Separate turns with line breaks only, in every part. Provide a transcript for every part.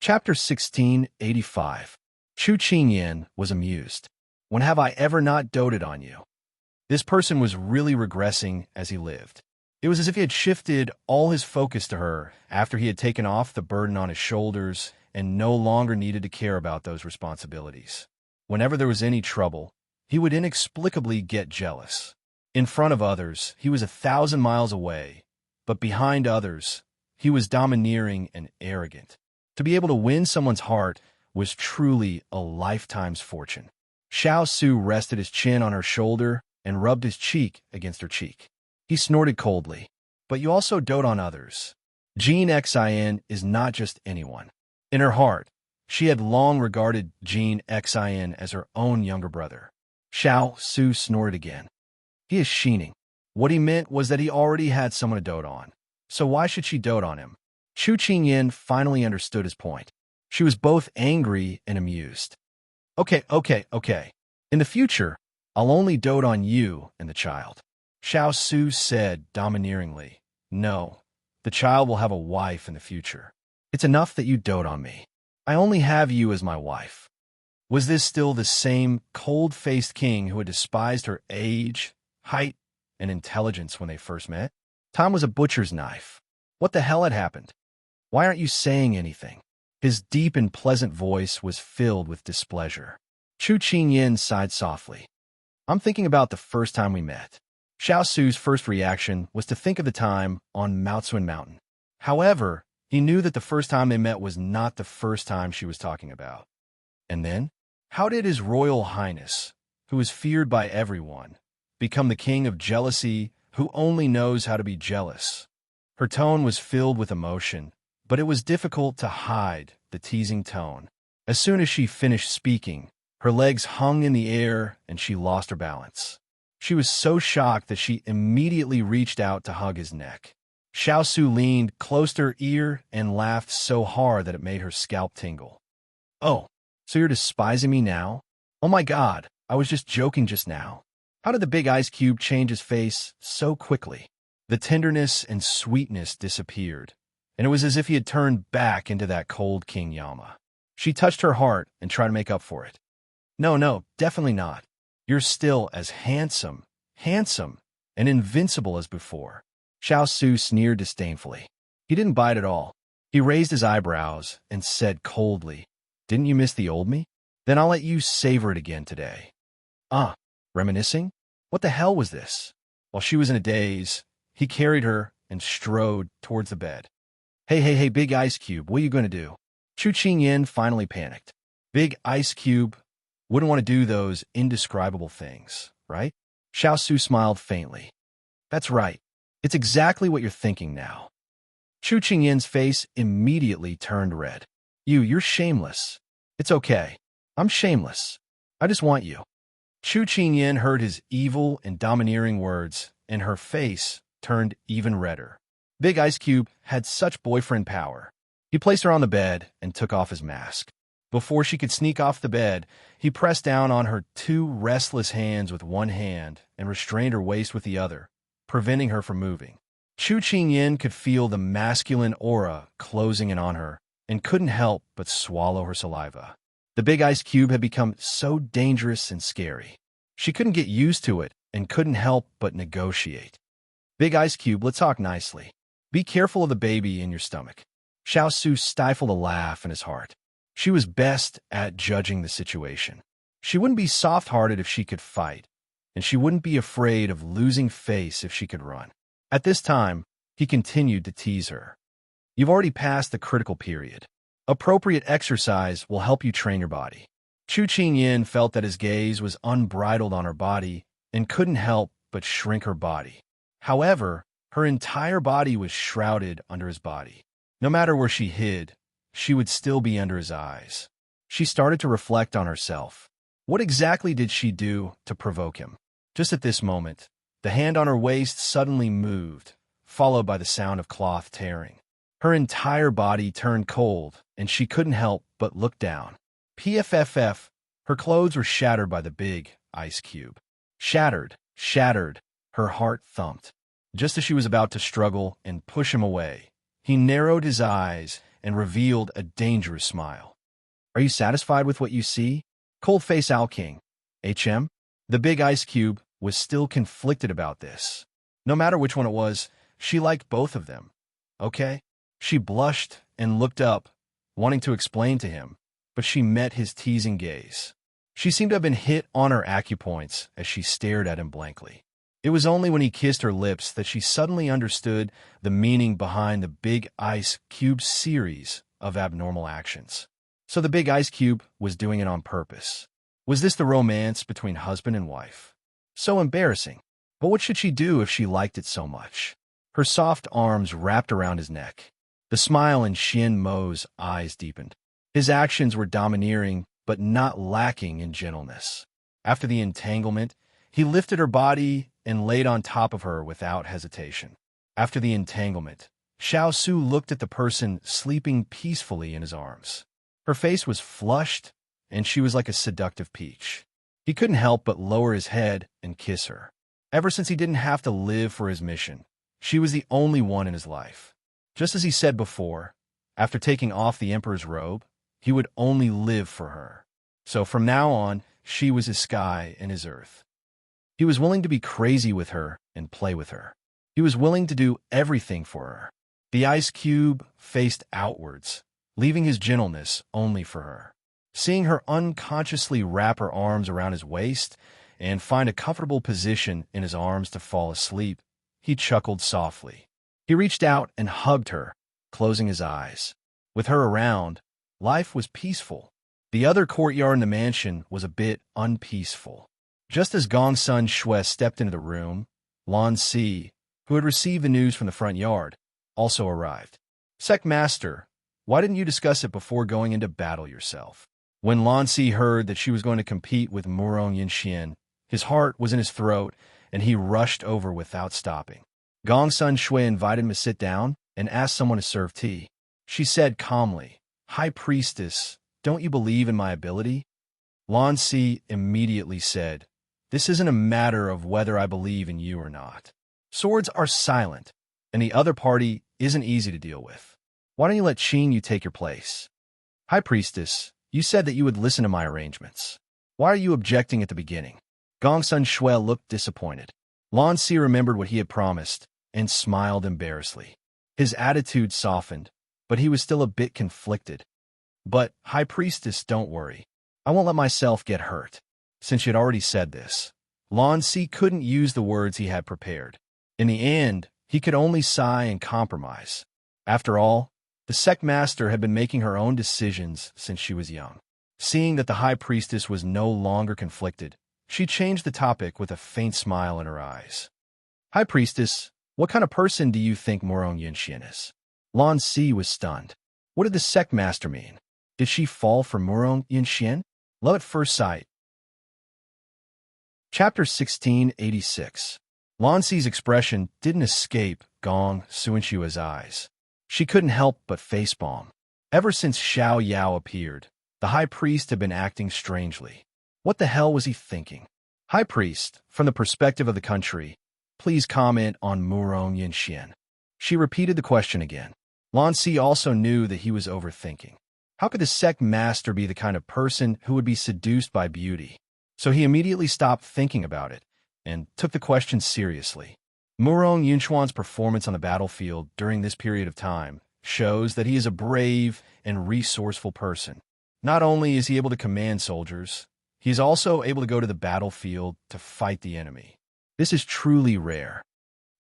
Chapter 1685. Chu Qingyan was amused. When have I ever not doted on you? This person was really regressing as he lived. It was as if he had shifted all his focus to her after he had taken off the burden on his shoulders and no longer needed to care about those responsibilities. Whenever there was any trouble, he would inexplicably get jealous. In front of others, he was 1,000 miles away, but behind others, he was domineering and arrogant. To be able to win someone's heart was truly a lifetime's fortune. Xiao Su rested his chin on her shoulder and rubbed his cheek against her cheek. He snorted coldly. But you also dote on others. Jean Xin is not just anyone. In her heart, she had long regarded Jean Xin as her own younger brother. Xiao Su snorted again. He is sheening. What he meant was that he already had someone to dote on. So why should she dote on him? Chu Qingyan finally understood his point. She was both angry and amused. Okay. In the future, I'll only dote on you and the child. Xiao Su said domineeringly. No, the child will have a wife in the future. It's enough that you dote on me. I only have you as my wife. Was this still the same cold-faced king who had despised her age, height, and intelligence when they first met? Time was a butcher's knife. What the hell had happened? Why aren't you saying anything? His deep and pleasant voice was filled with displeasure. Chu Qingyan sighed softly. I'm thinking about the first time we met. Xiao Su's first reaction was to think of the time on Maotsuen Mountain. However, he knew that the first time they met was not the first time she was talking about. And then, how did His Royal Highness, who is feared by everyone, become the king of jealousy who only knows how to be jealous? Her tone was filled with emotion, but it was difficult to hide the teasing tone. As soon as she finished speaking, her legs hung in the air and she lost her balance. She was so shocked that she immediately reached out to hug his neck. Xiao Su leaned close to her ear and laughed so hard that it made her scalp tingle. Oh, so you're despising me now? Oh my God, I was just joking just now. How did the big ice cube change his face so quickly? The tenderness and sweetness disappeared, and it was as if he had turned back into that cold King Yama. She touched her heart and tried to make up for it. No, definitely not. You're still as handsome, and invincible as before. Xiao Su sneered disdainfully. He didn't bite at all. He raised his eyebrows and said coldly, Didn't you miss the old me? Then I'll let you savor it again today. Reminiscing? What the hell was this? While she was in a daze, he carried her and strode towards the bed. Hey, Big Ice Cube, what are you going to do? Chu Qingyan finally panicked. Big Ice Cube wouldn't want to do those indescribable things, right? Xiao Su smiled faintly. That's right. It's exactly what you're thinking now. Chu Qingyan's face immediately turned red. You're shameless. It's okay. I'm shameless. I just want you. Chu Qingyan heard his evil and domineering words, and her face turned even redder. Big Ice Cube had such boyfriend power. He placed her on the bed and took off his mask. Before she could sneak off the bed, he pressed down on her two restless hands with one hand and restrained her waist with the other, preventing her from moving. Chu Qingyan could feel the masculine aura closing in on her and couldn't help but swallow her saliva. The Big Ice Cube had become so dangerous and scary. She couldn't get used to it and couldn't help but negotiate. Big Ice Cube, let's talk nicely. Be careful of the baby in your stomach. Xiao Su stifled a laugh in his heart. She was best at judging the situation. She wouldn't be soft-hearted if she could fight, and she wouldn't be afraid of losing face if she could run. At this time, he continued to tease her. You've already passed the critical period. Appropriate exercise will help you train your body. Chu Qingyan felt that his gaze was unbridled on her body and couldn't help but shrink her body. However, her entire body was shrouded under his body. No matter where she hid, she would still be under his eyes. She started to reflect on herself. What exactly did she do to provoke him? Just at this moment, the hand on her waist suddenly moved, followed by the sound of cloth tearing. Her entire body turned cold, and she couldn't help but look down. PFFF, her clothes were shattered by the Big Ice Cube. Shattered, her heart thumped. Just as she was about to struggle and push him away, he narrowed his eyes and revealed a dangerous smile. Are you satisfied with what you see? Cold-face Owl King. HM? The big ice cube was still conflicted about this. No matter which one it was, she liked both of them. Okay? She blushed and looked up, wanting to explain to him, but she met his teasing gaze. She seemed to have been hit on her acupoints as she stared at him blankly. It was only when he kissed her lips that she suddenly understood the meaning behind the big ice cube's series of abnormal actions. So the big ice cube was doing it on purpose. Was this the romance between husband and wife? So embarrassing. But what should she do if she liked it so much? Her soft arms wrapped around his neck. The smile in Xian Mo's eyes deepened. His actions were domineering, but not lacking in gentleness. After the entanglement, he lifted her body and laid on top of her without hesitation. After the entanglement, Xiao Su looked at the person sleeping peacefully in his arms. Her face was flushed, and she was like a seductive peach. He couldn't help but lower his head and kiss her. Ever since he didn't have to live for his mission, she was the only one in his life. Just as he said before, after taking off the emperor's robe, he would only live for her. So from now on, she was his sky and his earth. He was willing to be crazy with her and play with her. He was willing to do everything for her. The ice cube faced outwards, leaving his gentleness only for her. Seeing her unconsciously wrap her arms around his waist and find a comfortable position in his arms to fall asleep, he chuckled softly. He reached out and hugged her, closing his eyes. With her around, life was peaceful. The other courtyard in the mansion was a bit unpeaceful. Just as Gongsun Shui stepped into the room, Lan Si, who had received the news from the front yard, also arrived. Sect Master, why didn't you discuss it before going into battle yourself? When Lan Si heard that she was going to compete with Murong Yinxian, his heart was in his throat, and he rushed over without stopping. Gongsun Shui invited him to sit down and asked someone to serve tea. She said calmly, "High Priestess, don't you believe in my ability?" Lan Si immediately said, "This isn't a matter of whether I believe in you or not. Swords are silent, and the other party isn't easy to deal with. Why don't you let Qing Yu take your place? High Priestess, you said that you would listen to my arrangements. Why are you objecting at the beginning?" Gongsun Shui looked disappointed. Lan Si remembered what he had promised and smiled embarrassedly. His attitude softened, but he was still a bit conflicted. "But, High Priestess, don't worry. I won't let myself get hurt." Since she had already said this, Lan Si couldn't use the words he had prepared. In the end, he could only sigh and compromise. After all, the sect master had been making her own decisions since she was young. Seeing that the High Priestess was no longer conflicted, she changed the topic with a faint smile in her eyes. "High Priestess, what kind of person do you think Murong Yinxian is?" Lan Si was stunned. What did the sect master mean? Did she fall for Murong Yinxian? Love at first sight. Chapter 1686. Lan Si's expression didn't escape Gong Sunshua's eyes. She couldn't help but facepalm. Ever since Xiao Yao appeared, the high priest had been acting strangely. What the hell was he thinking? "High priest, from the perspective of the country, please comment on Murong Yinxian." She repeated the question again. Lan Si also knew that he was overthinking. How could the sect master be the kind of person who would be seduced by beauty? So he immediately stopped thinking about it and took the question seriously. Murong Yinchuan's performance on the battlefield during this period of time shows that he is a brave and resourceful person. Not only is he able to command soldiers, he is also able to go to the battlefield to fight the enemy. This is truly rare.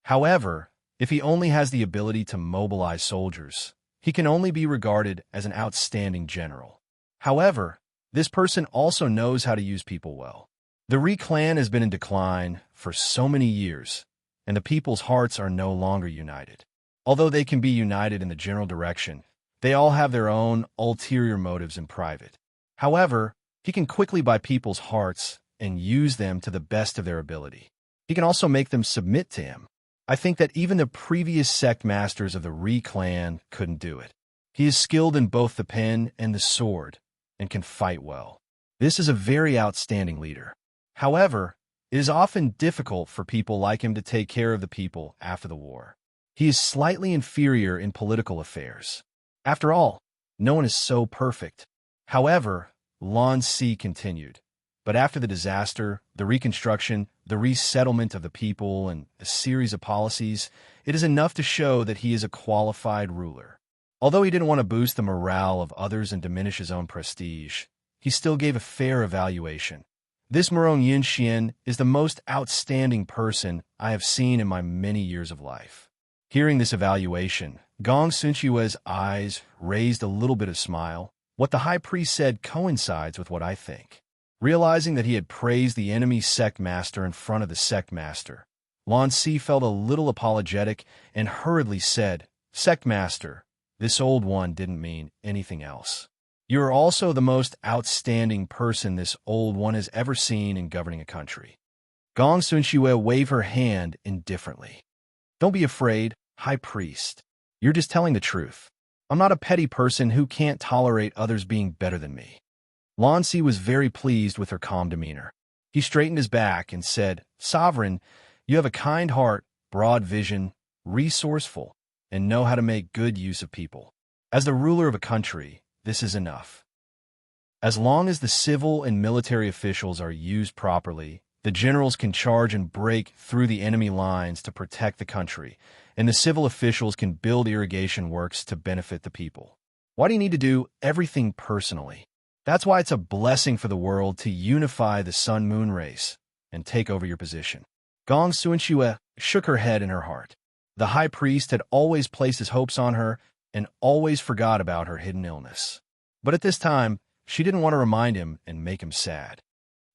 However, if he only has the ability to mobilize soldiers, he can only be regarded as an outstanding general. However, this person also knows how to use people well. The Ri clan has been in decline for so many years, and the people's hearts are no longer united. Although they can be united in the general direction, they all have their own ulterior motives in private. However, he can quickly buy people's hearts and use them to the best of their ability. He can also make them submit to him. I think that even the previous sect masters of the Ri clan couldn't do it. He is skilled in both the pen and the sword, and can fight well. This is a very outstanding leader. However, it is often difficult for people like him to take care of the people after the war. He is slightly inferior in political affairs. After all, no one is so perfect. However, Lan Si continued. But after the disaster, the reconstruction, the resettlement of the people, and a series of policies, it is enough to show that he is a qualified ruler. Although he didn't want to boost the morale of others and diminish his own prestige, he still gave a fair evaluation. This Murong Yinxian is the most outstanding person I have seen in my many years of life. Hearing this evaluation, Gong Sunqiue's eyes raised a little bit of smile. What the high priest said coincides with what I think. Realizing that he had praised the enemy sect master in front of the sect master, Lan Si felt a little apologetic and hurriedly said, "Sect master, this old one didn't mean anything else. You are also the most outstanding person this old one has ever seen in governing a country." Gong Sunqiue waved her hand indifferently. "Don't be afraid, high priest. You're just telling the truth. I'm not a petty person who can't tolerate others being better than me." Lan Si was very pleased with her calm demeanor. He straightened his back and said, "Sovereign, you have a kind heart, broad vision, resourceful, and know how to make good use of people. As the ruler of a country, this is enough. As long as the civil and military officials are used properly, the generals can charge and break through the enemy lines to protect the country, and the civil officials can build irrigation works to benefit the people. Why do you need to do everything personally? That's why it's a blessing for the world to unify the sun-moon race and take over your position." Gong Sunqiue shook her head in her heart. The high priest had always placed his hopes on her and always forgot about her hidden illness. But at this time, she didn't want to remind him and make him sad.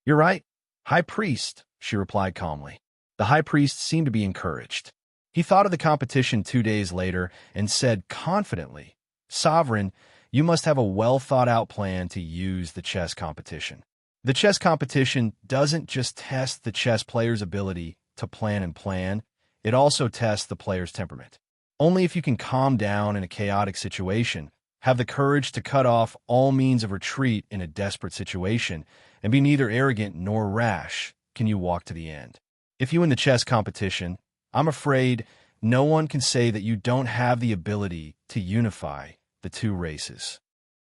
"You're right, high priest," she replied calmly. The high priest seemed to be encouraged. He thought of the competition 2 days later and said confidently, "Sovereign, you must have a well-thought-out plan to use the chess competition. The chess competition doesn't just test the chess player's ability to plan, it also tests the player's temperament. Only if you can calm down in a chaotic situation, have the courage to cut off all means of retreat in a desperate situation, and be neither arrogant nor rash, can you walk to the end. If you win the chess competition, I'm afraid no one can say that you don't have the ability to unify the two races."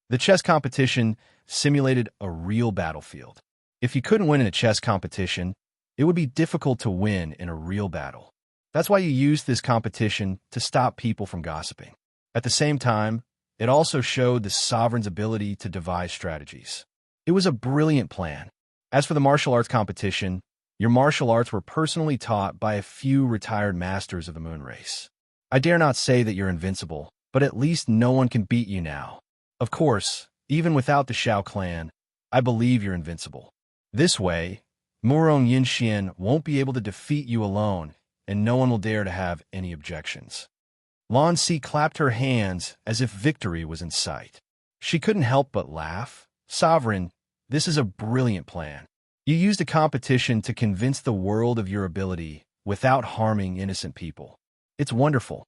The chess competition simulated a real battlefield. If you couldn't win in a chess competition, it would be difficult to win in a real battle. That's why you used this competition to stop people from gossiping. At the same time, it also showed the sovereign's ability to devise strategies. It was a brilliant plan. As for the martial arts competition, your martial arts were personally taught by a few retired masters of the moon race. I dare not say that you're invincible, but at least no one can beat you now. Of course, even without the Xiao clan, I believe you're invincible. This way, Murong Yinxian won't be able to defeat you alone, and no one will dare to have any objections." Lan Si clapped her hands as if victory was in sight. She couldn't help but laugh. "Sovereign, this is a brilliant plan. You used a competition to convince the world of your ability without harming innocent people. It's wonderful."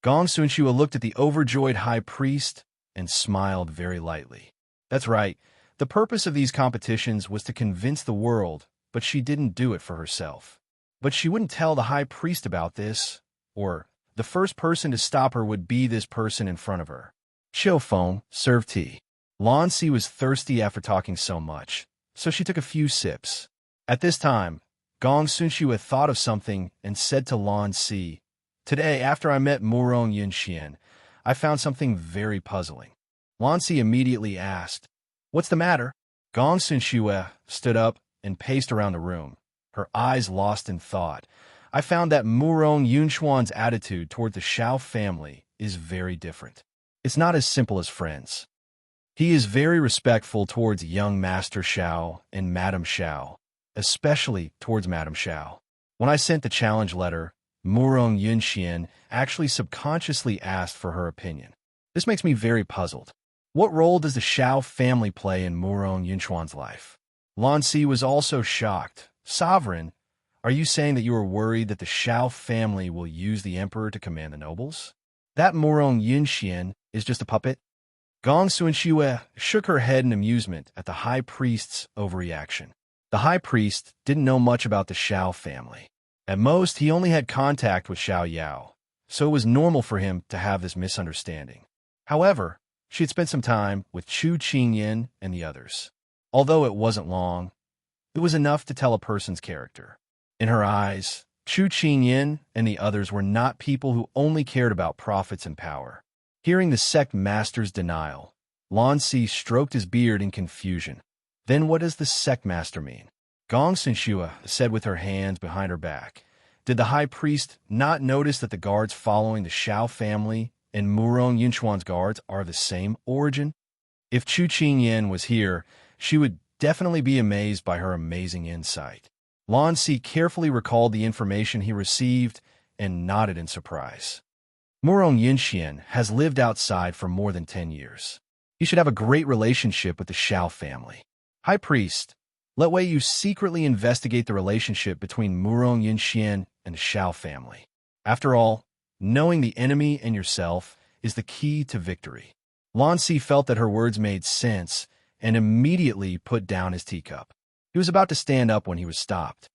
Gong Sunqiue looked at the overjoyed high priest and smiled very lightly. That's right, the purpose of these competitions was to convince the world, but she didn't do it for herself. But she wouldn't tell the high priest about this, or the first person to stop her would be this person in front of her. Xiao serve tea. Lan Si was thirsty after talking so much, so she took a few sips. At this time, Gong Sunqiue thought of something and said to Lan Si, "Today, after I met Murong Yinxian, I found something very puzzling." Lan Si immediately asked, "What's the matter?" Gong Sunqiue stood up and paced around the room, her eyes lost in thought. "I found that Murong Yunxuan's attitude toward the Xiao family is very different. It's not as simple as friends. He is very respectful towards young Master Xiao and Madame Xiao, especially towards Madame Xiao. When I sent the challenge letter, Murong Yunxian actually subconsciously asked for her opinion. This makes me very puzzled. What role does the Xiao family play in Murong Yunxuan's life?" Lan Si was also shocked. "Sovereign, are you saying that you are worried that the Xiao family will use the emperor to command the nobles? That Murong Yunxian is just a puppet?" Gong Sunqiue shook her head in amusement at the high priest's overreaction. The high priest didn't know much about the Xiao family. At most, he only had contact with Xiao Yao, so it was normal for him to have this misunderstanding. However, she had spent some time with Chu Qingyan and the others. Although it wasn't long, it was enough to tell a person's character. In her eyes, Chu Qingyan and the others were not people who only cared about profits and power. Hearing the sect master's denial, Lan Si stroked his beard in confusion. Then what does the sect master mean? Gong Xinshua said with her hands behind her back. Did the high priest not notice that the guards following the Xiao family and Murong Yinchuan's guards are of the same origin? If Chu Qingyan was here, she would definitely be amazed by her amazing insight. Lan Si carefully recalled the information he received and nodded in surprise. Murong Yinxian has lived outside for more than 10 years. He should have a great relationship with the Xiao family. High Priest, let Wei Yu secretly investigate the relationship between Murong Yinxian and the Xiao family. After all, knowing the enemy and yourself is the key to victory. Lan Si felt that her words made sense and immediately put down his teacup. He was about to stand up when he was stopped.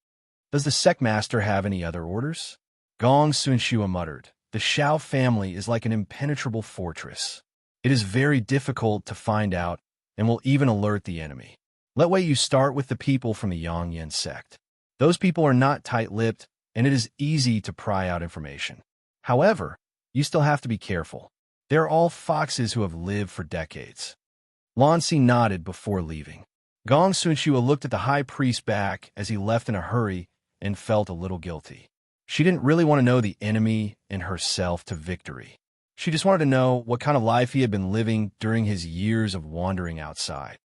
Does the sect master have any other orders? Gong Xinshua muttered. The Xiao family is like an impenetrable fortress. It is very difficult to find out and will even alert the enemy. Let Wei Yu start with the people from the Yangyan sect. Those people are not tight-lipped, and it is easy to pry out information. However, you still have to be careful. They are all foxes who have lived for decades. Lan Si nodded before leaving. Gong Xinshua looked at the high priest back as he left in a hurry and felt a little guilty. She didn't really want to know the enemy and herself to victory. She just wanted to know what kind of life he had been living during his years of wandering outside.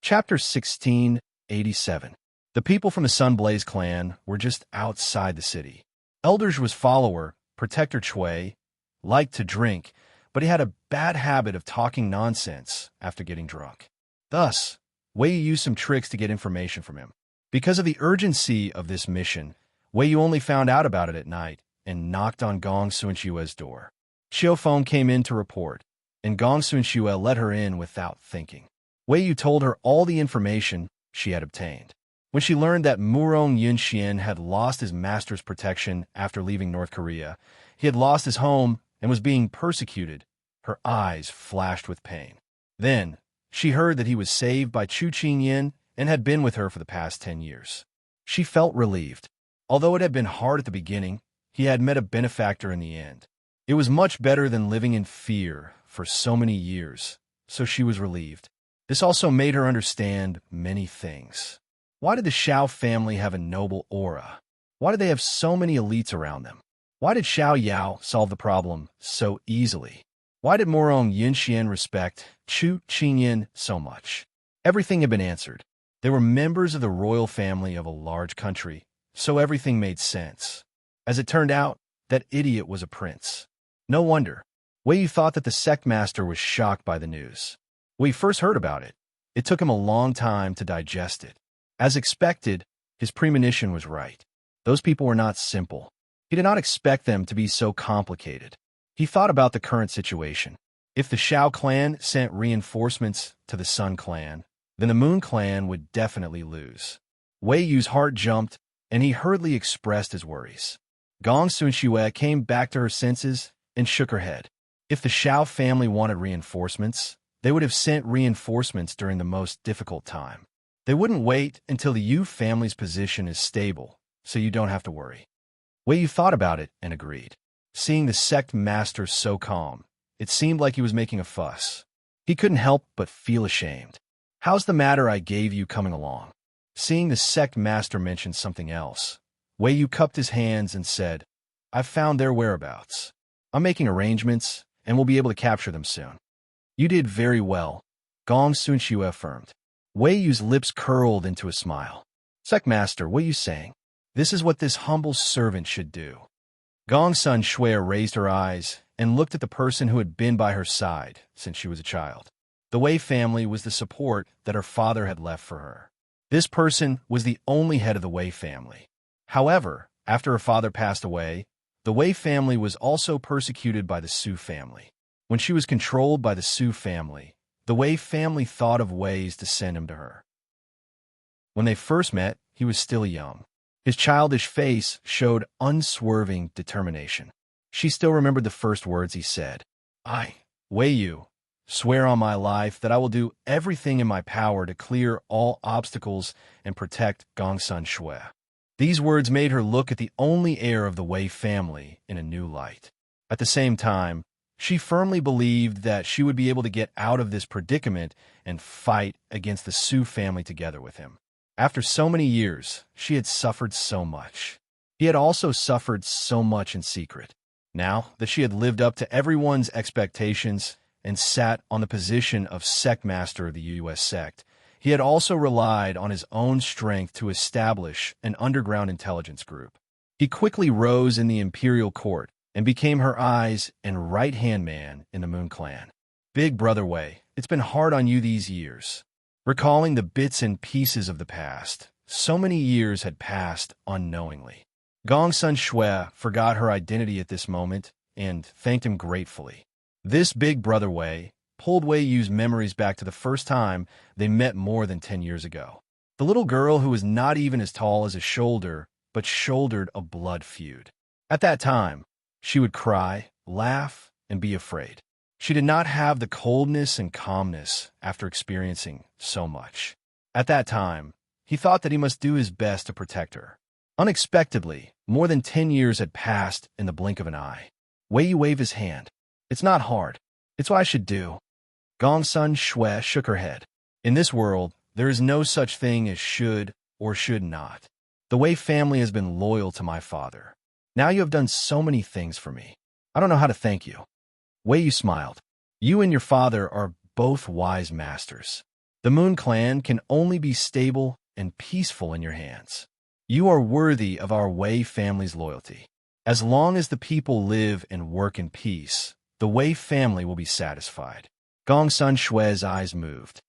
Chapter 1687. The people from the Sunblaze clan were just outside the city. Elder's follower, Protector Chui, liked to drink, but he had a bad habit of talking nonsense after getting drunk. Thus, Wei Yu used some tricks to get information from him. Because of the urgency of this mission, Wei Yu only found out about it at night and knocked on Gong Xunshua's door. Xiao Feng came in to report, and Gong Xinshua let her in without thinking. Wei Yu told her all the information she had obtained. When she learned that Murong Yinxian had lost his master's protection after leaving North Korea, he had lost his home and was being persecuted, her eyes flashed with pain. Then, she heard that he was saved by Chu Qingyan and had been with her for the past 10 years. She felt relieved. Although it had been hard at the beginning, he had met a benefactor in the end. It was much better than living in fear for so many years, so she was relieved. This also made her understand many things. Why did the Xiao family have a noble aura? Why did they have so many elites around them? Why did Xiao Yao solve the problem so easily? Why did Murong Yinxian respect Chu Qingyan so much? Everything had been answered. They were members of the royal family of a large country, so everything made sense. As it turned out, that idiot was a prince. No wonder. Wei Yu thought that the sect master was shocked by the news. When he first heard about it, it took him a long time to digest it. As expected, his premonition was right. Those people were not simple. He did not expect them to be so complicated. He thought about the current situation. If the Xiao clan sent reinforcements to the Sun clan, then the Moon clan would definitely lose. Wei Yu's heart jumped, and he hurriedly expressed his worries. Gong Xinshua came back to her senses and shook her head. If the Xiao family wanted reinforcements, they would have sent reinforcements during the most difficult time. They wouldn't wait until the Yu family's position is stable, so you don't have to worry. Wei Yu thought about it and agreed. Seeing the sect master so calm, it seemed like he was making a fuss. He couldn't help but feel ashamed. How's the matter I gave you coming along? Seeing the sect master mention something else, Wei Yu cupped his hands and said, I've found their whereabouts. I'm making arrangements, and we'll be able to capture them soon. You did very well, Gong Xinshua affirmed. Wei Yu's lips curled into a smile. Sect master, what are you saying? This is what this humble servant should do. Gong Xinshua raised her eyes and looked at the person who had been by her side since she was a child. The Wei family was the support that her father had left for her. This person was the only head of the Wei family. However, after her father passed away, the Wei family was also persecuted by the Su family. When she was controlled by the Su family, the Wei family thought of ways to send him to her. When they first met, he was still young. His childish face showed unswerving determination. She still remembered the first words he said. I, Wei Yu, swear on my life that I will do everything in my power to clear all obstacles and protect Gongsun Shui. These words made her look at the only heir of the Wei family in a new light. At the same time, she firmly believed that she would be able to get out of this predicament and fight against the Su family together with him. After so many years, she had suffered so much. He had also suffered so much in secret. Now that she had lived up to everyone's expectations and sat on the position of sect master of the U.S. sect, he had also relied on his own strength to establish an underground intelligence group. He quickly rose in the imperial court and became her eyes and right-hand man in the Moon Clan. Big Brother Wei, it's been hard on you these years. Recalling the bits and pieces of the past, so many years had passed unknowingly. Gongsun Shui forgot her identity at this moment and thanked him gratefully. This Big Brother Wei pulled Wei Yu's memories back to the first time they met more than 10 years ago. The little girl who was not even as tall as his shoulder, but shouldered a blood feud. At that time, she would cry, laugh, and be afraid. She did not have the coldness and calmness after experiencing so much. At that time, he thought that he must do his best to protect her. Unexpectedly, more than 10 years had passed in the blink of an eye. Wei Yu waved his hand. It's not hard. It's what I should do. Gongsun Shui shook her head. In this world, there is no such thing as should or should not. The Wei family has been loyal to my father. Now you have done so many things for me. I don't know how to thank you. Wei Yu smiled. You and your father are both wise masters. The Moon Clan can only be stable and peaceful in your hands. You are worthy of our Wei family's loyalty. As long as the people live and work in peace, the Wei family will be satisfied. Gongsun Shui's eyes moved.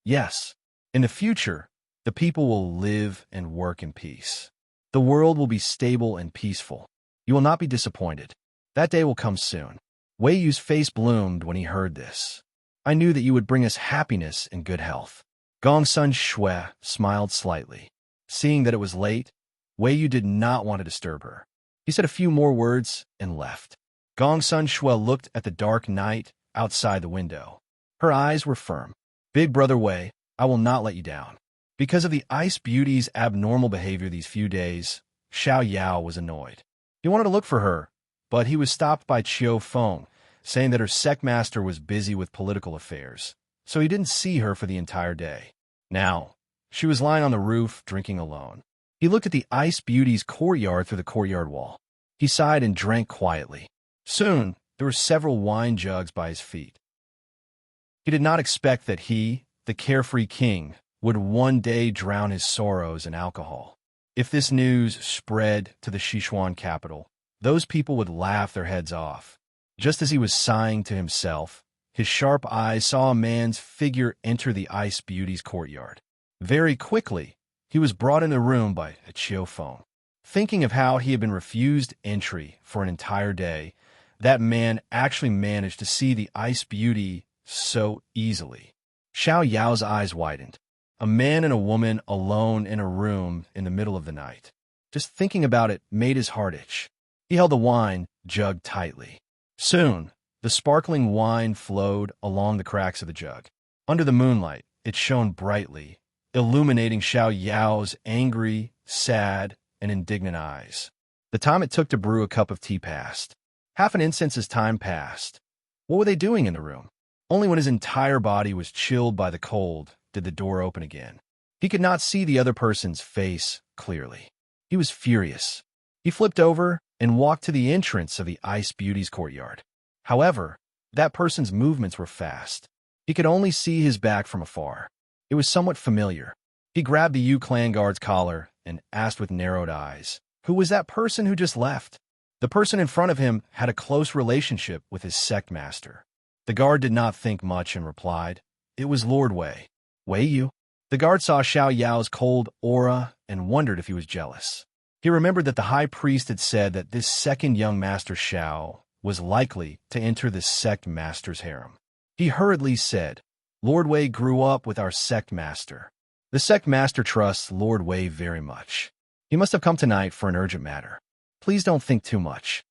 Yes, in the future, the people will live and work in peace. The world will be stable and peaceful. You will not be disappointed. That day will come soon. Wei Yu's face bloomed when he heard this. I knew that you would bring us happiness and good health. Gongsun Shui smiled slightly. Seeing that it was late, Wei Yu did not want to disturb her. He said a few more words and left. Gongsun Shui looked at the dark night outside the window. Her eyes were firm. Big Brother Wei, I will not let you down. Because of the Ice Beauty's abnormal behavior these few days, Xiao was annoyed. He wanted to look for her, but he was stopped by Qiu Feng, saying that her sect master was busy with political affairs, so he didn't see her for the entire day. Now, she was lying on the roof, drinking alone. He looked at the Ice Beauty's courtyard through the courtyard wall. He sighed and drank quietly. Soon, there were several wine jugs by his feet. He did not expect that he, the carefree king, would one day drown his sorrows in alcohol. If this news spread to the Sichuan capital, those people would laugh their heads off. Just as he was sighing to himself, his sharp eyes saw a man's figure enter the Ice Beauty's courtyard. Very quickly, he was brought in the room by Qiu Feng. Thinking of how he had been refused entry for an entire day, that man actually managed to see the Ice Beauty so easily. Xiao Yao's eyes widened. A man and a woman alone in a room in the middle of the night. Just thinking about it made his heart itch. He held the wine jug tightly. Soon, the sparkling wine flowed along the cracks of the jug. Under the moonlight, it shone brightly, illuminating Xiao Yao's angry, sad, and indignant eyes. The time it took to brew a cup of tea passed. Half an instant as time passed. What were they doing in the room? Only when his entire body was chilled by the cold did the door open again. He could not see the other person's face clearly. He was furious. He flipped over and walked to the entrance of the Ice Beauty's courtyard. However, that person's movements were fast. He could only see his back from afar. It was somewhat familiar. He grabbed the Yu clan guard's collar and asked with narrowed eyes, who was that person who just left? The person in front of him had a close relationship with his sect master. The guard did not think much and replied, it was Lord Wei. Wei Yu? The guard saw Xiao Yao's cold aura and wondered if he was jealous. He remembered that the high priest had said that this second young master Xiao was likely to enter the sect master's harem. He hurriedly said, Lord Wei grew up with our sect master. The sect master trusts Lord Wei very much. He must have come tonight for an urgent matter. Please don't think too much.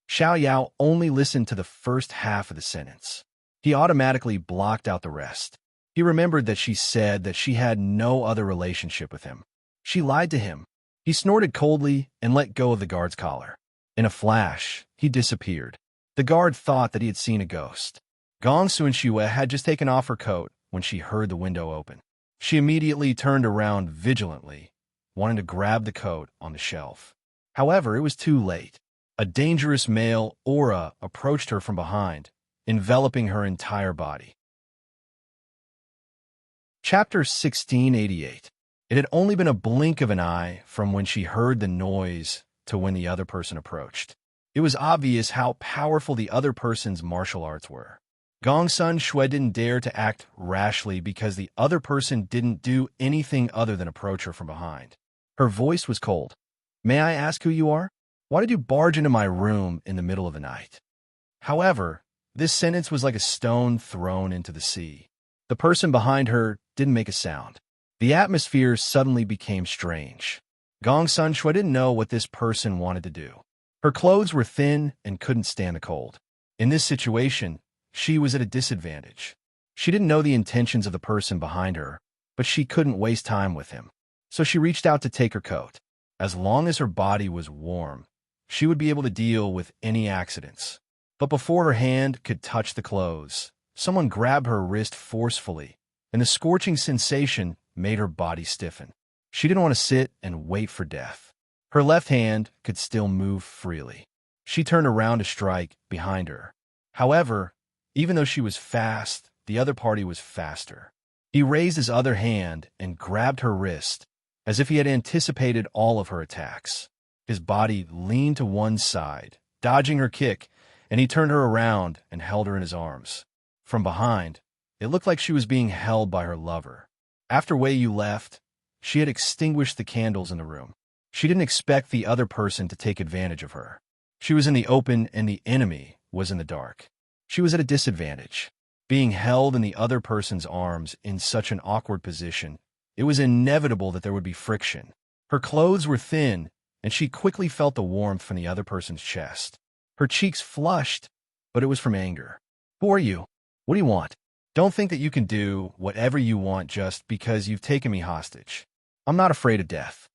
Xiao Yao only listened to the first half of the sentence. He automatically blocked out the rest. He remembered that she said that she had no other relationship with him. She lied to him. He snorted coldly and let go of the guard's collar. In a flash, he disappeared. The guard thought that he had seen a ghost. Gong Sun Shue had just taken off her coat when she heard the window open. She immediately turned around vigilantly, wanting to grab the coat on the shelf. However, it was too late. A dangerous male aura approached her from behind, enveloping her entire body. Chapter 1688. It had only been a blink of an eye from when she heard the noise to when the other person approached. It was obvious how powerful the other person's martial arts were. Gong Sun Shue didn't dare to act rashly because the other person didn't do anything other than approach her from behind. Her voice was cold. "May I ask who you are? Why did you barge into my room in the middle of the night?" However, this sentence was like a stone thrown into the sea. The person behind her didn't make a sound. The atmosphere suddenly became strange. Gong Sun Shue didn't know what this person wanted to do. Her clothes were thin and couldn't stand the cold. In this situation, she was at a disadvantage. She didn't know the intentions of the person behind her, but she couldn't waste time with him. So she reached out to take her coat. As long as her body was warm, she would be able to deal with any accidents. But before her hand could touch the clothes, someone grabbed her wrist forcefully, and the scorching sensation made her body stiffen. She didn't want to sit and wait for death. Her left hand could still move freely. She turned around to strike behind her. However, even though she was fast, the other party was faster. He raised his other hand and grabbed her wrist, as if he had anticipated all of her attacks. His body leaned to one side, dodging her kick, and he turned her around and held her in his arms. From behind, it looked like she was being held by her lover. After Wei Yu left, she had extinguished the candles in the room. She didn't expect the other person to take advantage of her. She was in the open and the enemy was in the dark. She was at a disadvantage. Being held in the other person's arms in such an awkward position, it was inevitable that there would be friction. Her clothes were thin, and she quickly felt the warmth from the other person's chest. Her cheeks flushed, but it was from anger. "Who are you? What do you want? Don't think that you can do whatever you want just because you've taken me hostage. I'm not afraid of death."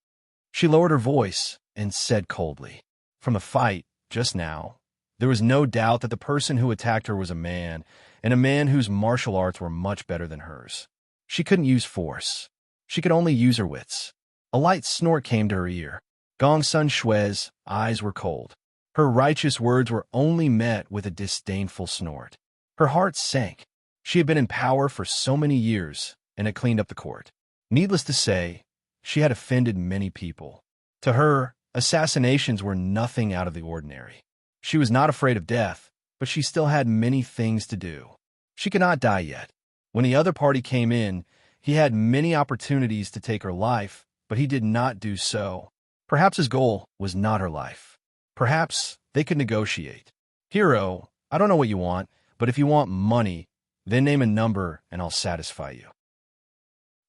She lowered her voice and said coldly. From the fight, just now, there was no doubt that the person who attacked her was a man, and a man whose martial arts were much better than hers. She couldn't use force. She could only use her wits. A light snort came to her ear. Gong Sun Shue's eyes were cold. Her righteous words were only met with a disdainful snort. Her heart sank. She had been in power for so many years and had cleaned up the court. Needless to say, she had offended many people. To her, assassinations were nothing out of the ordinary. She was not afraid of death, but she still had many things to do. She could not die yet. When the other party came in, he had many opportunities to take her life, but he did not do so. Perhaps his goal was not her life. Perhaps they could negotiate. "Hero, I don't know what you want, but if you want money, then name a number and I'll satisfy you.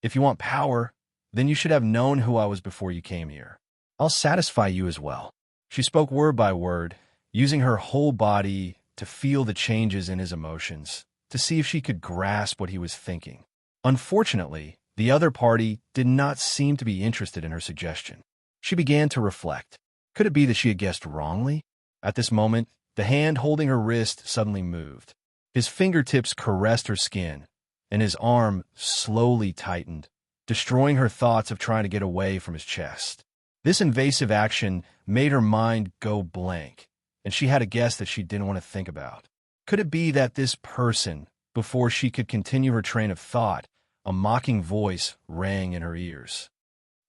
If you want power, then you should have known who I was before you came here. I'll satisfy you as well." She spoke word by word, using her whole body to feel the changes in his emotions, to see if she could grasp what he was thinking. Unfortunately, the other party did not seem to be interested in her suggestion. She began to reflect. Could it be that she had guessed wrongly? At this moment, the hand holding her wrist suddenly moved. His fingertips caressed her skin, and his arm slowly tightened, destroying her thoughts of trying to get away from his chest. This invasive action made her mind go blank, and she had a guess that she didn't want to think about. Could it be that this person, before she could continue her train of thought, a mocking voice rang in her ears?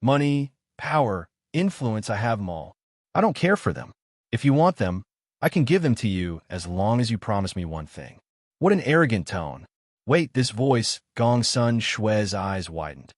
"Money, power, influence, I have them all. I don't care for them. If you want them, I can give them to you as long as you promise me one thing." What an arrogant tone. Wait, this voice, Gong Sun Shue's eyes widened.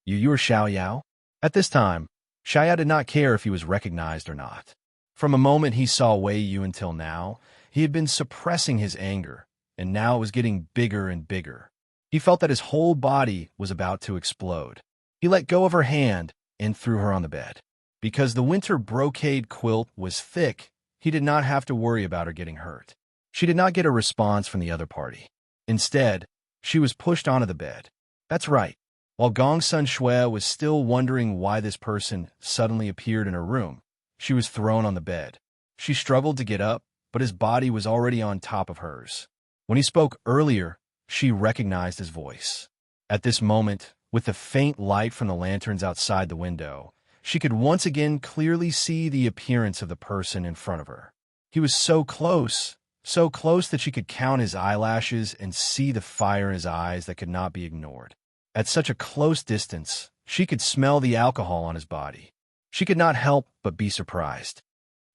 You are Xiao Yao? At this time, Xiao did not care if he was recognized or not. From a moment he saw Wei Yu until now, he had been suppressing his anger, and now it was getting bigger and bigger. He felt that his whole body was about to explode. He let go of her hand and threw her on the bed. Because the winter brocade quilt was thick, he did not have to worry about her getting hurt. She did not get a response from the other party. Instead, she was pushed onto the bed. That's right. While Gongsun Shui was still wondering why this person suddenly appeared in her room, she was thrown on the bed. She struggled to get up, but his body was already on top of hers. When he spoke earlier, she recognized his voice. At this moment, with the faint light from the lanterns outside the window, she could once again clearly see the appearance of the person in front of her. He was so close that she could count his eyelashes and see the fire in his eyes that could not be ignored. At such a close distance, she could smell the alcohol on his body. She could not help but be surprised.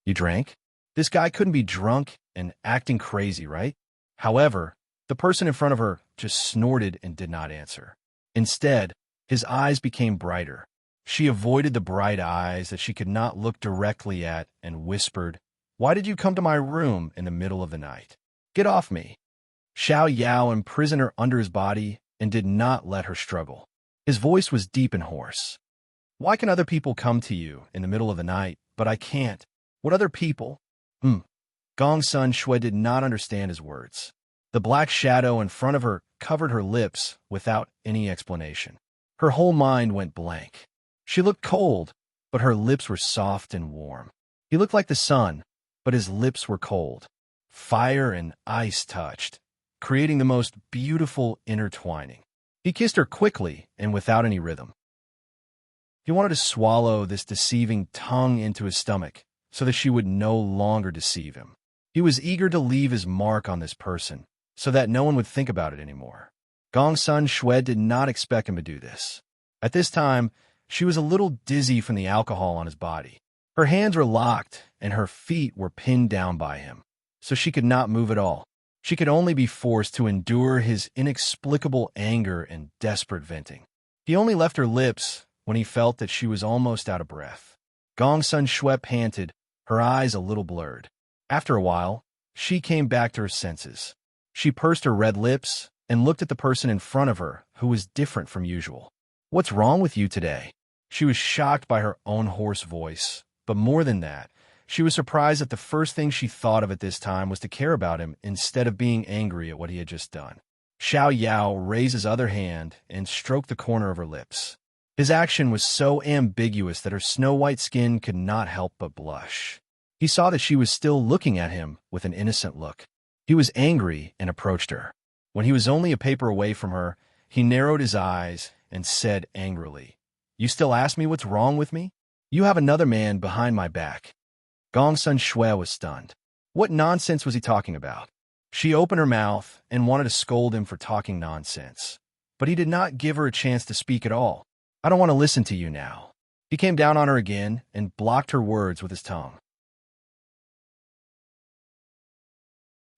You drank? This guy couldn't be drunk and acting crazy, right? However, the person in front of her just snorted and did not answer. Instead, his eyes became brighter. She avoided the bright eyes that she could not look directly at and whispered, "Why did you come to my room in the middle of the night? Get off me." Xiao imprisoned her under his body and did not let her struggle. His voice was deep and hoarse. "Why can other people come to you in the middle of the night, but I can't? What other people?" Gongsun Shui did not understand his words. The black shadow in front of her covered her lips without any explanation. Her whole mind went blank. She looked cold, but her lips were soft and warm. He looked like the sun, but his lips were cold. Fire and ice touched, creating the most beautiful intertwining. He kissed her quickly and without any rhythm. He wanted to swallow this deceiving tongue into his stomach so that she would no longer deceive him. He was eager to leave his mark on this person so that no one would think about it anymore. Gongsun Shui did not expect him to do this. At this time, she was a little dizzy from the alcohol on his body. Her hands were locked and her feet were pinned down by him, so she could not move at all. She could only be forced to endure his inexplicable anger and desperate venting. He only left her lips when he felt that she was almost out of breath. Gongsun Shui panted, her eyes a little blurred. After a while, she came back to her senses. She pursed her red lips and looked at the person in front of her, who was different from usual. "What's wrong with you today?" She was shocked by her own hoarse voice, but more than that, she was surprised that the first thing she thought of at this time was to care about him instead of being angry at what he had just done. Xiao raised his other hand and stroked the corner of her lips. His action was so ambiguous that her snow-white skin could not help but blush. He saw that she was still looking at him with an innocent look. He was angry and approached her. When he was only a paper away from her, he narrowed his eyes and said angrily, "You still ask me what's wrong with me? You have another man behind my back." Gongsun Shui was stunned. What nonsense was he talking about? She opened her mouth and wanted to scold him for talking nonsense, but he did not give her a chance to speak at all. "I don't want to listen to you now." He came down on her again and blocked her words with his tongue.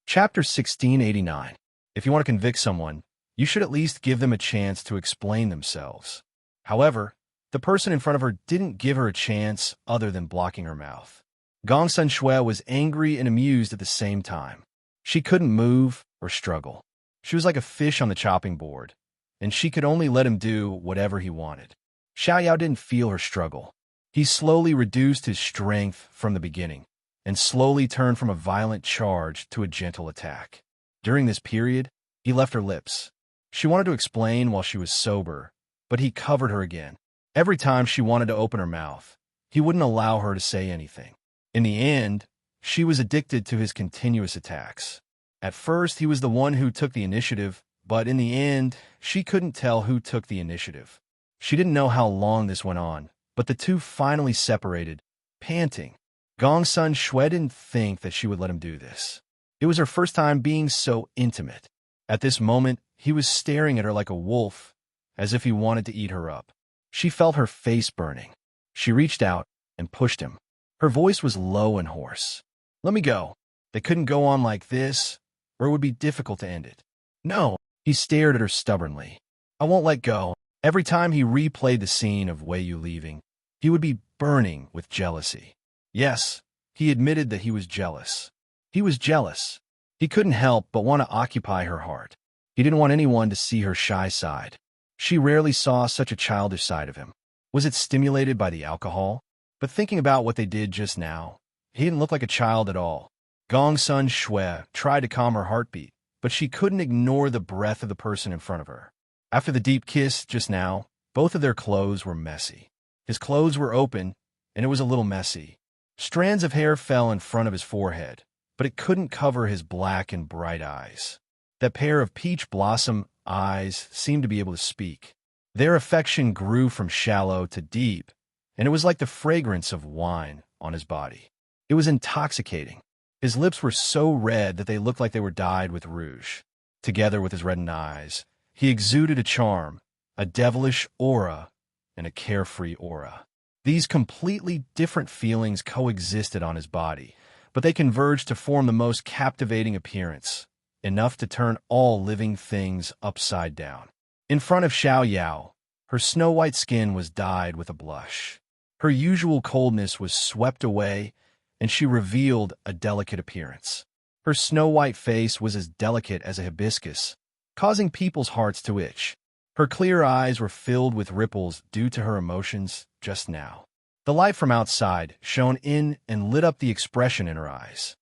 Chapter 1689. If you want to convict someone, you should at least give them a chance to explain themselves. However, the person in front of her didn't give her a chance other than blocking her mouth. Gongsun Shui was angry and amused at the same time. She couldn't move or struggle. She was like a fish on the chopping board, and she could only let him do whatever he wanted. Xiao didn't feel her struggle. He slowly reduced his strength from the beginning, and slowly turned from a violent charge to a gentle attack. During this period, he left her lips. She wanted to explain while she was sober, but he covered her again. Every time she wanted to open her mouth, he wouldn't allow her to say anything. In the end, she was addicted to his continuous attacks. At first, he was the one who took the initiative, but in the end, she couldn't tell who took the initiative. She didn't know how long this went on, but the two finally separated, panting. Gongsun Shui didn't think that she would let him do this. It was her first time being so intimate. At this moment, he was staring at her like a wolf, as if he wanted to eat her up. She felt her face burning. She reached out and pushed him. Her voice was low and hoarse. "Let me go. They couldn't go on like this, or it would be difficult to end it." "No." He stared at her stubbornly. "I won't let go." Every time he replayed the scene of Wei Yu leaving, he would be burning with jealousy. Yes, he admitted that he was jealous. He was jealous. He couldn't help but want to occupy her heart. He didn't want anyone to see her shy side. She rarely saw such a childish side of him. Was it stimulated by the alcohol? But thinking about what they did just now, He didn't look like a child at all. Gongsun Shui tried to calm her heartbeat, but she couldn't ignore the breath of the person in front of her. After the deep kiss just now, both of their clothes were messy. His clothes were open, and it was a little messy. Strands of hair fell in front of his forehead, but it couldn't cover his black and bright eyes. That pair of peach blossom eyes seemed to be able to speak. Their affection grew from shallow to deep, and it was like the fragrance of wine on his body. It was intoxicating. His lips were so red that they looked like they were dyed with rouge. Together with his reddened eyes, he exuded a charm, a devilish aura, and a carefree aura. These completely different feelings coexisted on his body, but they converged to form the most captivating appearance, enough to turn all living things upside down. In front of Xiao, her snow-white skin was dyed with a blush. Her usual coldness was swept away, and she revealed a delicate appearance. Her snow-white face was as delicate as a hibiscus, causing people's hearts to itch. Her clear eyes were filled with ripples due to her emotions just now. The light from outside shone in and lit up the expression in her eyes.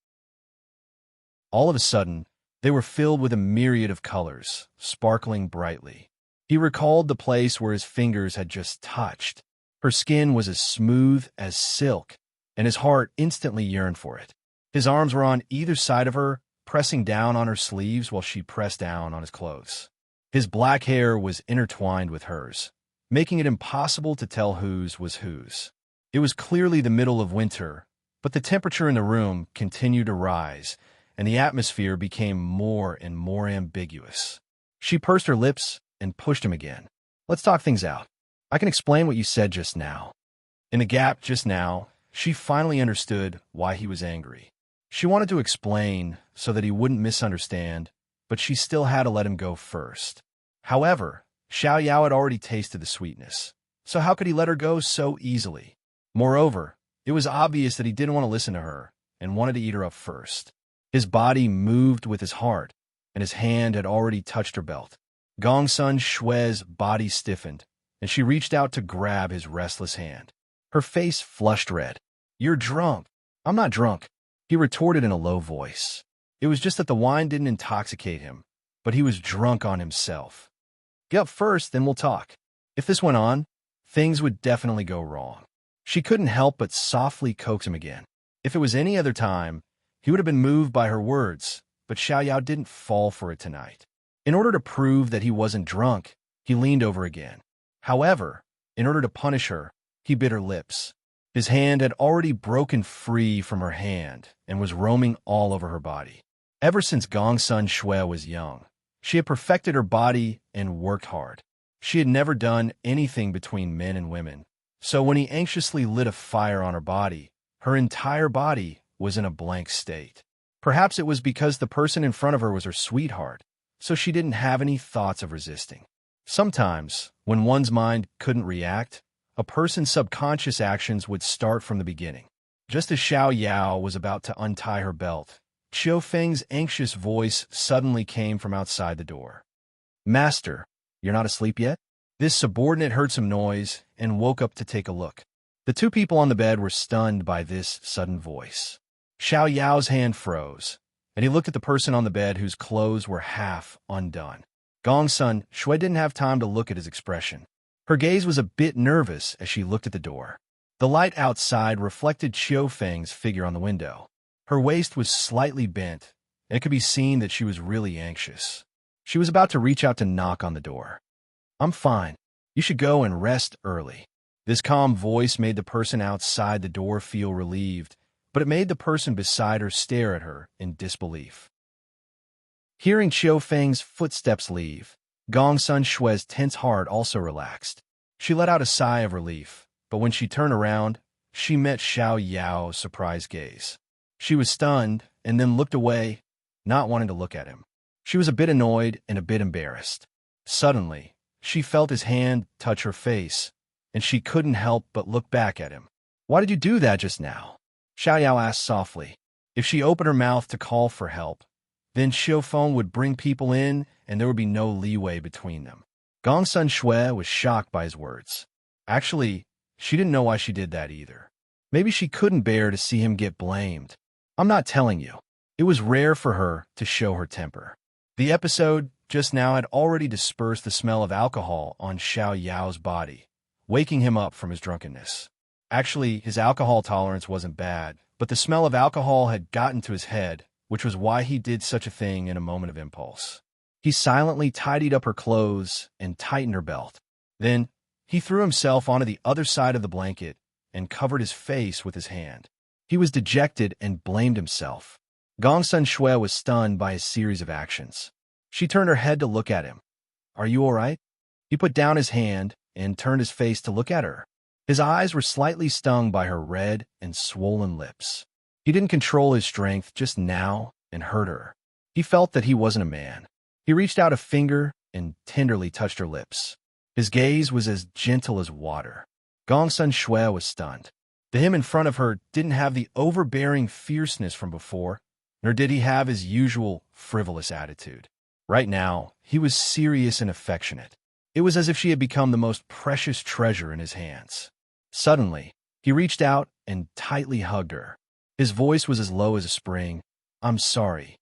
All of a sudden, they were filled with a myriad of colors, sparkling brightly. He recalled the place where his fingers had just touched. Her skin was as smooth as silk, and his heart instantly yearned for it. His arms were on either side of her, pressing down on her sleeves while she pressed down on his clothes. His black hair was intertwined with hers, making it impossible to tell whose was whose. It was clearly the middle of winter, but the temperature in the room continued to rise, and the atmosphere became more and more ambiguous. She pursed her lips and pushed him again. Let's talk things out. I can explain what you said just now. In the gap just now, she finally understood why he was angry. She wanted to explain so that he wouldn't misunderstand, but she still had to let him go first. However, Xiao had already tasted the sweetness, so how could he let her go so easily? Moreover, it was obvious that he didn't want to listen to her and wanted to eat her up first. His body moved with his heart, and his hand had already touched her belt. Gongsun Shui's body stiffened, and she reached out to grab his restless hand. Her face flushed red. "You're drunk." "I'm not drunk," he retorted in a low voice. It was just that the wine didn't intoxicate him, but he was drunk on himself. "Get up first, then we'll talk." If this went on, things would definitely go wrong. She couldn't help but softly coax him again. If it was any other time, he would have been moved by her words, but Xiao didn't fall for it tonight. In order to prove that he wasn't drunk, he leaned over again. However, in order to punish her, he bit her lips. His hand had already broken free from her hand and was roaming all over her body. Ever since Gongsun Shui was young, she had perfected her body and worked hard. She had never done anything between men and women, so when he anxiously lit a fire on her entire body was in a blank state. Perhaps it was because the person in front of her was her sweetheart, so she didn't have any thoughts of resisting. Sometimes, when one's mind couldn't react, a person's subconscious actions would start from the beginning. Just as Xiao was about to untie her belt, Qiu Feng's anxious voice suddenly came from outside the door. "Master, you're not asleep yet?" This subordinate heard some noise and woke up to take a look. The two people on the bed were stunned by this sudden voice. Xiao's hand froze, and he looked at the person on the bed whose clothes were half undone. Gongsun Shui didn't have time to look at his expression. Her gaze was a bit nervous as she looked at the door. The light outside reflected Qiu Feng's figure on the window. Her waist was slightly bent, and it could be seen that she was really anxious. She was about to reach out to knock on the door. "I'm fine. You should go and rest early." This calm voice made the person outside the door feel relieved, but it made the person beside her stare at her in disbelief. Hearing Qiu Feng's footsteps leave, Gongsun Shui's tense heart also relaxed. She let out a sigh of relief, but when she turned around, she met Xiao's surprised gaze. She was stunned and then looked away, not wanting to look at him. She was a bit annoyed and a bit embarrassed. Suddenly, she felt his hand touch her face, and she couldn't help but look back at him. "Why did you do that just now?" Xiao asked softly. If she opened her mouth to call for help, then Qiu Feng would bring people in and there would be no leeway between them. Gongsun Shui was shocked by his words. Actually, she didn't know why she did that either. Maybe she couldn't bear to see him get blamed. I'm not telling you. It was rare for her to show her temper. The episode just now had already dispersed the smell of alcohol on Xiao Yao's body, waking him up from his drunkenness. Actually, his alcohol tolerance wasn't bad, but the smell of alcohol had gotten to his head, which was why he did such a thing in a moment of impulse. He silently tidied up her clothes and tightened her belt. Then, he threw himself onto the other side of the blanket and covered his face with his hand. He was dejected and blamed himself. Gongsun Shui was stunned by his series of actions. She turned her head to look at him. Are you all right? He put down his hand and turned his face to look at her. His eyes were slightly stung by her red and swollen lips. He didn't control his strength just now and hurt her. He felt that he wasn't a man. He reached out a finger and tenderly touched her lips. His gaze was as gentle as water. Gongsun Shui was stunned. The him in front of her didn't have the overbearing fierceness from before, nor did he have his usual frivolous attitude. Right now, he was serious and affectionate. It was as if she had become the most precious treasure in his hands. Suddenly, he reached out and tightly hugged her. His voice was as low as a spring. I'm sorry.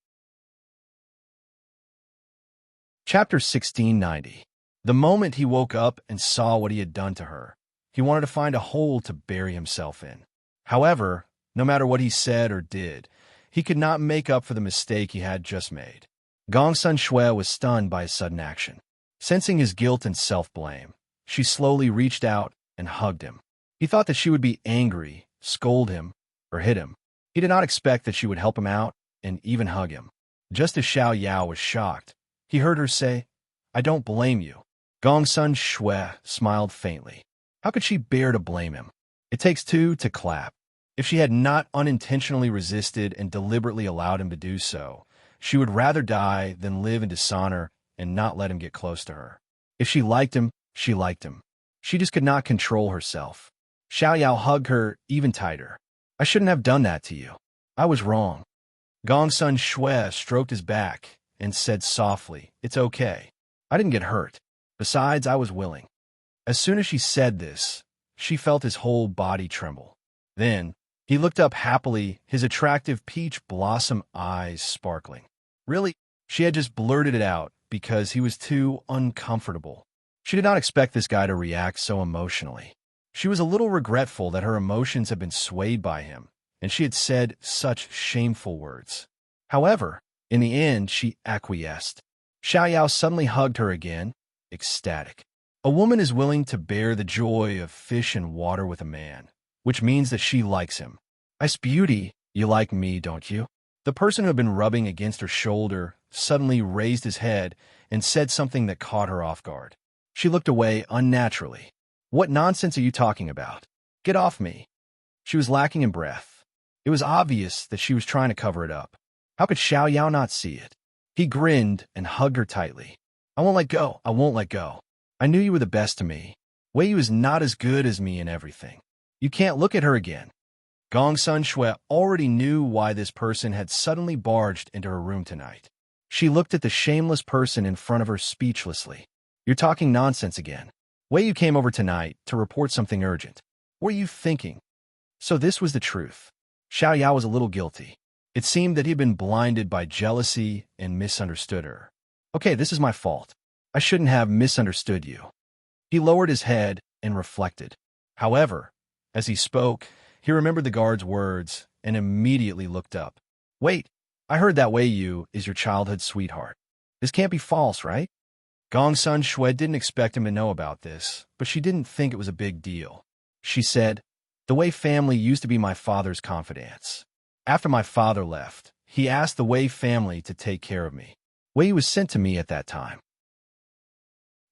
Chapter 1690. The moment he woke up and saw what he had done to her, he wanted to find a hole to bury himself in. However, no matter what he said or did, he could not make up for the mistake he had just made. Gongsun Shui was stunned by his sudden action. Sensing his guilt and self-blame, she slowly reached out and hugged him. He thought that she would be angry, scold him, or hit him. He did not expect that she would help him out and even hug him. Just as Xiao Yao was shocked, he heard her say, I don't blame you. Gongsun Shui smiled faintly. How could she bear to blame him? It takes two to clap. If she had not unintentionally resisted and deliberately allowed him to do so, she would rather die than live in dishonor and not let him get close to her. If she liked him, she liked him. She just could not control herself. Xiao Yao hugged her even tighter. I shouldn't have done that to you. I was wrong. Gongsun Shui stroked his back and said softly, It's okay. I didn't get hurt. Besides, I was willing. As soon as she said this, she felt his whole body tremble. Then, he looked up happily, his attractive peach blossom eyes sparkling. Really, she had just blurted it out because he was too uncomfortable. She did not expect this guy to react so emotionally. She was a little regretful that her emotions had been swayed by him, and she had said such shameful words. However, in the end, she acquiesced. Xiao Yao suddenly hugged her again, ecstatic. A woman is willing to bear the joy of fish and water with a man, which means that she likes him. Ice Beauty, you like me, don't you? The person who had been rubbing against her shoulder suddenly raised his head and said something that caught her off guard. She looked away unnaturally. What nonsense are you talking about? Get off me. She was lacking in breath. It was obvious that she was trying to cover it up. How could Xiao Yao not see it? He grinned and hugged her tightly. I won't let go. I won't let go. I knew you were the best to me. Wei Yu is not as good as me in everything. You can't look at her again. Gongsun Shui already knew why this person had suddenly barged into her room tonight. She looked at the shameless person in front of her speechlessly. You're talking nonsense again. Wei Yu came over tonight to report something urgent. What are you thinking? So this was the truth. Xiao Yao was a little guilty. It seemed that he had been blinded by jealousy and misunderstood her. Okay, this is my fault. I shouldn't have misunderstood you. He lowered his head and reflected. However, as he spoke, he remembered the guard's words and immediately looked up. Wait, I heard that Wei Yu is your childhood sweetheart. This can't be false, right? Gongsun Shui didn't expect him to know about this, but she didn't think it was a big deal. She said, The Wei family used to be my father's confidants. After my father left, he asked the Wei family to take care of me. Wei Yu was sent to me at that time.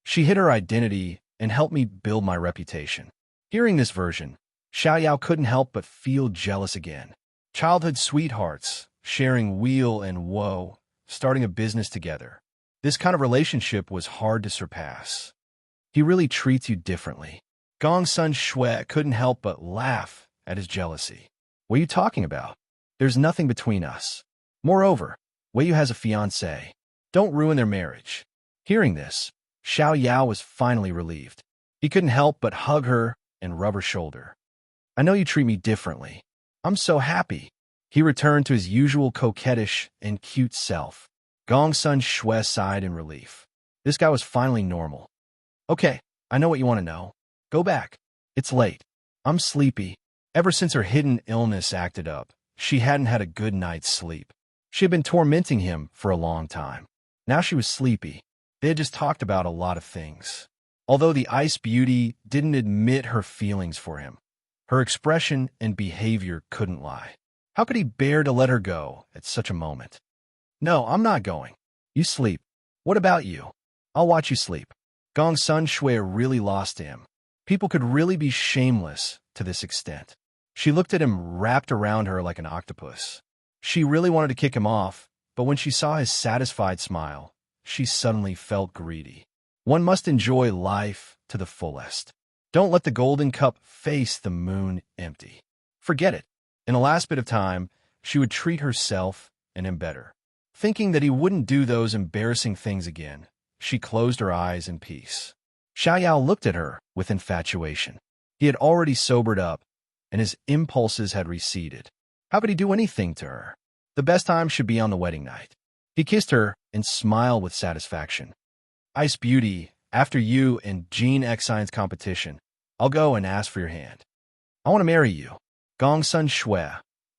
She hid her identity and helped me build my reputation. Hearing this version, Xiao Yao couldn't help but feel jealous again. Childhood sweethearts, sharing weal and woe, starting a business together. This kind of relationship was hard to surpass. He really treats you differently. Gongsun Shui couldn't help but laugh at his jealousy. What are you talking about? There's nothing between us. Moreover, Wei Yu has a fiancée. Don't ruin their marriage. Hearing this, Xiao Yao was finally relieved. He couldn't help but hug her and rub her shoulder. I know you treat me differently. I'm so happy. He returned to his usual coquettish and cute self. Gong Sun Shui sighed in relief. This guy was finally normal. Okay, I know what you want to know. Go back. It's late. I'm sleepy. Ever since her hidden illness acted up, she hadn't had a good night's sleep. She had been tormenting him for a long time. Now she was sleepy. They had just talked about a lot of things. Although the ice beauty didn't admit her feelings for him, her expression and behavior couldn't lie. How could he bear to let her go at such a moment? No, I'm not going. You sleep. What about you? I'll watch you sleep. Gong Sun Shui really lost him. People could really be shameless to this extent. She looked at him wrapped around her like an octopus. She really wanted to kick him off, but when she saw his satisfied smile, she suddenly felt greedy. One must enjoy life to the fullest. Don't let the golden cup face the moon empty. Forget it. In the last bit of time, she would treat herself and him better. Thinking that he wouldn't do those embarrassing things again, she closed her eyes in peace. Xiao looked at her with infatuation. He had already sobered up, and his impulses had receded. How could he do anything to her? The best time should be on the wedding night. He kissed her and smiled with satisfaction. Ice Beauty, after you and Jean Xian's competition, I'll go and ask for your hand. I want to marry you. Gong Sun Shui,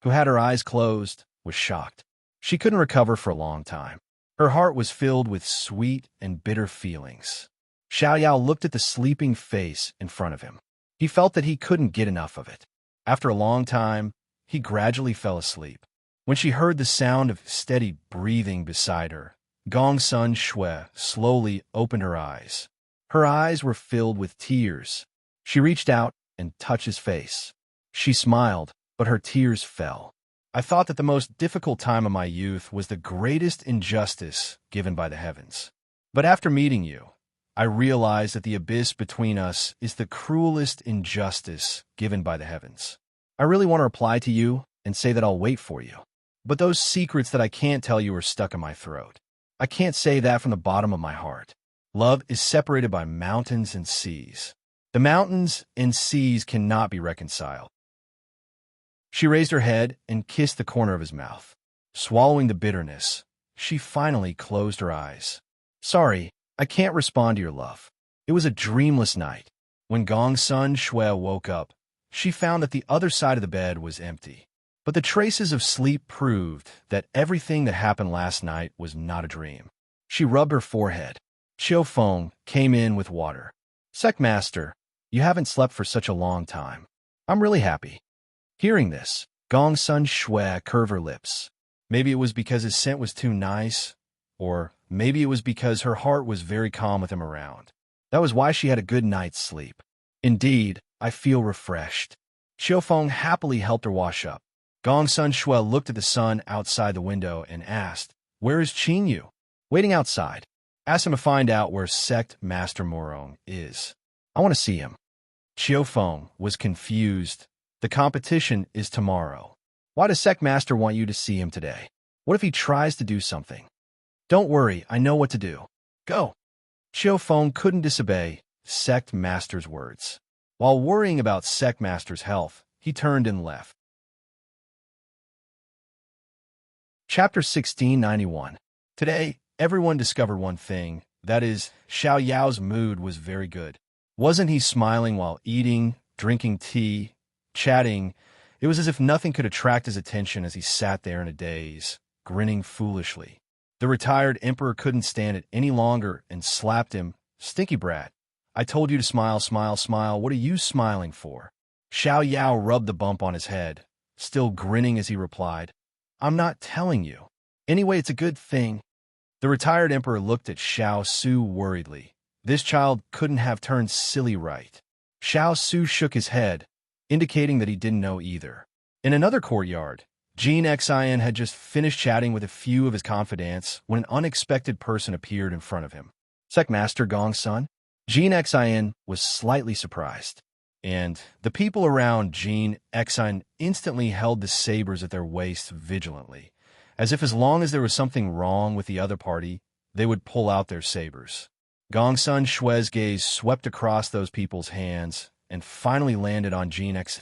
who had her eyes closed, was shocked. She couldn't recover for a long time. Her heart was filled with sweet and bitter feelings. Xiao looked at the sleeping face in front of him. He felt that he couldn't get enough of it. After a long time, he gradually fell asleep. When she heard the sound of steady breathing beside her, Gong Sun Shui slowly opened her eyes. Her eyes were filled with tears. She reached out and touched his face. She smiled, but her tears fell. I thought that the most difficult time of my youth was the greatest injustice given by the heavens. But after meeting you, I realized that the abyss between us is the cruelest injustice given by the heavens. I really want to reply to you and say that I'll wait for you. But those secrets that I can't tell you are stuck in my throat. I can't say that from the bottom of my heart. Love is separated by mountains and seas. The mountains and seas cannot be reconciled. She raised her head and kissed the corner of his mouth. Swallowing the bitterness, she finally closed her eyes. Sorry, I can't respond to your love. It was a dreamless night. When Gong Sun Shui woke up, she found that the other side of the bed was empty. But the traces of sleep proved that everything that happened last night was not a dream. She rubbed her forehead. Qiu Feng came in with water. Master, you haven't slept for such a long time. I'm really happy. Hearing this, Gong Sun Shui curved her lips. Maybe it was because his scent was too nice, or maybe it was because her heart was very calm with him around. That was why she had a good night's sleep. Indeed, I feel refreshed. Qiu Feng happily helped her wash up. Gong Sun Shui looked at the sun outside the window and asked, "Where is Qin Yu?" "Waiting outside. Ask him to find out where Sect Master Morong is. I want to see him." Qiu Feng was confused. The competition is tomorrow. Why does Sect Master want you to see him today? What if he tries to do something? Don't worry, I know what to do. Go. Qiu Feng couldn't disobey Sect Master's words. While worrying about Sect Master's health, he turned and left. Chapter 1691. Today, everyone discovered one thing, that is, Xiao Yao's mood was very good. Wasn't he smiling while eating, drinking tea, chatting? It was as if nothing could attract his attention as he sat there in a daze, grinning foolishly. The retired emperor couldn't stand it any longer and slapped him. "Stinky brat. I told you to smile, smile, smile. What are you smiling for?" Xiao Yao rubbed the bump on his head, still grinning as he replied, "I'm not telling you. Anyway, it's a good thing." The retired emperor looked at Xiao Su worriedly. This child couldn't have turned silly right. Xiao Su shook his head, indicating that he didn't know either. In another courtyard, Jean Xian had just finished chatting with a few of his confidants when an unexpected person appeared in front of him. "Sect Master Gong Sun?" Jean Xian was slightly surprised, and the people around Jean Xian instantly held the sabers at their waists vigilantly, as if as long as there was something wrong with the other party, they would pull out their sabers. Gong Sun Shui's gaze swept across those people's hands and finally landed on Jean Xian.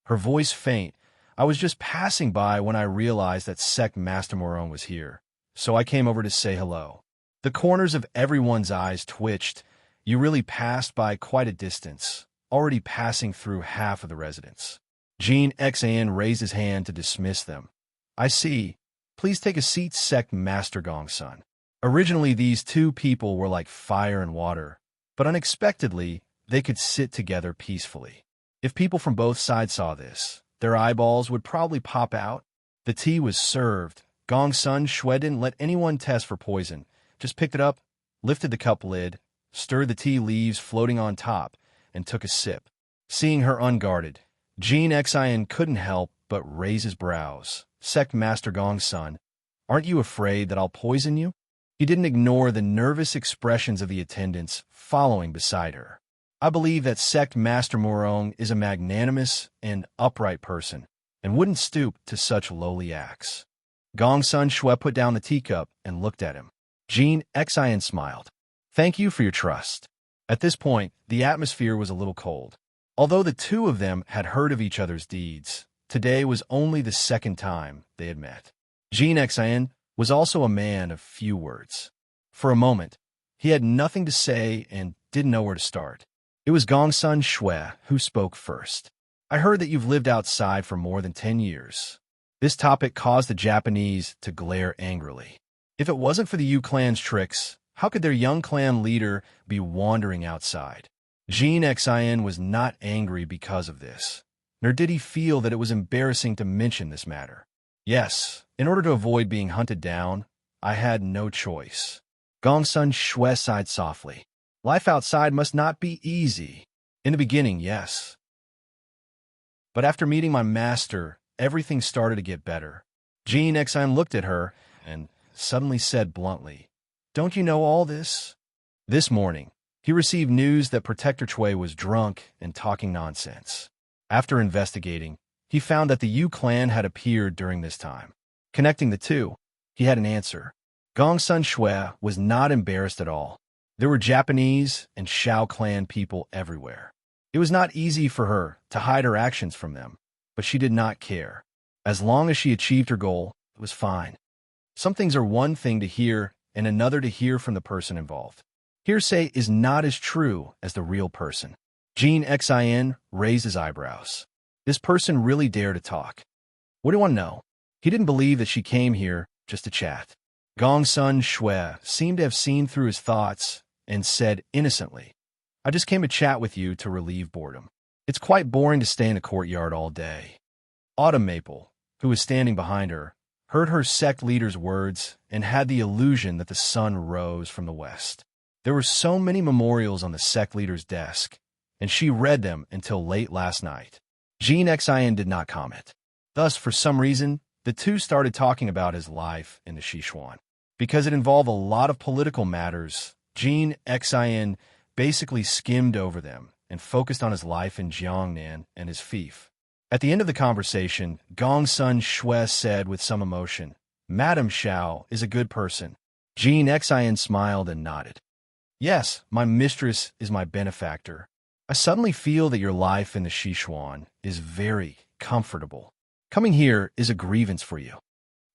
her voice faint. "I was just passing by when I realized that Sect Master Moron was here, so I came over to say hello." The corners of everyone's eyes twitched. You really passed by quite a distance, already passing through half of the residents. Jean Xan raised his hand to dismiss them. "I see. Please take a seat, Sect Master Gongsun." Originally, these two people were like fire and water, but unexpectedly, they could sit together peacefully. If people from both sides saw this, their eyeballs would probably pop out. The tea was served. Gongsun Shui didn't let anyone test for poison, just picked it up, lifted the cup lid, stirred the tea leaves floating on top, and took a sip. Seeing her unguarded, Jean Xian couldn't help but raise his brows. "Sect Master Gongsun, aren't you afraid that I'll poison you?" He didn't ignore the nervous expressions of the attendants following beside her. "I believe that Sect Master Morong is a magnanimous and upright person, and wouldn't stoop to such lowly acts." Gongsun Shui put down the teacup and looked at him. Jean Xian smiled. "Thank you for your trust." At this point, the atmosphere was a little cold. Although the two of them had heard of each other's deeds, today was only the second time they had met. Jean Xian was also a man of few words. For a moment, he had nothing to say and didn't know where to start. It was Gongsun Shui who spoke first. "I heard that you've lived outside for more than 10 years. This topic caused the Japanese to glare angrily. If it wasn't for the Yu clan's tricks, how could their young clan leader be wandering outside? Jean Xian was not angry because of this, nor did he feel that it was embarrassing to mention this matter. Yes, in order to avoid being hunted down, I had no choice. Gongsun Shui sighed softly. Life outside must not be easy. In the beginning, yes. But after meeting my master, everything started to get better. Jean Xian looked at her and suddenly said bluntly, "Don't you know all this?" This morning, he received news that Protector Chui was drunk and talking nonsense. After investigating, he found that the Yu clan had appeared during this time. Connecting the two, he had an answer. Gongsun Shui was not embarrassed at all. There were Japanese and Xiao clan people everywhere. It was not easy for her to hide her actions from them, but she did not care. As long as she achieved her goal, it was fine. Some things are one thing to hear and another to hear from the person involved. Hearsay is not as true as the real person. Jean Xian raised his eyebrows. This person really dared to talk. What do you want to know? He didn't believe that she came here just to chat. Gongsun Shui seemed to have seen through his thoughts and said innocently, "I just came to chat with you to relieve boredom. It's quite boring to stay in the courtyard all day." Autumn Maple, who was standing behind her, heard her sect leader's words and had the illusion that the sun rose from the west. There were so many memorials on the sect leader's desk, and she read them until late last night. Jean Xian did not comment. Thus, for some reason, the two started talking about his life in the Sichuan. Because it involved a lot of political matters, Jean Xian basically skimmed over them and focused on his life in Jiangnan and his fief. At the end of the conversation, Gongsun Shui said with some emotion, "Madame Xiao is a good person." Jean Xian smiled and nodded. "Yes, my mistress is my benefactor. I suddenly feel that your life in the Sichuan is very comfortable. Coming here is a grievance for you."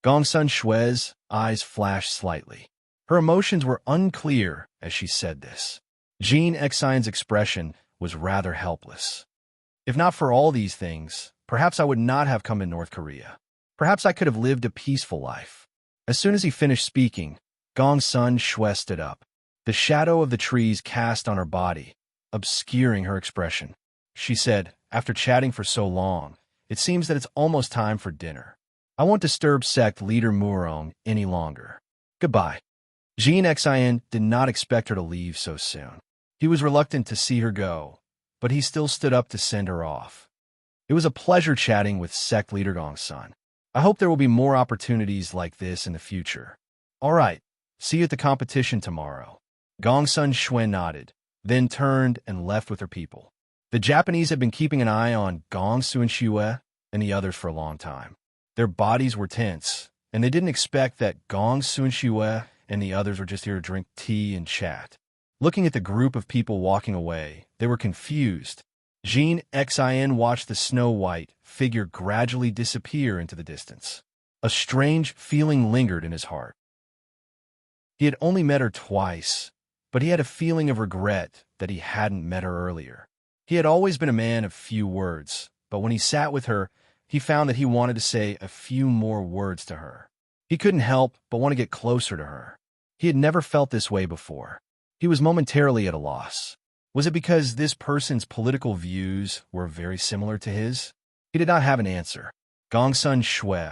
Gongsun Shui's eyes flashed slightly. Her emotions were unclear as she said this. Jean Xian's expression was rather helpless. "If not for all these things, perhaps I would not have come to North Korea. Perhaps I could have lived a peaceful life." As soon as he finished speaking, Gongsun Shui stood up. The shadow of the trees cast on her body, obscuring her expression. She said, "After chatting for so long, it seems that it's almost time for dinner. I won't disturb sect leader Murong any longer. Goodbye." Jean Xian did not expect her to leave so soon. He was reluctant to see her go, but he still stood up to send her off. It was a pleasure chatting with sect leader Gongsun. I hope there will be more opportunities like this in the future. All right, see you at the competition tomorrow. Gongsun Shui nodded, then turned and left with her people. The Japanese had been keeping an eye on Gongsun Shui and the others for a long time. Their bodies were tense, and they didn't expect that Gongsun Shui and the others were just here to drink tea and chat. Looking at the group of people walking away, they were confused. Jean Xin watched the snow-white figure gradually disappear into the distance. A strange feeling lingered in his heart. He had only met her twice, but he had a feeling of regret that he hadn't met her earlier. He had always been a man of few words, but when he sat with her, he found that he wanted to say a few more words to her. He couldn't help but want to get closer to her. He had never felt this way before. He was momentarily at a loss. Was it because this person's political views were very similar to his? He did not have an answer. Gongsun Shui,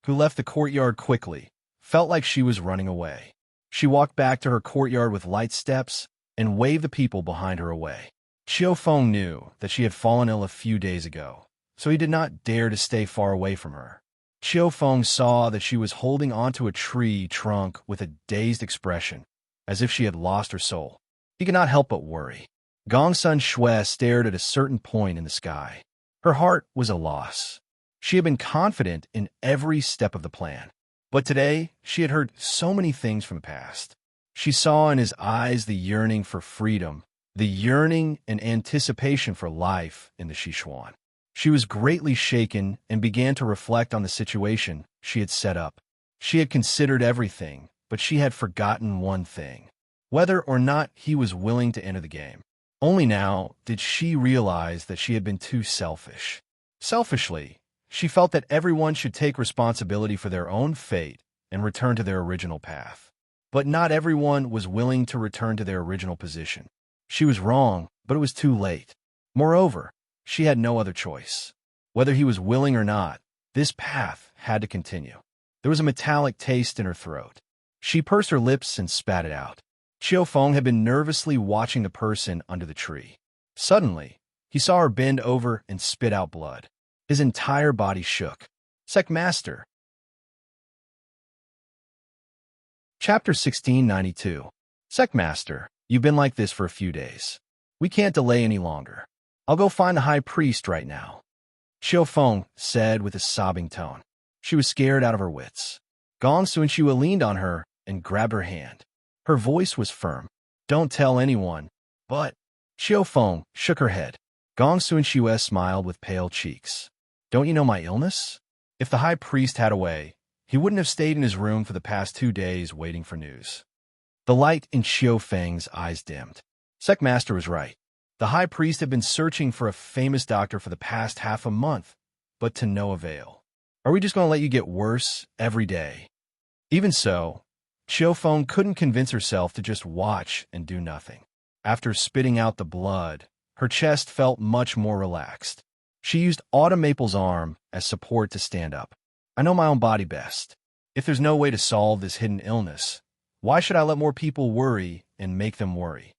who left the courtyard quickly, felt like she was running away. She walked back to her courtyard with light steps and waved the people behind her away. Xiao Feng knew that she had fallen ill a few days ago, so he did not dare to stay far away from her. Xiao Feng saw that she was holding onto a tree trunk with a dazed expression, as if she had lost her soul. He could not help but worry. Gongsun Shui stared at a certain point in the sky. Her heart was a loss. She had been confident in every step of the plan. But today, she had heard so many things from the past. She saw in his eyes the yearning for freedom, the yearning and anticipation for life in the Sichuan. She was greatly shaken and began to reflect on the situation she had set up. She had considered everything, but she had forgotten one thing: whether or not he was willing to enter the game. Only now did she realize that she had been too selfish. Selfishly, she felt that everyone should take responsibility for their own fate and return to their original path. But not everyone was willing to return to their original position. She was wrong, but it was too late. Moreover, she had no other choice. Whether he was willing or not, this path had to continue. There was a metallic taste in her throat. She pursed her lips and spat it out. Xiao Feng had been nervously watching the person under the tree. Suddenly, he saw her bend over and spit out blood. His entire body shook. Sect Master. Chapter 1692. Sect Master, you've been like this for a few days. We can't delay any longer. I'll go find the high priest right now. Xiao Feng said with a sobbing tone. She was scared out of her wits. Gong Xunshui leaned on her and grabbed her hand. Her voice was firm. Don't tell anyone, but... Xiao Feng shook her head. Gong Xunshui smiled with pale cheeks. Don't you know my illness? If the high priest had a way, he wouldn't have stayed in his room for the past 2 days waiting for news. The light in Xiao Feng's eyes dimmed. Sect Master was right. The high priest had been searching for a famous doctor for the past half a month, but to no avail. Are we just going to let you get worse every day? Even so, Xiao Feng couldn't convince herself to just watch and do nothing. After spitting out the blood, her chest felt much more relaxed. She used Autumn Maple's arm as support to stand up. I know my own body best. If there's no way to solve this hidden illness, why should I let more people worry and make them worry?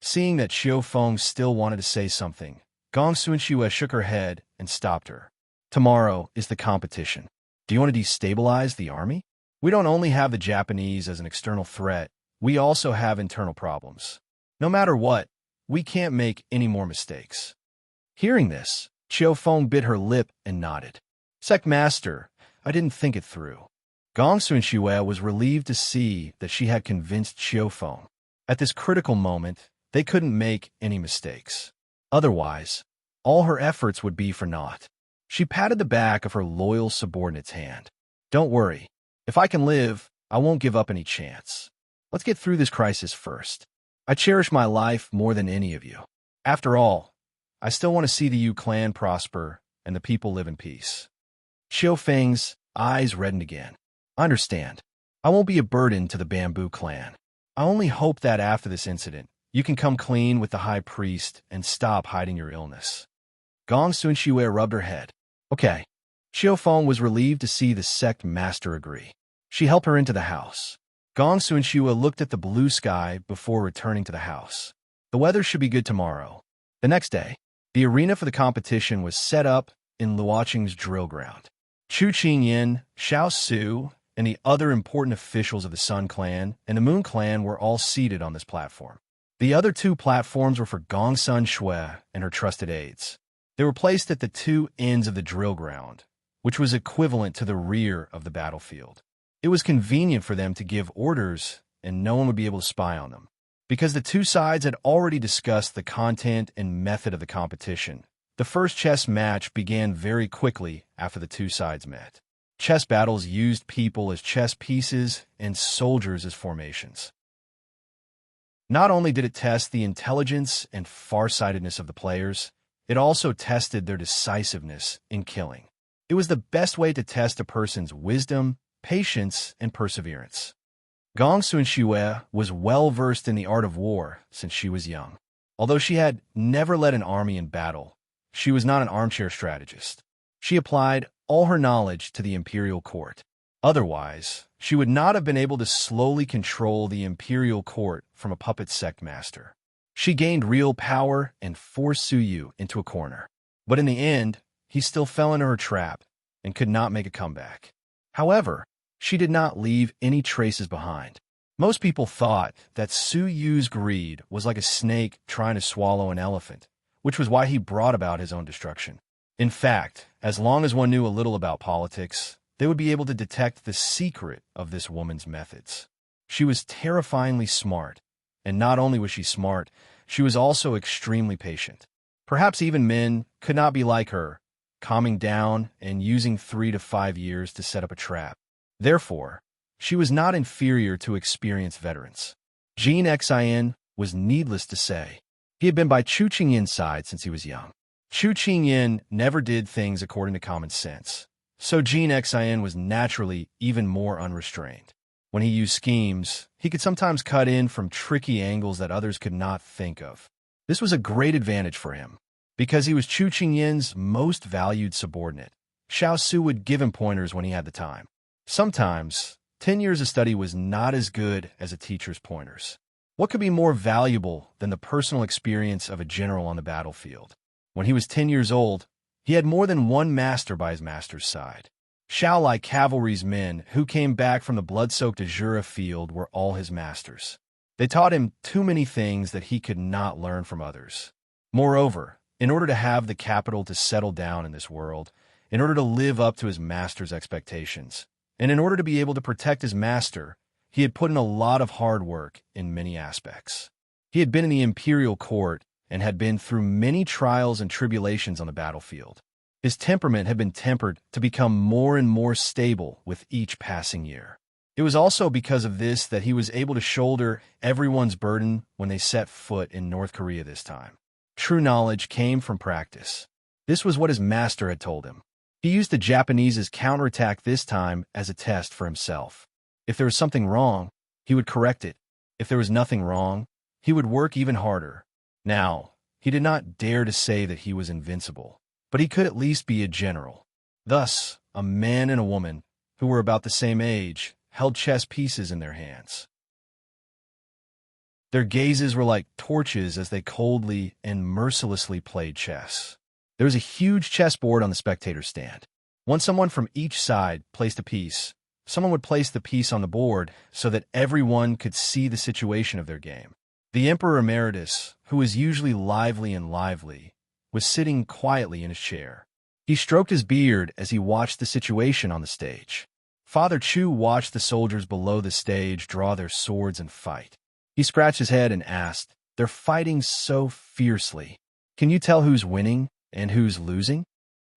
Seeing that Xiao Feng still wanted to say something, Gong Xunshui shook her head and stopped her. Tomorrow is the competition. Do you want to destabilize the army? We don't only have the Japanese as an external threat, we also have internal problems. No matter what, we can't make any more mistakes. Hearing this, Xiao Feng bit her lip and nodded. Sect Master, I didn't think it through. Gong Xunshui was relieved to see that she had convinced Xiao Feng. At this critical moment, they couldn't make any mistakes. Otherwise, all her efforts would be for naught. She patted the back of her loyal subordinate's hand. Don't worry. If I can live, I won't give up any chance. Let's get through this crisis first. I cherish my life more than any of you. After all, I still want to see the Yu clan prosper and the people live in peace. Xiao Feng's eyes reddened again. I understand. I won't be a burden to the Bamboo clan. I only hope that after this incident, you can come clean with the high priest and stop hiding your illness. Gong Xunshui rubbed her head. Okay. Xiao Feng was relieved to see the sect master agree. She helped her into the house. Gong Xunshui looked at the blue sky before returning to the house. The weather should be good tomorrow. The next day, the arena for the competition was set up in Luoqing's drill ground. Chu Qingyin, Xiao Su, and the other important officials of the Sun Clan and the Moon Clan were all seated on this platform. The other 2 platforms were for Gong Xunshui and her trusted aides. They were placed at the 2 ends of the drill ground, which was equivalent to the rear of the battlefield. It was convenient for them to give orders, and no one would be able to spy on them. Because the two sides had already discussed the content and method of the competition, the first chess match began very quickly after the two sides met. Chess battles used people as chess pieces and soldiers as formations. Not only did it test the intelligence and farsightedness of the players, it also tested their decisiveness in killing. It was the best way to test a person's wisdom, patience, and perseverance. Gongsun Xue was well-versed in the art of war since she was young. Although she had never led an army in battle, she was not an armchair strategist. She applied all her knowledge to the imperial court. Otherwise, she would not have been able to slowly control the imperial court from a puppet sect master. She gained real power and forced Su Yu into a corner. But in the end, he still fell into her trap and could not make a comeback. However, she did not leave any traces behind. Most people thought that Su Yu's greed was like a snake trying to swallow an elephant, which was why he brought about his own destruction. In fact, as long as one knew a little about politics, they would be able to detect the secret of this woman's methods. She was terrifyingly smart, and not only was she smart, she was also extremely patient. Perhaps even men could not be like her, calming down and using 3 to 5 years to set up a trap. Therefore, she was not inferior to experienced veterans. Jin Xin was needless to say. He had been by Chu Qingyin's side since he was young. Chu Qingyin never did things according to common sense, so Jin Xin was naturally even more unrestrained. When he used schemes, he could sometimes cut in from tricky angles that others could not think of. This was a great advantage for him, because he was Chu Qingyin's most valued subordinate. Xiao Su would give him pointers when he had the time. Sometimes, 10 years of study was not as good as a teacher's pointers. What could be more valuable than the personal experience of a general on the battlefield? When he was 10 years old, he had more than one master by his master's side. Xiao cavalry's men who came back from the blood-soaked Azura field were all his masters. They taught him too many things that he could not learn from others. Moreover, in order to have the capital to settle down in this world, in order to live up to his master's expectations, and in order to be able to protect his master, he had put in a lot of hard work in many aspects. He had been in the imperial court and had been through many trials and tribulations on the battlefield. His temperament had been tempered to become more and more stable with each passing year. It was also because of this that he was able to shoulder everyone's burden when they set foot in North Korea this time. True knowledge came from practice. This was what his master had told him. He used the Japanese's counterattack this time as a test for himself. If there was something wrong, he would correct it. If there was nothing wrong, he would work even harder. Now, he did not dare to say that he was invincible, but he could at least be a general. Thus, a man and a woman, who were about the same age, held chess pieces in their hands. Their gazes were like torches as they coldly and mercilessly played chess. There was a huge chessboard on the spectator stand. Once someone from each side placed a piece, someone would place the piece on the board so that everyone could see the situation of their game. The Emperor Emeritus, who was usually lively, was sitting quietly in his chair. He stroked his beard as he watched the situation on the stage. Father Chu watched the soldiers below the stage draw their swords and fight. He scratched his head and asked, "They're fighting so fiercely. Can you tell who's winning and who's losing?"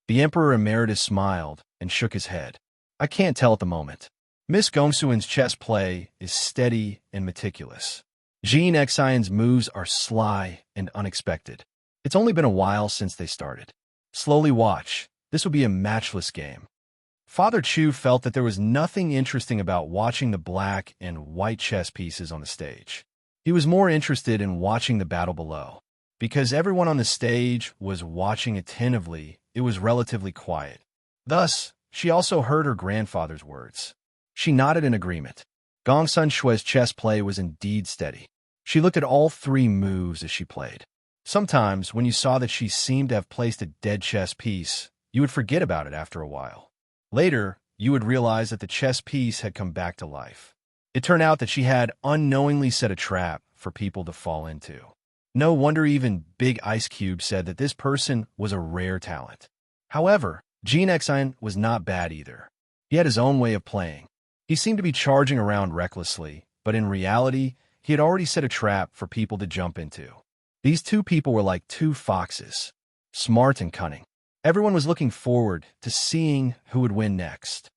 The Emperor Emeritus smiled and shook his head. "I can't tell at the moment. Miss Gongsuin's chess play is steady and meticulous. Jin Xion's moves are sly and unexpected. It's only been a while since they started. Slowly watch. This will be a matchless game." Father Chu felt that there was nothing interesting about watching the black and white chess pieces on the stage. He was more interested in watching the battle below. Because everyone on the stage was watching attentively, it was relatively quiet. Thus, she also heard her grandfather's words. She nodded in agreement. Gongsun Xue's chess play was indeed steady. She looked at all 3 moves as she played. Sometimes, when you saw that she seemed to have placed a dead chess piece, you would forget about it after a while. Later, you would realize that the chess piece had come back to life. It turned out that she had unknowingly set a trap for people to fall into. No wonder even Big Ice Cube said that this person was a rare talent. However, Jin Xian was not bad either. He had his own way of playing. He seemed to be charging around recklessly, but in reality, he had already set a trap for people to jump into. These two people were like two foxes, smart and cunning. Everyone was looking forward to seeing who would win next.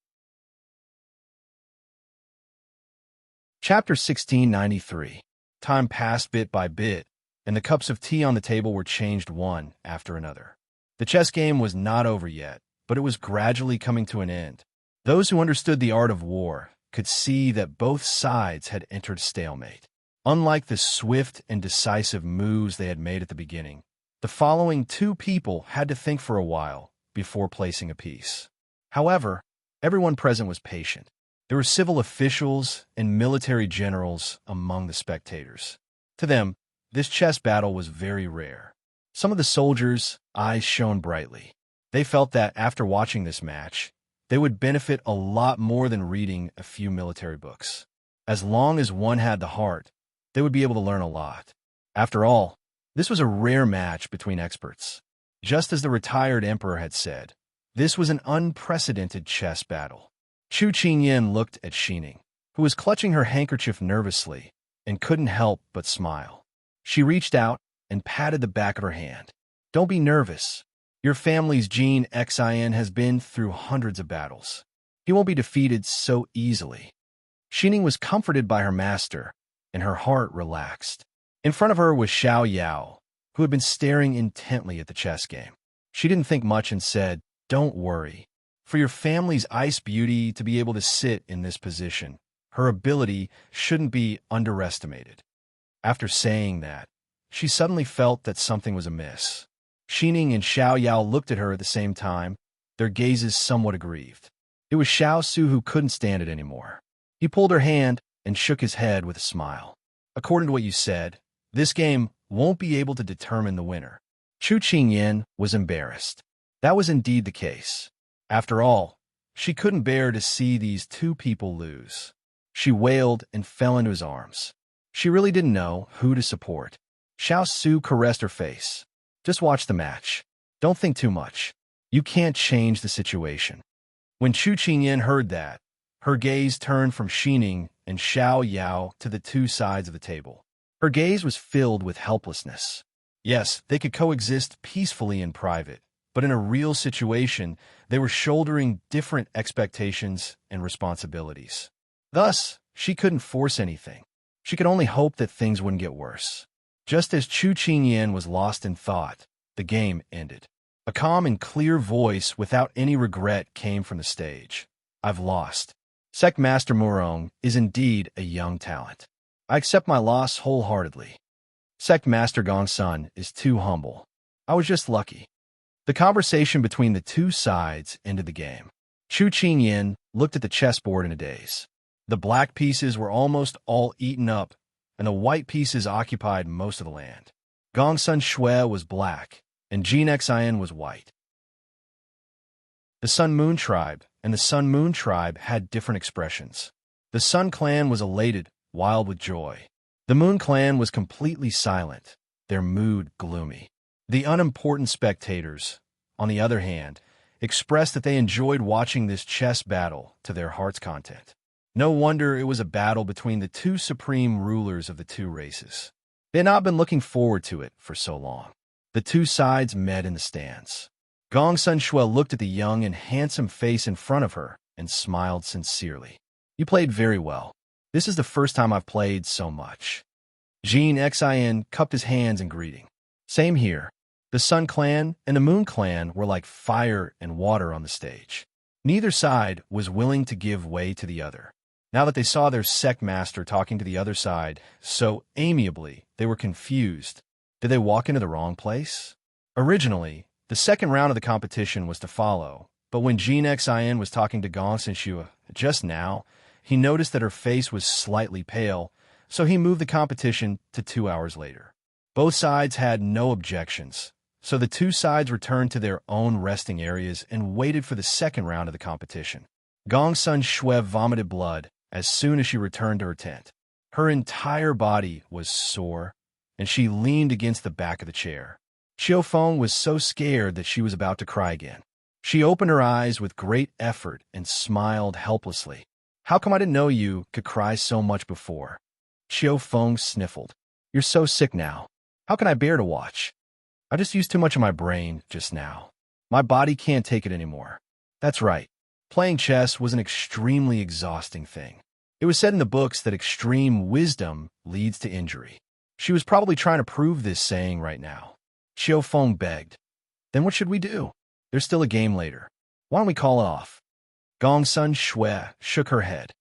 Chapter 1693. Time passed bit by bit, and the cups of tea on the table were changed one after another. The chess game was not over yet, but it was gradually coming to an end. Those who understood the art of war could see that both sides had entered stalemate. Unlike the swift and decisive moves they had made at the beginning, the following two people had to think for a while before placing a piece. However, everyone present was patient. There were civil officials and military generals among the spectators. To them, this chess battle was very rare. Some of the soldiers' eyes shone brightly. They felt that after watching this match, they would benefit a lot more than reading a few military books. As long as one had the heart, they would be able to learn a lot. After all, this was a rare match between experts. Just as the retired emperor had said, this was an unprecedented chess battle. Chu Qingyan looked at Xining, who was clutching her handkerchief nervously and couldn't help but smile. She reached out and patted the back of her hand. Don't be nervous. Your family's Jin Xin has been through hundreds of battles. He won't be defeated so easily. Xining was comforted by her master, and her heart relaxed. In front of her was Xiao, who had been staring intently at the chess game. She didn't think much and said, "Don't worry. For your family's ice beauty to be able to sit in this position, her ability shouldn't be underestimated." After saying that, she suddenly felt that something was amiss. Xining and Xiao looked at her at the same time, their gazes somewhat aggrieved. It was Xiao Su who couldn't stand it anymore. He pulled her hand and shook his head with a smile. "According to what you said, this game won't be able to determine the winner." Chu Qingyan was embarrassed. That was indeed the case. After all, she couldn't bear to see these two people lose. She wailed and fell into his arms. She really didn't know who to support. Xiao Su caressed her face. "Just watch the match. Don't think too much. You can't change the situation." When Chu Qingyan heard that, her gaze turned from Xining and Xiao to the two sides of the table. Her gaze was filled with helplessness. Yes, they could coexist peacefully in private, but in a real situation, they were shouldering different expectations and responsibilities. Thus, she couldn't force anything. She could only hope that things wouldn't get worse. Just as Chu Qingyan was lost in thought, the game ended. A calm and clear voice without any regret came from the stage. "I've lost. Sect Master Murong is indeed a young talent. I accept my loss wholeheartedly. Sect Master Gongsun is too humble. I was just lucky." The conversation between the two sides ended the game. Chu Qingyan looked at the chessboard in a daze. The black pieces were almost all eaten up, and the white pieces occupied most of the land. Gongsun Shui was black, and Jin Xin was white. The Sun Moon Tribe and the Sun Moon Tribe had different expressions. The Sun Clan was elated, wild with joy. The Moon Clan was completely silent, their mood gloomy. The unimportant spectators, on the other hand, expressed that they enjoyed watching this chess battle to their heart's content. No wonder it was a battle between the two supreme rulers of the two races. They had not been looking forward to it for so long. The two sides met in the stands. Gongsun Shui looked at the young and handsome face in front of her and smiled sincerely. "You played very well. This is the first time I've played so much." Jin Xin cupped his hands in greeting. "Same here." The Sun Clan and the Moon Clan were like fire and water on the stage. Neither side was willing to give way to the other. Now that they saw their sect master talking to the other side so amiably, they were confused. Did they walk into the wrong place? Originally, the second round of the competition was to follow, but when Jin Xin was talking to Gongsun Shui just now, he noticed that her face was slightly pale, so he moved the competition to 2 hours later. Both sides had no objections, so the two sides returned to their own resting areas and waited for the second round of the competition. Gongsun Shui vomited blood as soon as she returned to her tent. Her entire body was sore, and she leaned against the back of the chair. Xiao Feng was so scared that she was about to cry again. She opened her eyes with great effort and smiled helplessly. "How come I didn't know you could cry so much before?" Xiao Feng sniffled. You're so sick now. How can I bear to watch? I just used too much of my brain just now. My body can't take it anymore. That's right. Playing chess was an extremely exhausting thing. It was said in the books that extreme wisdom leads to injury. She was probably trying to prove this saying right now. Xiao Feng begged. Then what should we do? There's still a game later. Why don't we call it off? Gong Sun Shui shook her head.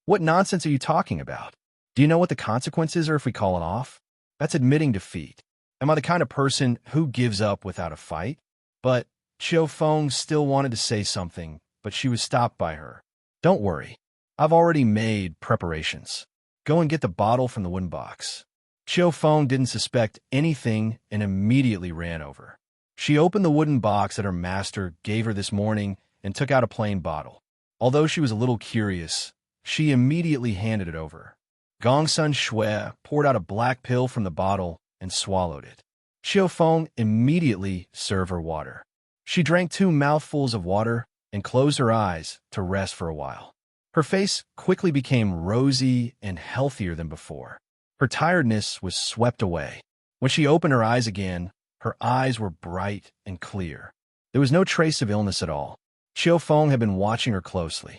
What nonsense are you talking about? Do you know what the consequences are if we call it off? That's admitting defeat. Am I the kind of person who gives up without a fight? But Xiao Feng still wanted to say something, but she was stopped by her. Don't worry. I've already made preparations. Go and get the bottle from the wooden box. Xiao Feng didn't suspect anything and immediately ran over. She opened the wooden box that her master gave her this morning and took out a plain bottle. Although she was a little curious, she immediately handed it over. Gong Sun Shui poured out a black pill from the bottle and swallowed it. Xiao Feng immediately served her water. She drank 2 mouthfuls of water and closed her eyes to rest for a while. Her face quickly became rosy and healthier than before. Her tiredness was swept away. When she opened her eyes again, her eyes were bright and clear. There was no trace of illness at all. Xiao Feng had been watching her closely.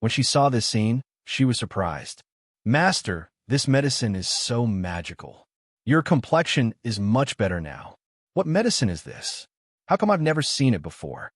When she saw this scene, she was surprised. Master, this medicine is so magical. Your complexion is much better now. What medicine is this? How come I've never seen it before?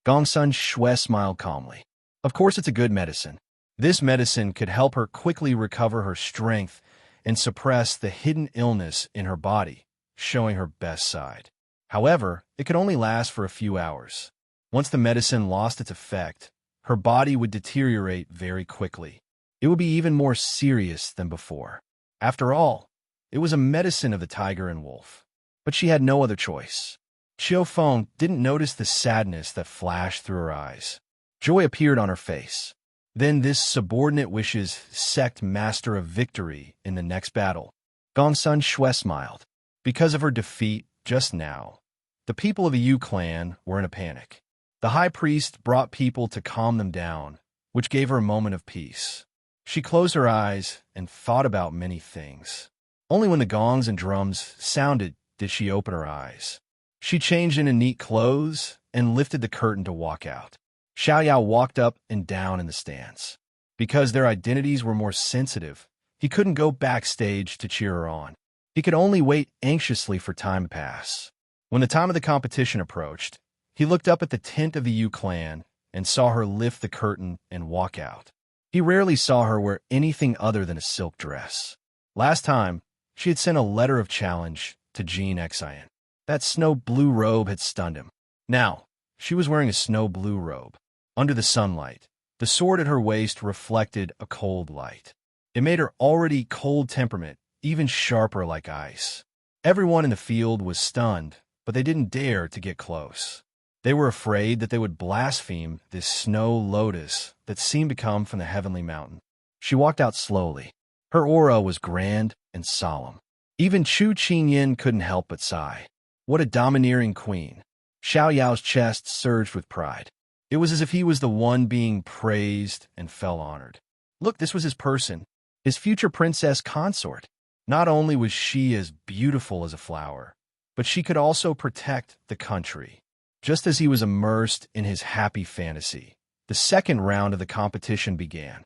Gong Sun Shui smiled calmly. Of course it's a good medicine. This medicine could help her quickly recover her strength and suppress the hidden illness in her body, showing her best side. However, it could only last for a few hours. Once the medicine lost its effect, her body would deteriorate very quickly. It would be even more serious than before. After all, it was a medicine of the tiger and wolf. But she had no other choice. Xiao Feng didn't notice the sadness that flashed through her eyes. Joy appeared on her face. Then this subordinate wishes sect master of victory in the next battle. Gong Sun Shui smiled. Because of her defeat just now, the people of the Yu clan were in a panic. The high priest brought people to calm them down, which gave her a moment of peace. She closed her eyes and thought about many things. Only when the gongs and drums sounded did she open her eyes. She changed into neat clothes and lifted the curtain to walk out. Xiao walked up and down in the stands. Because their identities were more sensitive, he couldn't go backstage to cheer her on. He could only wait anxiously for time to pass. When the time of the competition approached, he looked up at the tent of the Yu clan and saw her lift the curtain and walk out. He rarely saw her wear anything other than a silk dress. Last time, she had sent a letter of challenge to Jean Xian. That snow blue robe had stunned him. Now, she was wearing a snow blue robe. Under the sunlight, the sword at her waist reflected a cold light. It made her already cold temperament even sharper like ice. Everyone in the field was stunned, but they didn't dare to get close. They were afraid that they would blaspheme this snow lotus that seemed to come from the heavenly mountain. She walked out slowly. Her aura was grand and solemn. Even Chu Qingyin couldn't help but sigh. What a domineering queen. Xiao Yao's chest surged with pride. It was as if he was the one being praised and felt honored. Look, this was his person, his future princess consort. Not only was she as beautiful as a flower, but she could also protect the country. Just as he was immersed in his happy fantasy, the second round of the competition began.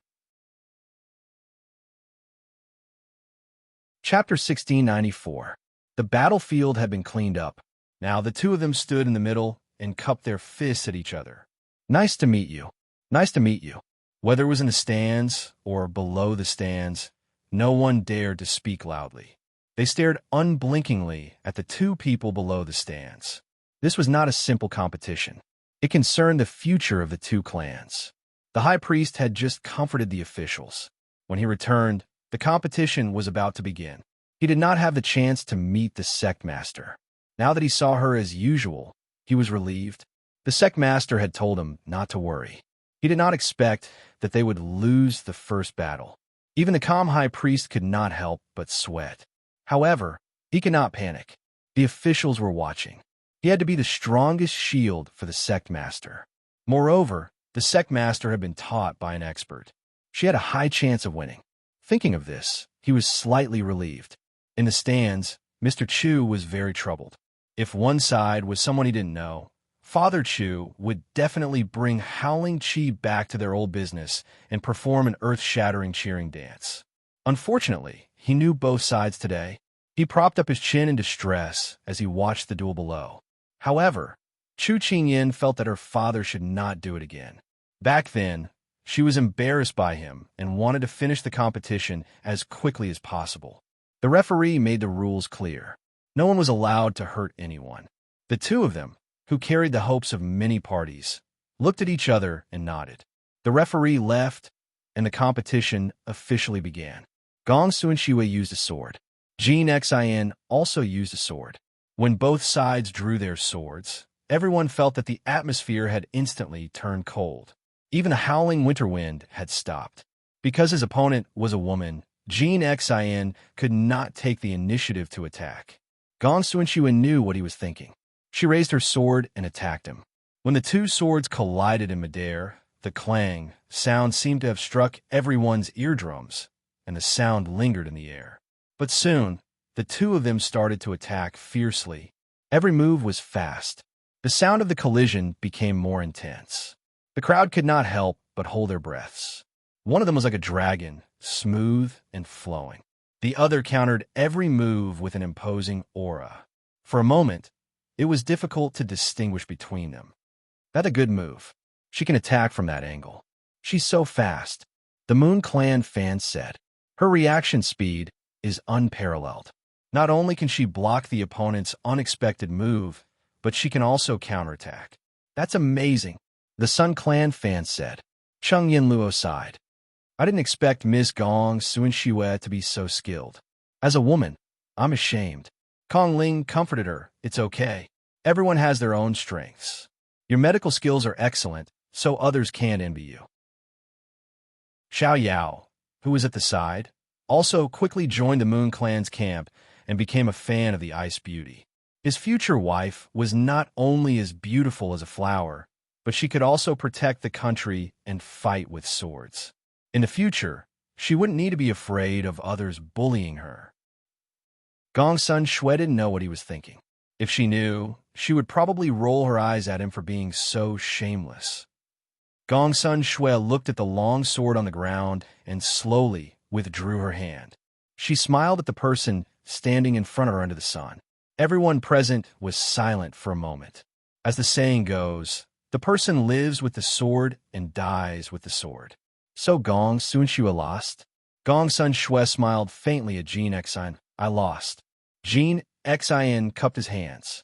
Chapter 1694. The battlefield had been cleaned up. Now the two of them stood in the middle and cupped their fists at each other. Nice to meet you. Nice to meet you. Whether it was in the stands or below the stands, no one dared to speak loudly. They stared unblinkingly at the two people below the stands. This was not a simple competition. It concerned the future of the two clans. The high priest had just comforted the officials. When he returned, the competition was about to begin. He did not have the chance to meet the sect master. Now that he saw her as usual, he was relieved. The sect master had told him not to worry. He did not expect that they would lose the first battle. Even the calm high priest could not help but sweat. However, he could not panic. The officials were watching. He had to be the strongest shield for the sect master. Moreover, the sect master had been taught by an expert. She had a high chance of winning. Thinking of this, he was slightly relieved. In the stands, Mr. Chu was very troubled. If one side was someone he didn't know, Father Chu would definitely bring Howling Chi back to their old business and perform an earth-shattering cheering dance. Unfortunately, he knew both sides today. He propped up his chin in distress as he watched the duel below. However, Chu Qingyan felt that her father should not do it again. Back then, she was embarrassed by him and wanted to finish the competition as quickly as possible. The referee made the rules clear. No one was allowed to hurt anyone. The two of them, who carried the hopes of many parties, looked at each other and nodded. The referee left, and the competition officially began. Gong Sunshiwei used a sword. Jin Xian also used a sword. When both sides drew their swords, everyone felt that the atmosphere had instantly turned cold. Even the howling winter wind had stopped. Because his opponent was a woman, Jin Xian could not take the initiative to attack. Gong Sunshiwei knew what he was thinking. She raised her sword and attacked him. When the two swords collided in midair, the clang sound seemed to have struck everyone's eardrums, and the sound lingered in the air. But soon, the two of them started to attack fiercely. Every move was fast. The sound of the collision became more intense. The crowd could not help but hold their breaths. One of them was like a dragon, smooth and flowing. The other countered every move with an imposing aura. For a moment, it was difficult to distinguish between them. That's a good move. She can attack from that angle. She's so fast, the Moon Clan fans said. Her reaction speed is unparalleled. Not only can she block the opponent's unexpected move, but she can also counterattack. That's amazing, the Sun Clan fans said. Chung Yinluo sighed. I didn't expect Miss Gong Sunshiwei to be so skilled. As a woman, I'm ashamed. Kong Ling comforted her. It's okay. Everyone has their own strengths. Your medical skills are excellent, so others can't envy you. Xiao, who was at the side, also quickly joined the Moon Clan's camp and became a fan of the Ice Beauty. His future wife was not only as beautiful as a flower, but she could also protect the country and fight with swords. In the future, she wouldn't need to be afraid of others bullying her. Gong Sunshiwei didn't know what he was thinking. If she knew, she would probably roll her eyes at him for being so shameless. Gong Sunshiwei looked at the long sword on the ground and slowly withdrew her hand. She smiled at the person standing in front of her under the sun. Everyone present was silent for a moment. As the saying goes, the person lives with the sword and dies with the sword. So Gong Sunshiwei lost? Gong Sunshiwei smiled faintly at Jin Xian. I lost. Jin Xian cupped his hands.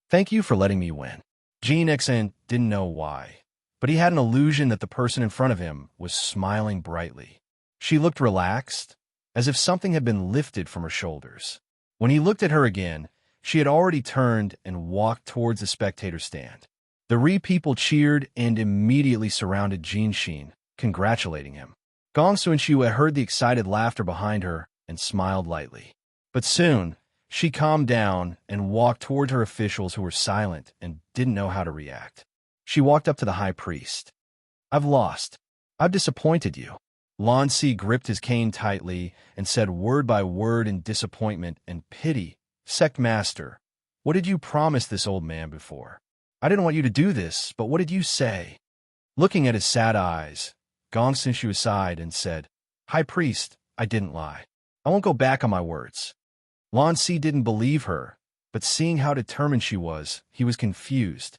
Thank you for letting me win. Jin Xian didn't know why, but he had an illusion that the person in front of him was smiling brightly. She looked relaxed, as if something had been lifted from her shoulders. When he looked at her again, she had already turned and walked towards the spectator stand. The people cheered and immediately surrounded Jin Xin, congratulating him. Gong Sunshiwei heard the excited laughter behind her and smiled lightly. But soon, she calmed down and walked toward her officials who were silent and didn't know how to react. She walked up to the high priest. I've lost. I've disappointed you. Lan Si gripped his cane tightly and said word by word in disappointment and pity, Sect Master, what did you promise this old man before? I didn't want you to do this, but what did you say? Looking at his sad eyes, Gong Sunshiwei sighed and said, High Priest, I didn't lie. I won't go back on my words. Lan Si didn't believe her, but seeing how determined she was, he was confused.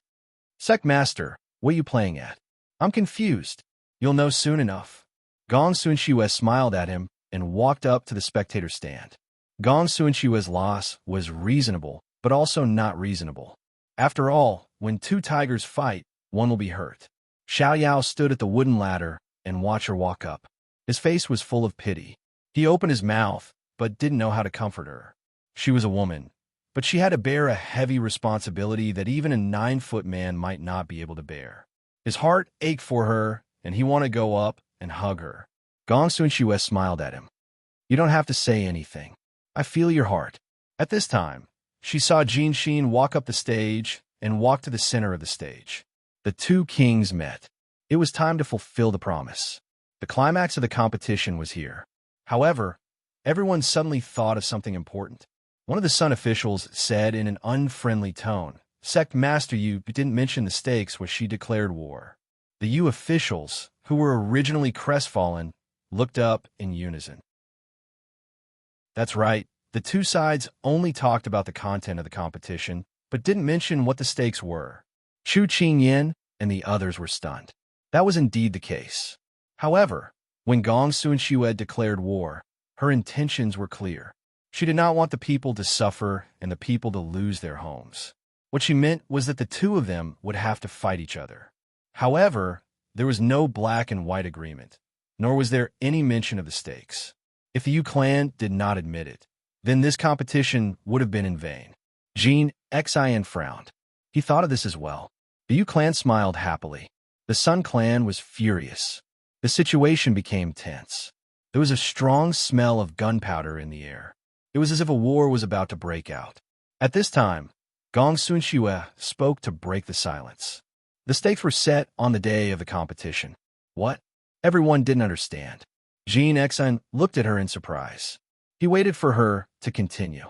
Sect Master, what are you playing at? I'm confused. You'll know soon enough. Gong Sunshiwei smiled at him and walked up to the spectator stand. Gong Sunshiwei's loss was reasonable, but also not reasonable. After all, when two tigers fight, one will be hurt. Xiao stood at the wooden ladder and watched her walk up. His face was full of pity. He opened his mouth, but didn't know how to comfort her. She was a woman, but she had to bear a heavy responsibility that even a 9-foot man might not be able to bear. His heart ached for her, and he wanted to go up and hug her. Gong Sunshiwei smiled at him. You don't have to say anything. I feel your heart. At this time, she saw Jin Xin walk up the stage and walk to the center of the stage. The two kings met. It was time to fulfill the promise. The climax of the competition was here. However, everyone suddenly thought of something important. One of the Sun officials said in an unfriendly tone, "Sect Master, you didn't mention the stakes where she declared war." The U officials, who were originally crestfallen, looked up in unison. That's right, the two sides only talked about the content of the competition, but didn't mention what the stakes were. Chu Qingyan and the others were stunned. That was indeed the case. However, when Gong Sunxue declared war, her intentions were clear. She did not want the people to suffer and the people to lose their homes. What she meant was that the two of them would have to fight each other. However, there was no black and white agreement, nor was there any mention of the stakes. If the Yu clan did not admit it, then this competition would have been in vain. Jean Xian frowned. He thought of this as well. The Yu clan smiled happily. The Sun clan was furious. The situation became tense. There was a strong smell of gunpowder in the air. It was as if a war was about to break out. At this time, Gong Sunxue spoke to break the silence. The stakes were set on the day of the competition. What? Everyone didn't understand. Jean Xian looked at her in surprise. He waited for her to continue.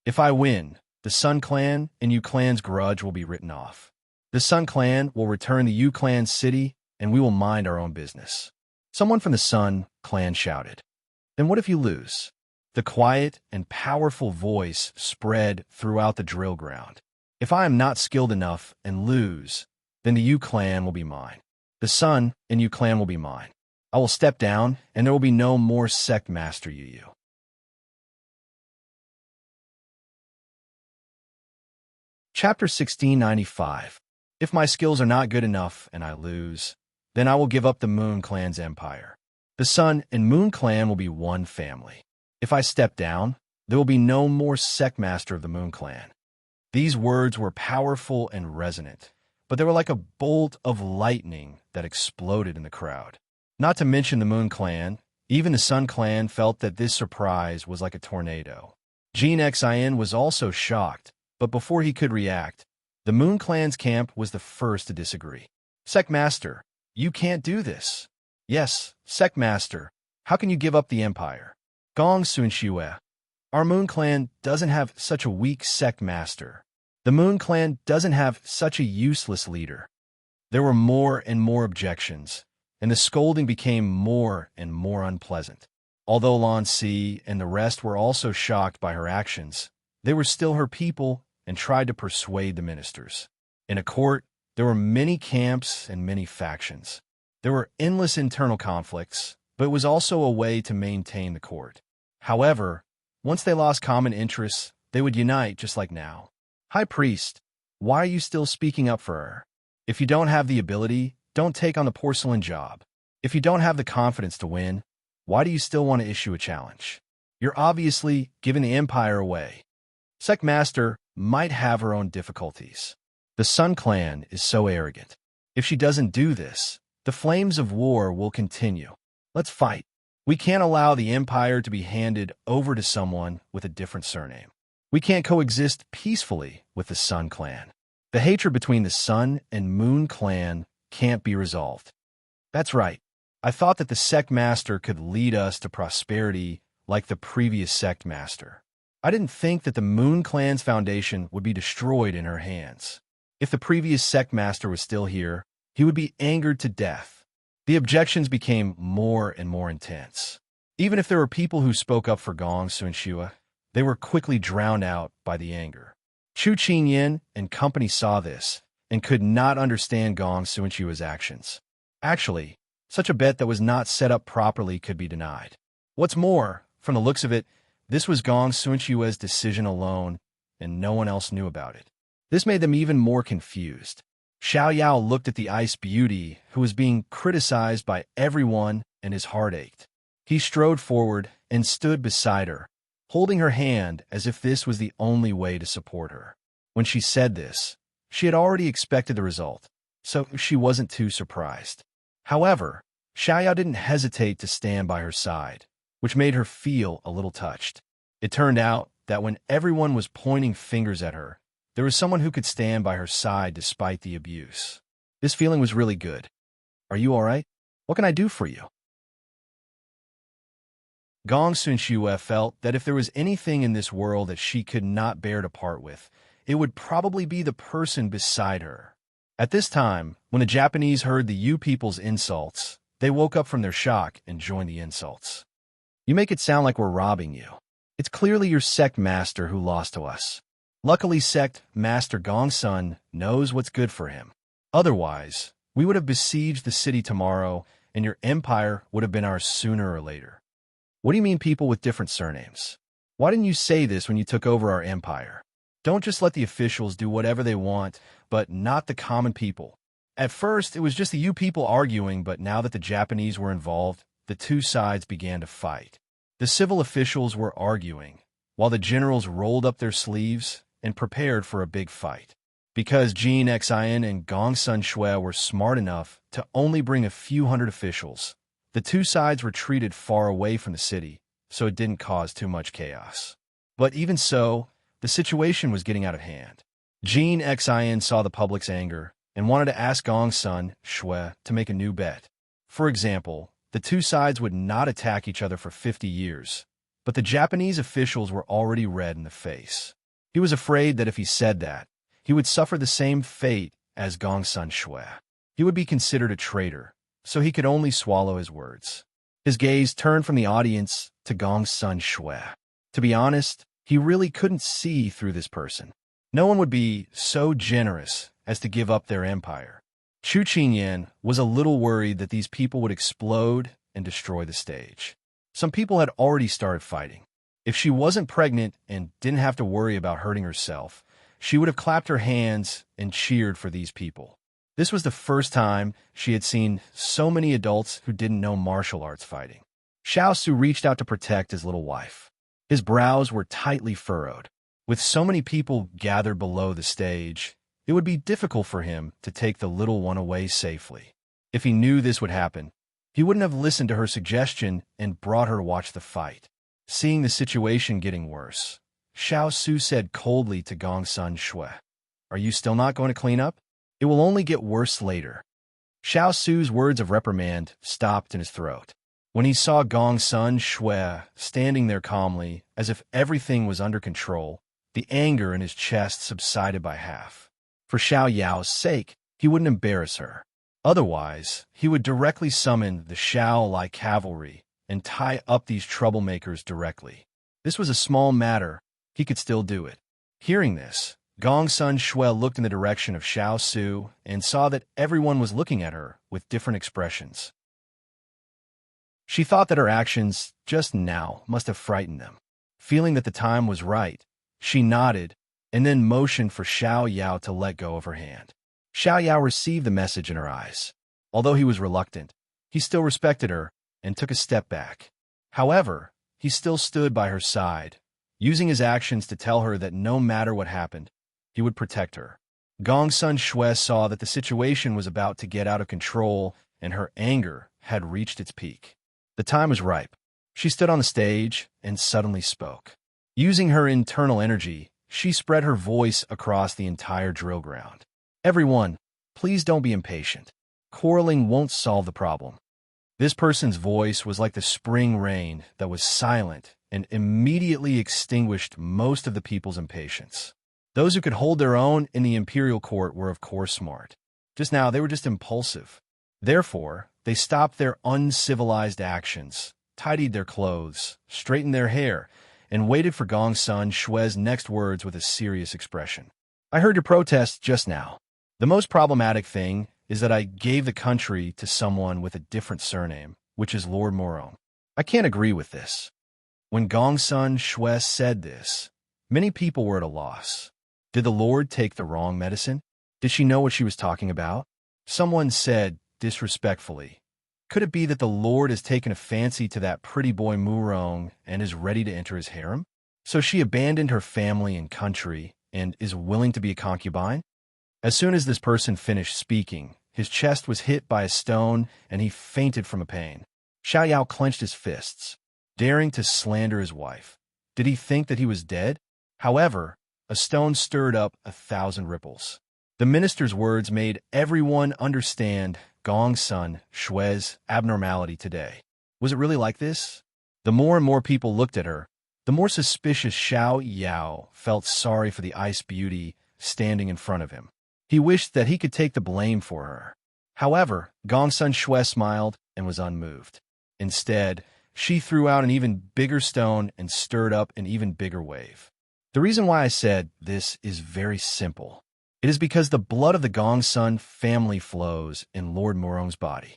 If I win, the Sun clan and Yu clan's grudge will be written off. The Sun clan will return the Yu clan's city, and we will mind our own business. Someone from the Sun clan shouted. Then what if you lose? The quiet and powerful voice spread throughout the drill ground. If I am not skilled enough and lose, then the Yu clan will be mine. The Sun and Yu clan will be mine. I will step down, and there will be no more Sect Master Yu. Chapter 1695. If my skills are not good enough and I lose, then I will give up the Moon Clan's empire. The Sun and Moon Clan will be one family. If I step down, there will be no more Sect Master of the Moon Clan. These words were powerful and resonant, but they were like a bolt of lightning that exploded in the crowd. Not to mention the Moon Clan, even the Sun Clan felt that this surprise was like a tornado. Jean Xian was also shocked, but before he could react, the Moon Clan's camp was the first to disagree. Sect Master, you can't do this. Yes, Sect Master, how can you give up the empire? Gong Sunxue, our Moon Clan doesn't have such a weak Sect Master. The Moon Clan doesn't have such a useless leader. There were more and more objections, and the scolding became more and more unpleasant. Although Lan Si and the rest were also shocked by her actions, they were still her people and tried to persuade the ministers. In a court, there were many camps and many factions. There were endless internal conflicts, but it was also a way to maintain the court. However, once they lost common interests, they would unite just like now. High Priest, why are you still speaking up for her? If you don't have the ability, don't take on the porcelain job. If you don't have the confidence to win, why do you still want to issue a challenge? You're obviously giving the empire away. Sect Master might have her own difficulties. The Sun Clan is so arrogant. If she doesn't do this, the flames of war will continue. Let's fight. We can't allow the empire to be handed over to someone with a different surname. We can't coexist peacefully with the Sun Clan. The hatred between the Sun and Moon Clan can't be resolved. That's right. I thought that the Sect Master could lead us to prosperity like the previous Sect Master. I didn't think that the Moon Clan's foundation would be destroyed in her hands. If the previous Sect Master was still here, he would be angered to death. The objections became more and more intense. Even if there were people who spoke up for Gong Sunxue, they were quickly drowned out by the anger. Chu Qingyan and company saw this and could not understand Gong Sunxue's actions. Actually, such a bet that was not set up properly could be denied. What's more, from the looks of it, this was Gong Sunxue's decision alone, and no one else knew about it. This made them even more confused. Xiao looked at the ice beauty, who was being criticized by everyone, and his heart ached. He strode forward and stood beside her, holding her hand as if this was the only way to support her. When she said this, she had already expected the result, so she wasn't too surprised. However, Xiao didn't hesitate to stand by her side, which made her feel a little touched. It turned out that when everyone was pointing fingers at her, there was someone who could stand by her side despite the abuse. This feeling was really good. Are you all right? What can I do for you? Gong Sun Shue felt that if there was anything in this world that she could not bear to part with, it would probably be the person beside her. At this time, when the Japanese heard the Yu people's insults, they woke up from their shock and joined the insults. You make it sound like we're robbing you. It's clearly your sect master who lost to us. Luckily, sect master Gong Sun knows what's good for him. Otherwise, we would have besieged the city tomorrow, and your empire would have been ours sooner or later. What do you mean people with different surnames? Why didn't you say this when you took over our empire? Don't just let the officials do whatever they want, but not the common people. At first, it was just the Yu people arguing, but now that the Japanese were involved, the two sides began to fight. The civil officials were arguing, while the generals rolled up their sleeves and prepared for a big fight. Because Jin Xin and Gong Sun Shue were smart enough to only bring a few hundred officials, the two sides retreated far away from the city, so it didn't cause too much chaos. But even so, the situation was getting out of hand. Jin Xin saw the public's anger and wanted to ask Gong Sun Shue to make a new bet. For example, the two sides would not attack each other for 50 years, but the Japanese officials were already red in the face. He was afraid that if he said that, he would suffer the same fate as Gong Sun Shue. He would be considered a traitor, so he could only swallow his words. His gaze turned from the audience to Gong Sun Shue. To be honest, he really couldn't see through this person. No one would be so generous as to give up their empire. Chu Qingyan was a little worried that these people would explode and destroy the stage. Some people had already started fighting. If she wasn't pregnant and didn't have to worry about hurting herself, she would have clapped her hands and cheered for these people. This was the first time she had seen so many adults who didn't know martial arts fighting. Xiao Su reached out to protect his little wife. His brows were tightly furrowed. With so many people gathered below the stage, it would be difficult for him to take the little one away safely. If he knew this would happen, he wouldn't have listened to her suggestion and brought her to watch the fight. Seeing the situation getting worse, Xiao Su said coldly to Gong Sun Shue, "Are you still not going to clean up? It will only get worse later." Xiao Su's words of reprimand stopped in his throat. When he saw Gong Sun Shue standing there calmly, as if everything was under control, the anger in his chest subsided by half. For Xiao Yao's sake, he wouldn't embarrass her. Otherwise, he would directly summon the Xiao-like cavalry and tie up these troublemakers directly. This was a small matter. He could still do it. Hearing this, Gong Sun Shue looked in the direction of Xiao Su and saw that everyone was looking at her with different expressions. She thought that her actions just now must have frightened them. Feeling that the time was right, she nodded and then motioned for Xiao Yao to let go of her hand. Xiao Yao received the message in her eyes. Although he was reluctant, he still respected her and took a step back. However, he still stood by her side, using his actions to tell her that no matter what happened, he would protect her. Gong Sun Shue saw that the situation was about to get out of control and her anger had reached its peak. The time was ripe. She stood on the stage and suddenly spoke. Using her internal energy, she spread her voice across the entire drill ground. "Everyone, please don't be impatient. Quarreling won't solve the problem." This person's voice was like the spring rain that was silent and immediately extinguished most of the people's impatience. Those who could hold their own in the imperial court were of course smart. Just now, they were just impulsive. Therefore, they stopped their uncivilized actions, tidied their clothes, straightened their hair, and waited for Gong Sun Shue's next words with a serious expression. "I heard your protest just now. The most problematic thing is that I gave the country to someone with a different surname, which is Lord Morong. I can't agree with this." When Gong Sun Shue said this, many people were at a loss. Did the Lord take the wrong medicine? Did she know what she was talking about? Someone said, disrespectfully, "Could it be that the Lord has taken a fancy to that pretty boy Murong and is ready to enter his harem? So she abandoned her family and country and is willing to be a concubine?" As soon as this person finished speaking, his chest was hit by a stone and he fainted from a pain. Xiao Yao clenched his fists, daring to slander his wife. Did he think that he was dead? However, a stone stirred up 1,000 ripples. The minister's words made everyone understand Gong Sun Shue's abnormality today. Was it really like this? The more and more people looked at her, the more suspicious Xiao felt sorry for the ice beauty standing in front of him. He wished that he could take the blame for her. However, Gongsun Shui smiled and was unmoved. Instead, she threw out an even bigger stone and stirred up an even bigger wave. The reason why I said this is very simple. It is because the blood of the Gongsun family flows in Lord Murong's body.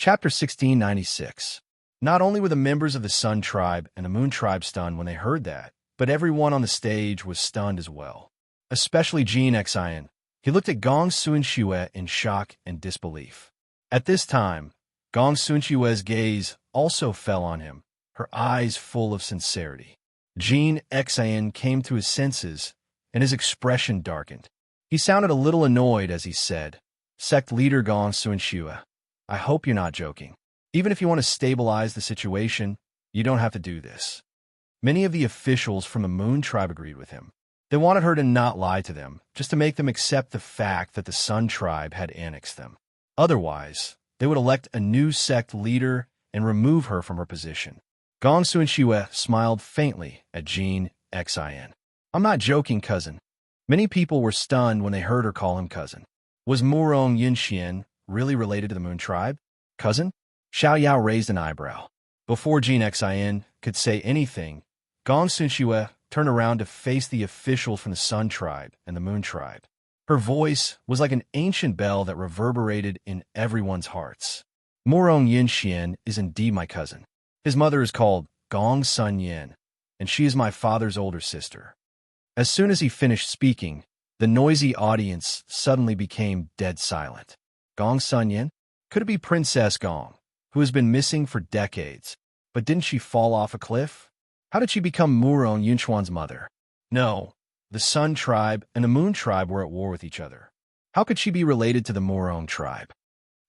Chapter 1696. Not only were the members of the Sun Tribe and the Moon Tribe stunned when they heard that, but everyone on the stage was stunned as well. Especially Jin Xian. He looked at Gong Sunshui in shock and disbelief. At this time, Gong Sunshui's gaze also fell on him, her eyes full of sincerity. Jin Xian came to his senses, and his expression darkened. He sounded a little annoyed as he said, "Sect leader Gong Sunshui, I hope you're not joking. Even if you want to stabilize the situation, you don't have to do this." Many of the officials from the Moon Tribe agreed with him. They wanted her to not lie to them, just to make them accept the fact that the Sun Tribe had annexed them. Otherwise, they would elect a new sect leader and remove her from her position. Gong Sunshui smiled faintly at Jin Xian. "I'm not joking, cousin." Many people were stunned when they heard her call him cousin. Was Murong Yinxian really related to the Moon Tribe? Cousin? Xiao raised an eyebrow. Before Jin Xian could say anything, Gong Sunshui turned around to face the officials from the Sun Tribe and the Moon Tribe. Her voice was like an ancient bell that reverberated in everyone's hearts. Murong Yinxian is indeed my cousin. His mother is called Gong Sun Yin, and she is my father's older sister. As soon as he finished speaking, the noisy audience suddenly became dead silent. Gong Sun Yin? Could it be Princess Gong, who has been missing for decades? But didn't she fall off a cliff? How did she become Murong Yunchuan's mother? No, the Sun Tribe and the Moon Tribe were at war with each other. How could she be related to the Murong Tribe?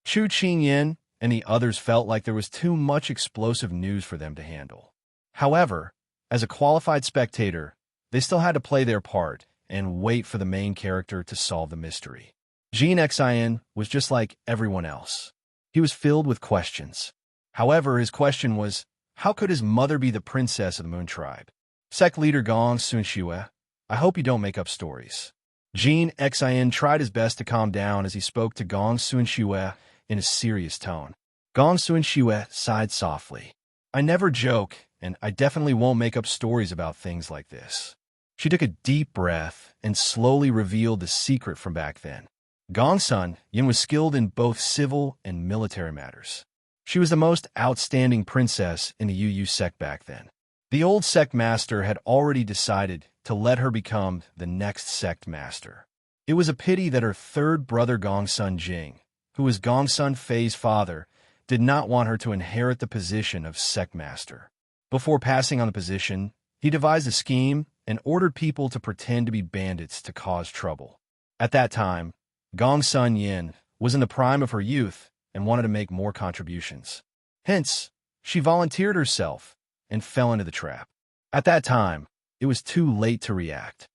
Chu Qingyin and the others felt like there was too much explosive news for them to handle. However, as a qualified spectator, they still had to play their part and wait for the main character to solve the mystery. Jin Xian was just like everyone else. He was filled with questions. However, his question was, how could his mother be the princess of the Moon Tribe? Sect leader Gong Sunshui, I hope you don't make up stories. Jin Xian tried his best to calm down as he spoke to Gong Sunshui in a serious tone. Gong Sunshui sighed softly. I never joke, and I definitely won't make up stories about things like this. She took a deep breath and slowly revealed the secret from back then. Gongsun Yin was skilled in both civil and military matters. She was the most outstanding princess in the Yu sect back then. The old sect master had already decided to let her become the next sect master. It was a pity that her third brother Gongsun Jing, who was Gongsun Fei's father, did not want her to inherit the position of sect master. Before passing on the position, he devised a scheme and ordered people to pretend to be bandits to cause trouble. At that time, Gongsun Yin was in the prime of her youth and wanted to make more contributions. Hence, she volunteered herself and fell into the trap. At that time, it was too late to react.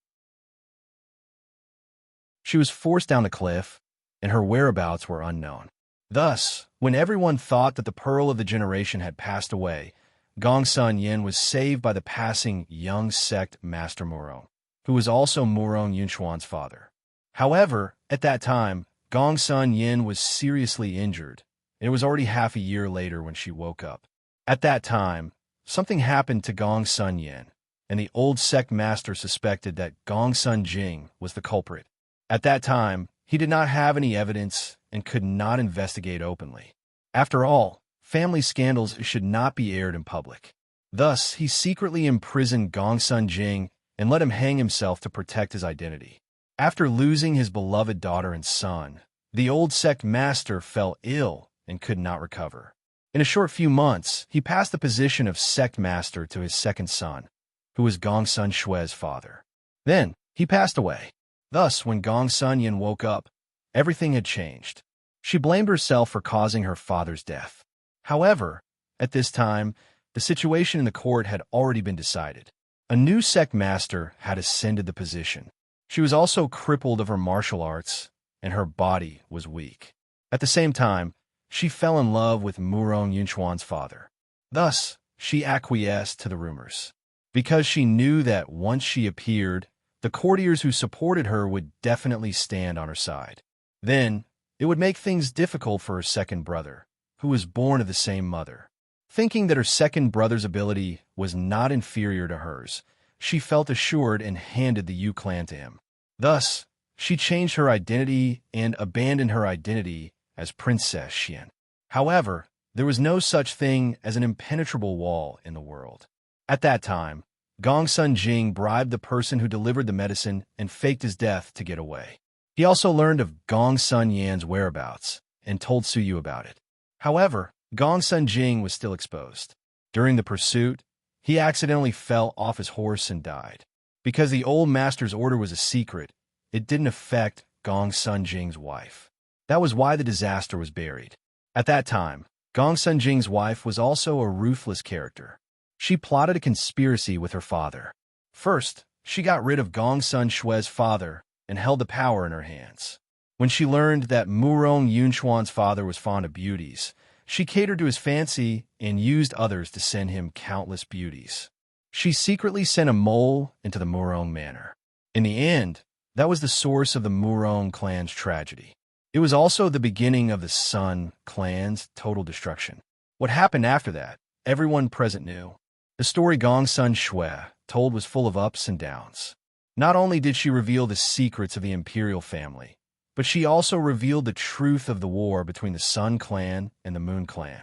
She was forced down the cliff, and her whereabouts were unknown. Thus, when everyone thought that the pearl of the generation had passed away, Gongsun Yin was saved by the passing young sect Master Murong, who was also Murong Yunchuan's father. However, at that time, Gongsun Yin was seriously injured, and it was already half a year later when she woke up. At that time, something happened to Gongsun Yin, and the old sect master suspected that Gongsun Jing was the culprit. At that time, he did not have any evidence and could not investigate openly. After all, family scandals should not be aired in public. Thus, he secretly imprisoned Gongsun Jing and let him hang himself to protect his identity. After losing his beloved daughter and son, the old sect master fell ill and could not recover. In a short few months, he passed the position of sect master to his second son, who was Gongsun Shui's father. Then, he passed away. Thus, when Gongsun Yin woke up, everything had changed. She blamed herself for causing her father's death. However, at this time, the situation in the court had already been decided. A new sect master had ascended the position. She was also crippled of her martial arts, and her body was weak. At the same time, she fell in love with Murong Yunchuan's father. Thus, she acquiesced to the rumors. Because she knew that once she appeared, the courtiers who supported her would definitely stand on her side. Then, it would make things difficult for her second brother, who was born of the same mother. Thinking that her second brother's ability was not inferior to hers, she felt assured and handed the Yu clan to him. Thus, she changed her identity and abandoned her identity as Princess Xian. However, there was no such thing as an impenetrable wall in the world. At that time, Gongsun Jing bribed the person who delivered the medicine and faked his death to get away. He also learned of Gongsun Yan's whereabouts and told Suyu about it. However, Gongsun Jing was still exposed. During the pursuit, he accidentally fell off his horse and died. Because the old master's order was a secret, it didn't affect Gongsun Jing's wife. That was why the disaster was buried. At that time, Gongsun Jing's wife was also a ruthless character. She plotted a conspiracy with her father. First, she got rid of Gongsun Shue's father and held the power in her hands. When she learned that Murong Yunchuan's father was fond of beauties, she catered to his fancy and used others to send him countless beauties. She secretly sent a mole into the Murong manor. In the end, that was the source of the Murong clan's tragedy. It was also the beginning of the Sun clan's total destruction. What happened after that, everyone present knew. The story Gongsun Shui told was full of ups and downs. Not only did she reveal the secrets of the imperial family, but she also revealed the truth of the war between the Sun clan and the Moon clan.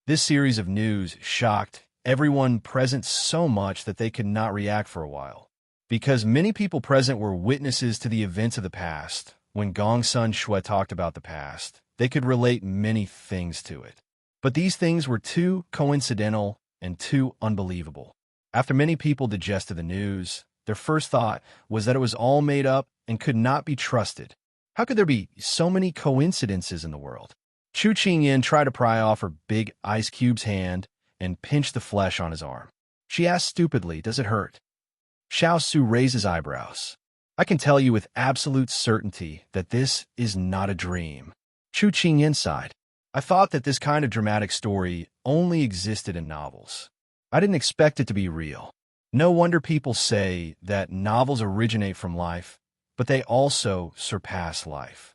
This series of news shocked everyone present so much that they could not react for a while. Because many people present were witnesses to the events of the past, when Gongsun Shui talked about the past, they could relate many things to it. But these things were too coincidental and too unbelievable. After many people digested the news, their first thought was that it was all made up and could not be trusted. How could there be so many coincidences in the world? Chu Qingyan tried to pry off her big ice cube's hand and pinch the flesh on his arm. She asked stupidly, "Does it hurt?" Xiao Su raised his eyebrows. "I can tell you with absolute certainty that this is not a dream." Chu Qingyan sighed. "I thought that this kind of dramatic story only existed in novels. I didn't expect it to be real. No wonder people say that novels originate from life, but they also surpass life."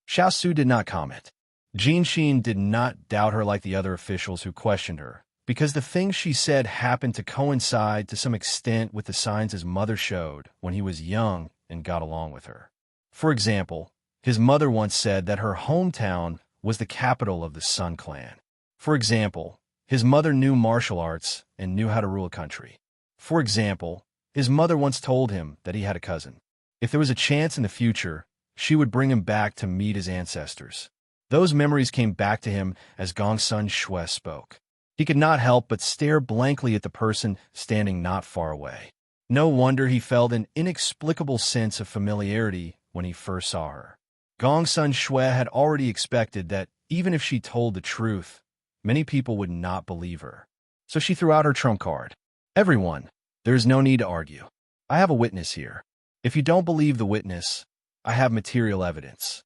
Xiao Su did not comment. Jin Xin did not doubt her like the other officials who questioned her, because the things she said happened to coincide to some extent with the signs his mother showed when he was young and got along with her. For example, his mother once said that her hometown was the capital of the Sun clan. For example, his mother knew martial arts and knew how to rule a country. For example, his mother once told him that he had a cousin. If there was a chance in the future, she would bring him back to meet his ancestors. Those memories came back to him as Gongsun Shui spoke. He could not help but stare blankly at the person standing not far away. No wonder he felt an inexplicable sense of familiarity when he first saw her. Gongsun Shui had already expected that even if she told the truth, many people would not believe her. So she threw out her trump card. "Everyone, there is no need to argue. I have a witness here. If you don't believe the witness, I have material evidence."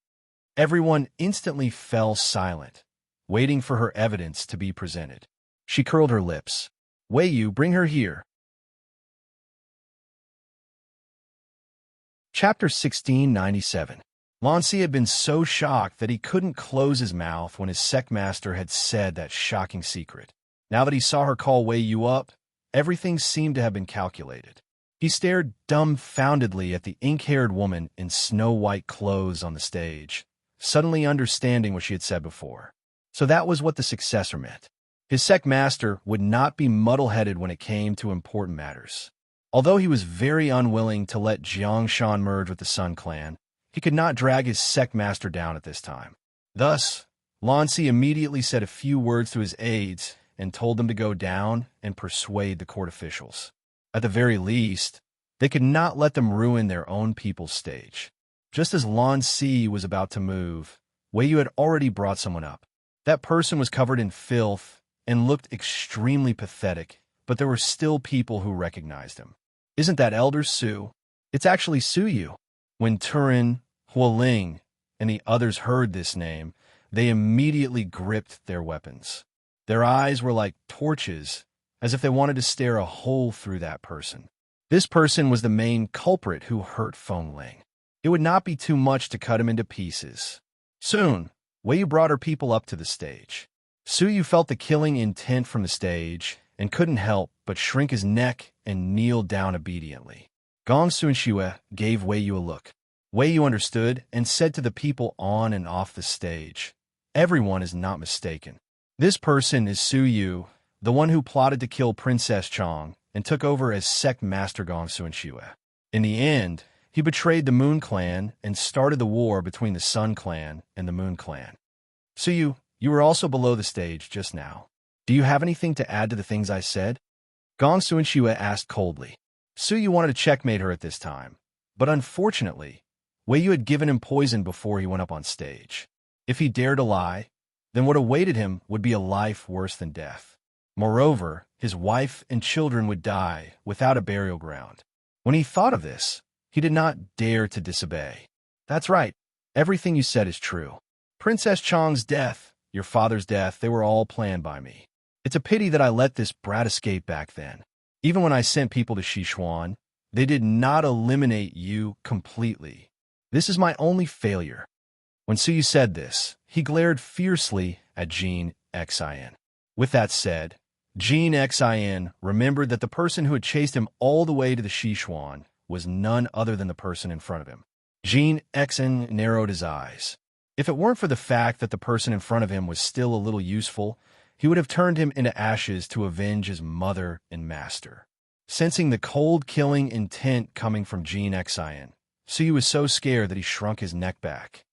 Everyone instantly fell silent, waiting for her evidence to be presented. She curled her lips. "Wei Yu, bring her here." Chapter 1697. Lan Si had been so shocked that he couldn't close his mouth when his sect-master had said that shocking secret. Now that he saw her call Wei Yu up, everything seemed to have been calculated. He stared dumbfoundedly at the ink-haired woman in snow-white clothes on the stage, suddenly understanding what she had said before. So that was what the successor meant. His sect-master would not be muddle-headed when it came to important matters. Although he was very unwilling to let Jiangshan merge with the Sun clan, he could not drag his sect-master down at this time. Thus, Lan Si immediately said a few words to his aides and told them to go down and persuade the court officials. At the very least, they could not let them ruin their own people's stage. Just as Lan Si was about to move, Wei Yu had already brought someone up. That person was covered in filth and looked extremely pathetic, but there were still people who recognized him. "Isn't that Elder Su? It's actually Suyu." When Turin, Hualing, and the others heard this name, They immediately gripped their weapons. Their eyes were like torches, as if they wanted to stare a hole through that person. This person was the main culprit who hurt Feng Ling. It would not be too much to cut him into pieces. Soon, Wei Yu brought her people up to the stage. Su Yu felt the killing intent from the stage and couldn't help but shrink his neck and kneel down obediently. Gong Sunxue gave Wei Yu a look. Wei Yu understood and said to the people on and off the stage, "Everyone is not mistaken. This person is Su Yu, the one who plotted to kill Princess Chong and took over as sect master Gong Sunxue. In the end, he betrayed the Moon Clan and started the war between the Sun Clan and the Moon Clan. Su Yu, you were also below the stage just now. Do you have anything to add to the things I said?" Gong Sunxue asked coldly. Su Yu wanted to checkmate her at this time, but unfortunately, Wei Yu had given him poison before he went up on stage. If he dared to lie, then what awaited him would be a life worse than death. Moreover, his wife and children would die without a burial ground. When he thought of this, he did not dare to disobey. "That's right. Everything you said is true. Princess Chong's death, your father's death, they were all planned by me. It's a pity that I let this brat escape back then. Even when I sent people to Sichuan, they did not eliminate you completely. This is my only failure." When Su Yu said this, he glared fiercely at Jin Xin. With that said, Jin Xin remembered that the person who had chased him all the way to the Sichuan was none other than the person in front of him. Jin Xin narrowed his eyes. If it weren't for the fact that the person in front of him was still a little useful, he would have turned him into ashes to avenge his mother and master. Sensing the cold killing intent coming from Jin Xin, Su Yu was so scared that he shrunk his neck back.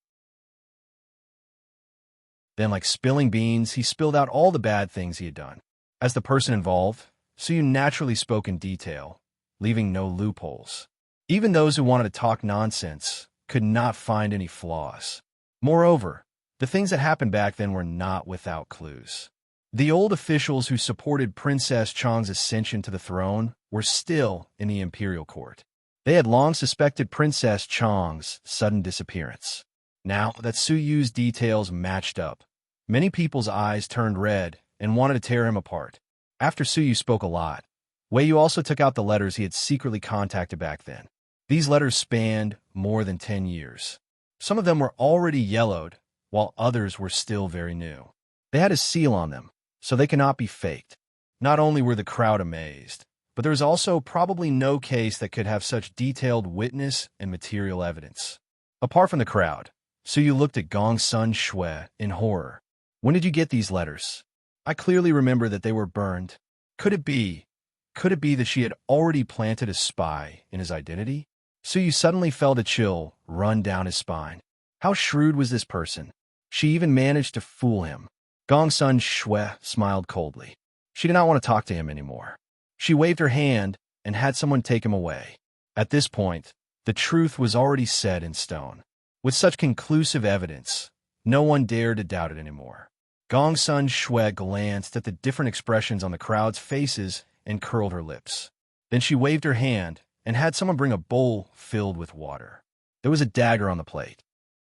Then, like spilling beans, he spilled out all the bad things he had done. As the person involved, Su Yu naturally spoke in detail, leaving no loopholes. Even those who wanted to talk nonsense could not find any flaws. Moreover, the things that happened back then were not without clues. The old officials who supported Princess Chong's ascension to the throne were still in the imperial court. They had long suspected Princess Chong's sudden disappearance. Now that Su Yu's details matched up, many people's eyes turned red and wanted to tear him apart. After Su Yu spoke a lot, Wei Yu also took out the letters he had secretly contacted back then. These letters spanned more than 10 years. Some of them were already yellowed, while others were still very new. They had a seal on them, so they cannot be faked. Not only were the crowd amazed, but there was also probably no case that could have such detailed witness and material evidence. Apart from the crowd, Su Yu looked at Gong Sunxue in horror. "When did you get these letters? I clearly remember that they were burned. Could it be that she had already planted a spy in his identity?" Su Yu suddenly felt a chill run down his spine. How shrewd was this person? She even managed to fool him. Gong Sunxue smiled coldly. She did not want to talk to him anymore. She waved her hand and had someone take him away. At this point, the truth was already set in stone. With such conclusive evidence, no one dared to doubt it anymore. Gong Sunxue glanced at the different expressions on the crowd's faces and curled her lips. Then she waved her hand and had someone bring a bowl filled with water. There was a dagger on the plate.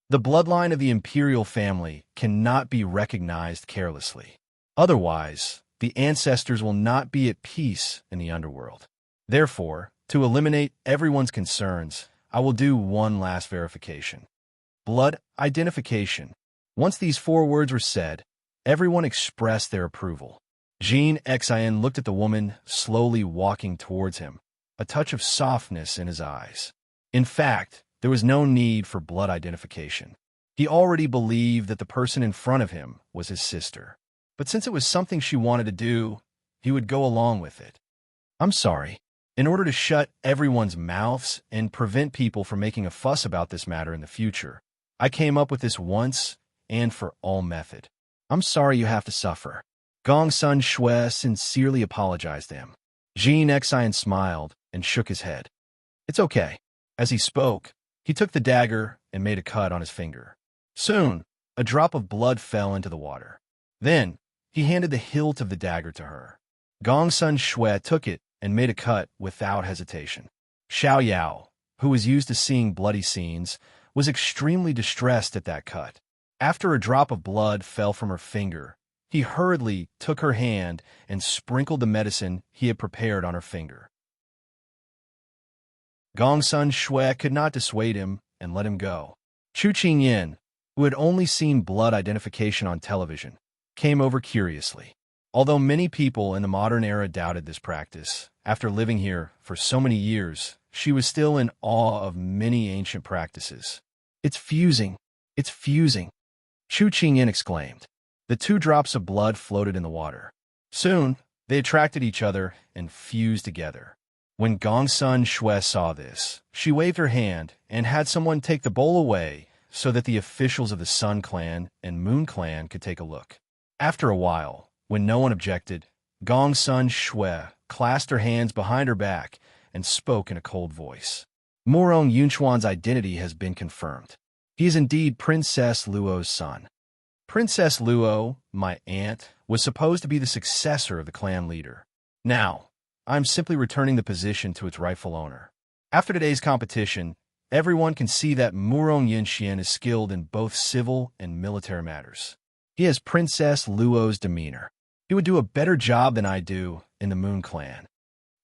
The bloodline of the imperial family cannot be recognized carelessly. Otherwise, the ancestors will not be at peace in the underworld. Therefore, to eliminate everyone's concerns, I will do one last verification. Blood identification. Once these 4 words were said, everyone expressed their approval. Jin Xin looked at the woman slowly walking towards him, a touch of softness in his eyes. In fact, there was no need for blood identification. He already believed that the person in front of him was his sister. But since it was something she wanted to do, he would go along with it. "I'm sorry. In order to shut everyone's mouths and prevent people from making a fuss about this matter in the future, I came up with this once and for all method. I'm sorry you have to suffer." Gong Sunxue sincerely apologized to him. Jin Xin smiled and shook his head. "It's okay." As he spoke, he took the dagger and made a cut on his finger. Soon, a drop of blood fell into the water. Then, he handed the hilt of the dagger to her. Gong Sunxue took it and made a cut without hesitation. Xiao, who was used to seeing bloody scenes, was extremely distressed at that cut. After a drop of blood fell from her finger, he hurriedly took her hand and sprinkled the medicine he had prepared on her finger. Gongsun Shui could not dissuade him and let him go. Chu Qingyan, who had only seen blood identification on television, came over curiously. Although many people in the modern era doubted this practice, after living here for so many years, she was still in awe of many ancient practices. "It's fusing! It's fusing!" Chu Qingyan exclaimed. The 2 drops of blood floated in the water. Soon, they attracted each other and fused together. When Gongsun Shui saw this, she waved her hand and had someone take the bowl away so that the officials of the Sun Clan and Moon Clan could take a look. After a while, when no one objected, Gongsun Shui clasped her hands behind her back and spoke in a cold voice. Murong Yunchuan's identity has been confirmed. He is indeed Princess Luo's son. Princess Luo, my aunt, was supposed to be the successor of the clan leader. Now, I'm simply returning the position to its rightful owner. After today's competition, everyone can see that Murong Yunxian is skilled in both civil and military matters. He has Princess Luo's demeanor. He would do a better job than I do in the Moon Clan.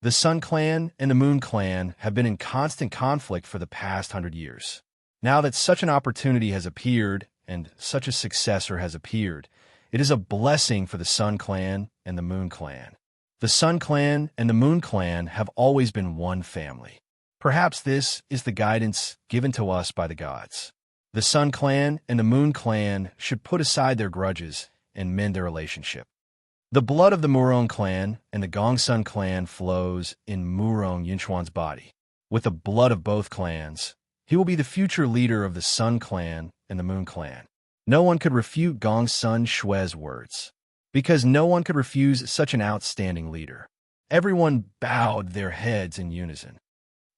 The Sun Clan and the Moon Clan have been in constant conflict for the past 100 years. Now that such an opportunity has appeared and such a successor has appeared, it is a blessing for the Sun Clan and the Moon Clan. The Sun Clan and the Moon Clan have always been one family. Perhaps this is the guidance given to us by the gods. The Sun Clan and the Moon Clan should put aside their grudges and mend their relationship. The blood of the Murong clan and the Gongsun clan flows in Murong Yunchuan's body. With the blood of both clans, he will be the future leader of the Sun Clan and the Moon Clan. No one could refute Gongsun Shui's words, because no one could refuse such an outstanding leader. Everyone bowed their heads in unison.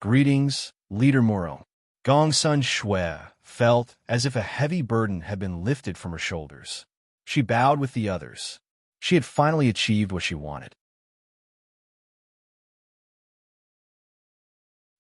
"Greetings, Leader Murong." Gongsun Shui felt as if a heavy burden had been lifted from her shoulders. She bowed with the others. She had finally achieved what she wanted.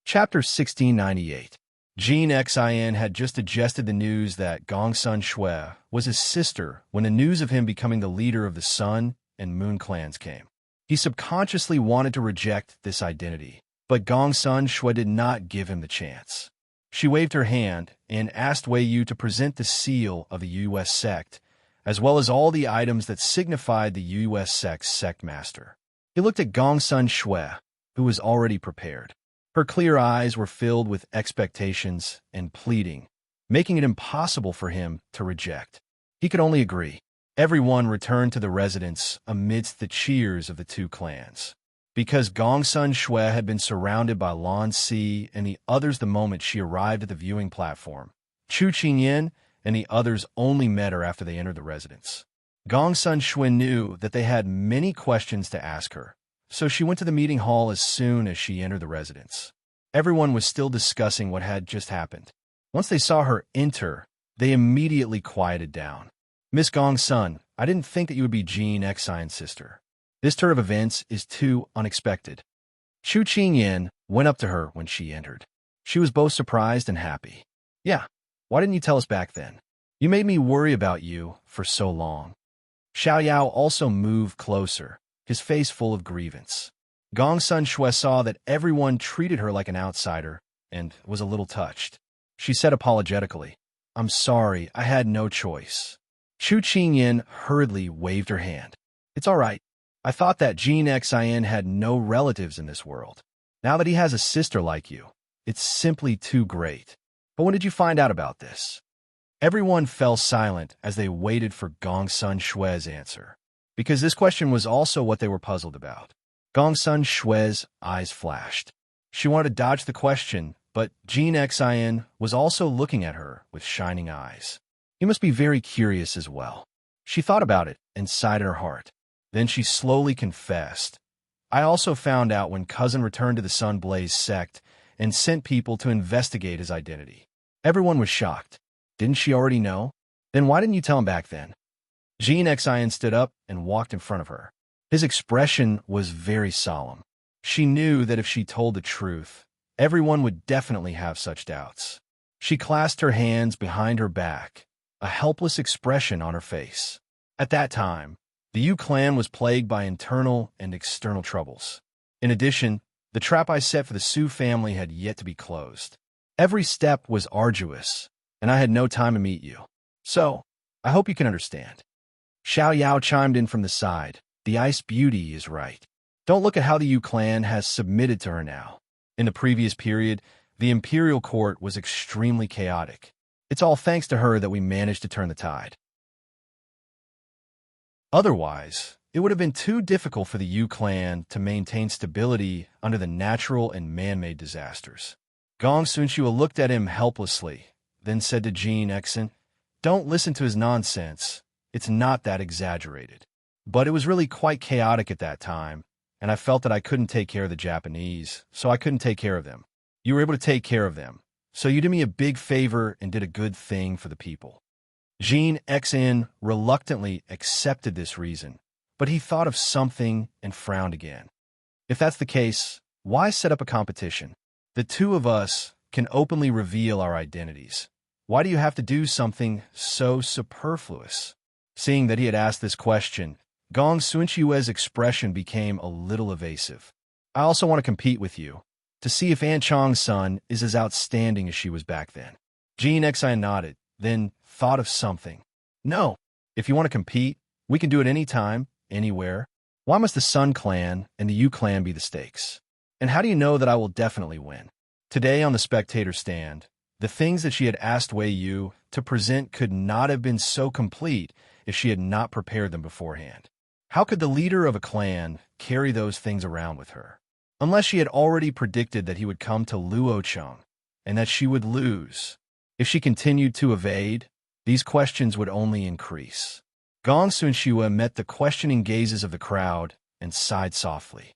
Chapter 1698. Jean Xin had just digested the news that Gongsun Shui was his sister when the news of him becoming the leader of the Sun and Moon clans came. He subconsciously wanted to reject this identity, but Gongsun Shui did not give him the chance. She waved her hand and asked Wei Yu to present the seal of the U.S. sect, as well as all the items that signified the U.S. sect's sect master. He looked at Gongsun Shui, who was already prepared. Her clear eyes were filled with expectations and pleading, making it impossible for him to reject. He could only agree. Everyone returned to the residence amidst the cheers of the 2 clans. Because Gongsun Shui had been surrounded by Lan Si and the others the moment she arrived at the viewing platform, Chu Qingyan and the others only met her after they entered the residence. Gongsun Shui knew that they had many questions to ask her, so she went to the meeting hall as soon as she entered the residence. Everyone was still discussing what had just happened. Once they saw her enter, they immediately quieted down. "Miss Gongsun, I didn't think that you would be Jean Xion's sister. This turn of events is too unexpected." Chu Qingyan went up to her when she entered. She was both surprised and happy. "Yeah, why didn't you tell us back then? You made me worry about you for so long." Xiao also moved closer, his face full of grievance. Gongsun Shui saw that everyone treated her like an outsider and was a little touched. She said apologetically, "I'm sorry, I had no choice." Chu Qingyan hurriedly waved her hand. "It's all right. I thought that Jean Xian had no relatives in this world. Now that he has a sister like you, it's simply too great. But when did you find out about this?" Everyone fell silent as they waited for Gongsun Shui's answer, because this question was also what they were puzzled about. Gongsun Shui's eyes flashed. She wanted to dodge the question, but Jean Xian was also looking at her with shining eyes. He must be very curious as well. She thought about it and sighed in her heart. Then she slowly confessed. "I also found out when cousin returned to the Sun Blaze sect and sent people to investigate his identity." Everyone was shocked. Didn't she already know? Then why didn't you tell him back then? Jean Xian stood up and walked in front of her. His expression was very solemn. She knew that if she told the truth, everyone would definitely have such doubts. She clasped her hands behind her back a helpless expression on her face. At that time, the Yu clan was plagued by internal and external troubles. In addition, the trap I set for the Su family had yet to be closed. Every step was arduous, and I had no time to meet you. So, I hope you can understand. Xiao Yao chimed in from the side. The Ice Beauty is right. Don't look at how the Yu clan has submitted to her now. In the previous period, the imperial court was extremely chaotic. It's all thanks to her that we managed to turn the tide. Otherwise, it would have been too difficult for the Yu clan to maintain stability under the natural and man-made disasters. Gong Sunshua looked at him helplessly, then said to Jean Exon, "Don't listen to his nonsense. It's not that exaggerated. But it was really quite chaotic at that time, and I felt that I couldn't take care of the Japanese, so I couldn't take care of them. You were able to take care of them, so you did me a big favor and did a good thing for the people." Jean Exon reluctantly accepted this reason, but he thought of something and frowned again. If that's the case, why set up a competition? The two of us can openly reveal our identities. Why do you have to do something so superfluous? Seeing that he had asked this question, Gong Sunshue's expression became a little evasive. I also want to compete with you, to see if Aunt Chong's son is as outstanding as she was back then. Jean Exon nodded, then thought of something. No, if you want to compete, we can do it anytime, anywhere. Why must the Sun clan and the Yu clan be the stakes? And how do you know that I will definitely win? Today on the spectator stand, the things that she had asked Wei Yu to present could not have been so complete if she had not prepared them beforehand. How could the leader of a clan carry those things around with her? Unless she had already predicted that he would come to Luocheng and that she would lose. If she continued to evade, these questions would only increase. Gong Sunshua met the questioning gazes of the crowd and sighed softly.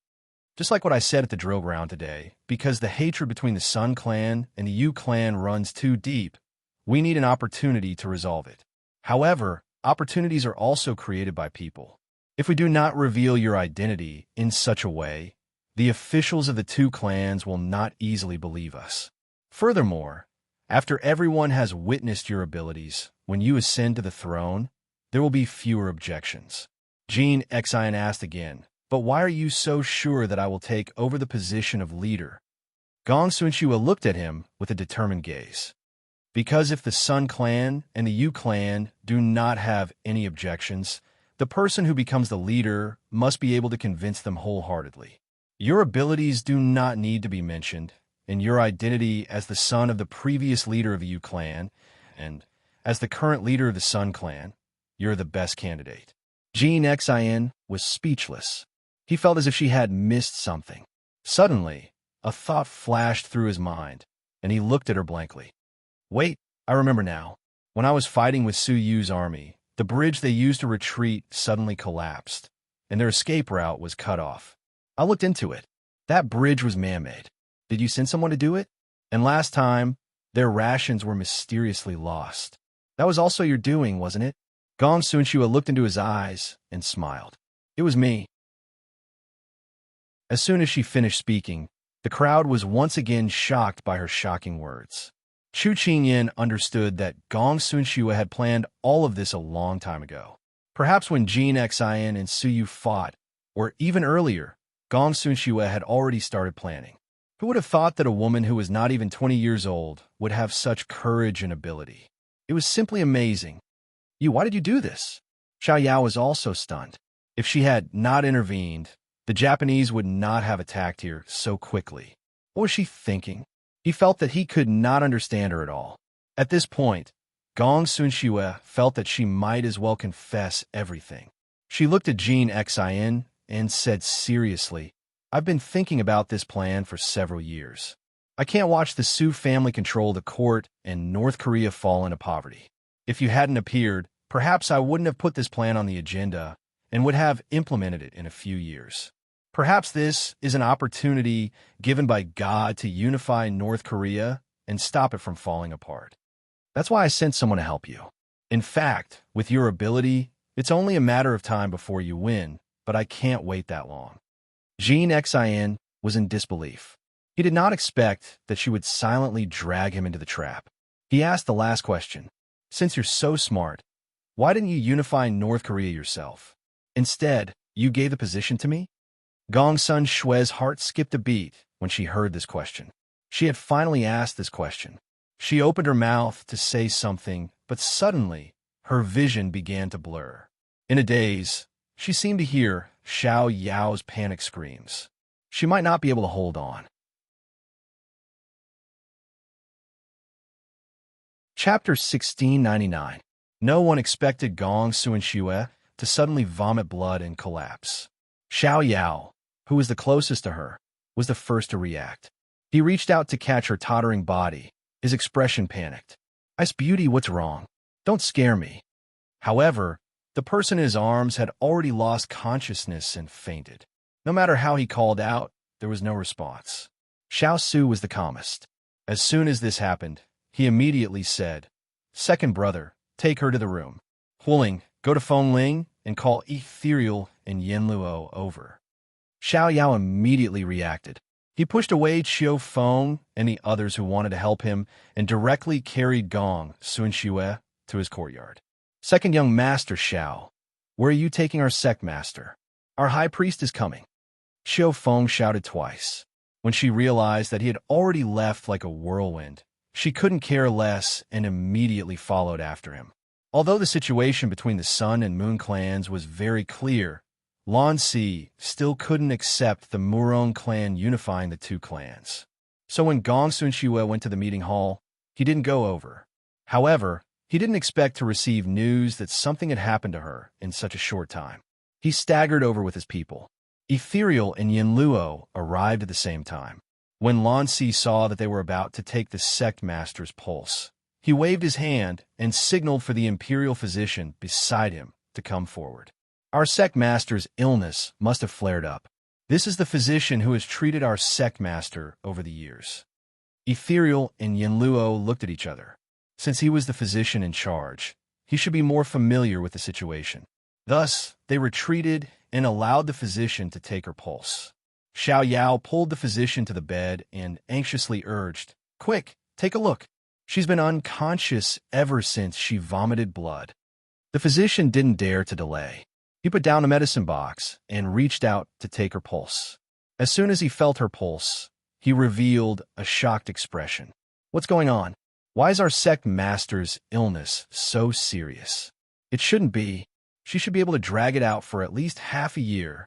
Just like what I said at the drill ground today, because the hatred between the Sun clan and the Yu clan runs too deep, we need an opportunity to resolve it. However, opportunities are also created by people. If we do not reveal your identity in such a way, the officials of the two clans will not easily believe us. Furthermore, after everyone has witnessed your abilities, when you ascend to the throne, there will be fewer objections. Jean Exon asked again, "But why are you so sure that I will take over the position of leader?" Gong Sunshua looked at him with a determined gaze. Because if the Sun clan and the Yu clan do not have any objections, the person who becomes the leader must be able to convince them wholeheartedly. Your abilities do not need to be mentioned, and your identity as the son of the previous leader of the Yu clan, and as the current leader of the Sun clan, you're the best candidate. Jean Exon was speechless. He felt as if she had missed something. Suddenly, a thought flashed through his mind, and he looked at her blankly. Wait, I remember now. When I was fighting with Su Yu's army, the bridge they used to retreat suddenly collapsed, and their escape route was cut off. I looked into it. That bridge was man-made. Did you send someone to do it? And last time, their rations were mysteriously lost. That was also your doing, wasn't it? Gong Sunshua looked into his eyes and smiled. It was me. As soon as she finished speaking, the crowd was once again shocked by her shocking words. Chu Qingyan understood that Gong Sunshua had planned all of this a long time ago. Perhaps when Jean Exon and Su Yu fought, or even earlier, Gong Sunshua had already started planning. Who would have thought that a woman who was not even 20 years old would have such courage and ability? It was simply amazing. Why did you do this? Xiao Yao was also stunned. If she had not intervened, the Japanese would not have attacked here so quickly. What was she thinking? He felt that he could not understand her at all. At this point, Gong Sunshua felt that she might as well confess everything. She looked at Jean Exon and said seriously, "I've been thinking about this plan for several years. I can't watch the Su family control the court and North Korea fall into poverty. If you hadn't appeared, perhaps I wouldn't have put this plan on the agenda and would have implemented it in a few years. Perhaps this is an opportunity given by God to unify North Korea and stop it from falling apart. That's why I sent someone to help you. In fact, with your ability, it's only a matter of time before you win, but I can't wait that long." Jean Exon was in disbelief. He did not expect that she would silently drag him into the trap. He asked the last question. Since you're so smart, why didn't you unify North Korea yourself? Instead, you gave the position to me? Gong Sun Shue's heart skipped a beat when she heard this question. She had finally asked this question. She opened her mouth to say something, but suddenly, her vision began to blur. In a daze, she seemed to hear Xiao Yao's panic screams. She might not be able to hold on. Chapter 1699. No one expected Gong Sun Shue to suddenly vomit blood and collapse. Xiao Yao, who was the closest to her, was the first to react. He reached out to catch her tottering body, his expression panicked. "Ice Beauty, what's wrong? Don't scare me." However, the person in his arms had already lost consciousness and fainted. No matter how he called out, there was no response. Xiao Su was the calmest. As soon as this happened, he immediately said, "Second brother, take her to the room. Huling, go to Feng Ling and call Ethereal and Yin Luo over." Xiao Yao immediately reacted. He pushed away Qiu Feng and the others who wanted to help him and directly carried Gong Sun Shue to his courtyard. "Second young master Xiao, where are you taking our sect master? Our high priest is coming." Qiu Feng shouted twice. When she realized that he had already left like a whirlwind, she couldn't care less and immediately followed after him. Although the situation between the Sun and Moon clans was very clear, Lan Si still couldn't accept the Murong clan unifying the two clans. So when Gong Sun Shue went to the meeting hall, he didn't go over. However, he didn't expect to receive news that something had happened to her in such a short time. He staggered over with his people. Ethereal and Yin Luo arrived at the same time. When Lan Si saw that they were about to take the sect master's pulse, he waved his hand and signaled for the imperial physician beside him to come forward. "Our sect master's illness must have flared up. This is the physician who has treated our sect master over the years." Ethereal and Yin Luo looked at each other. Since he was the physician in charge, he should be more familiar with the situation. Thus, they retreated and allowed the physician to take her pulse. Xiao Yao pulled the physician to the bed and anxiously urged, "Quick, take a look. She's been unconscious ever since she vomited blood." The physician didn't dare to delay. He put down a medicine box and reached out to take her pulse. As soon as he felt her pulse, he revealed a shocked expression. "What's going on? Why is our sect master's illness so serious? It shouldn't be. She should be able to drag it out for at least half a year."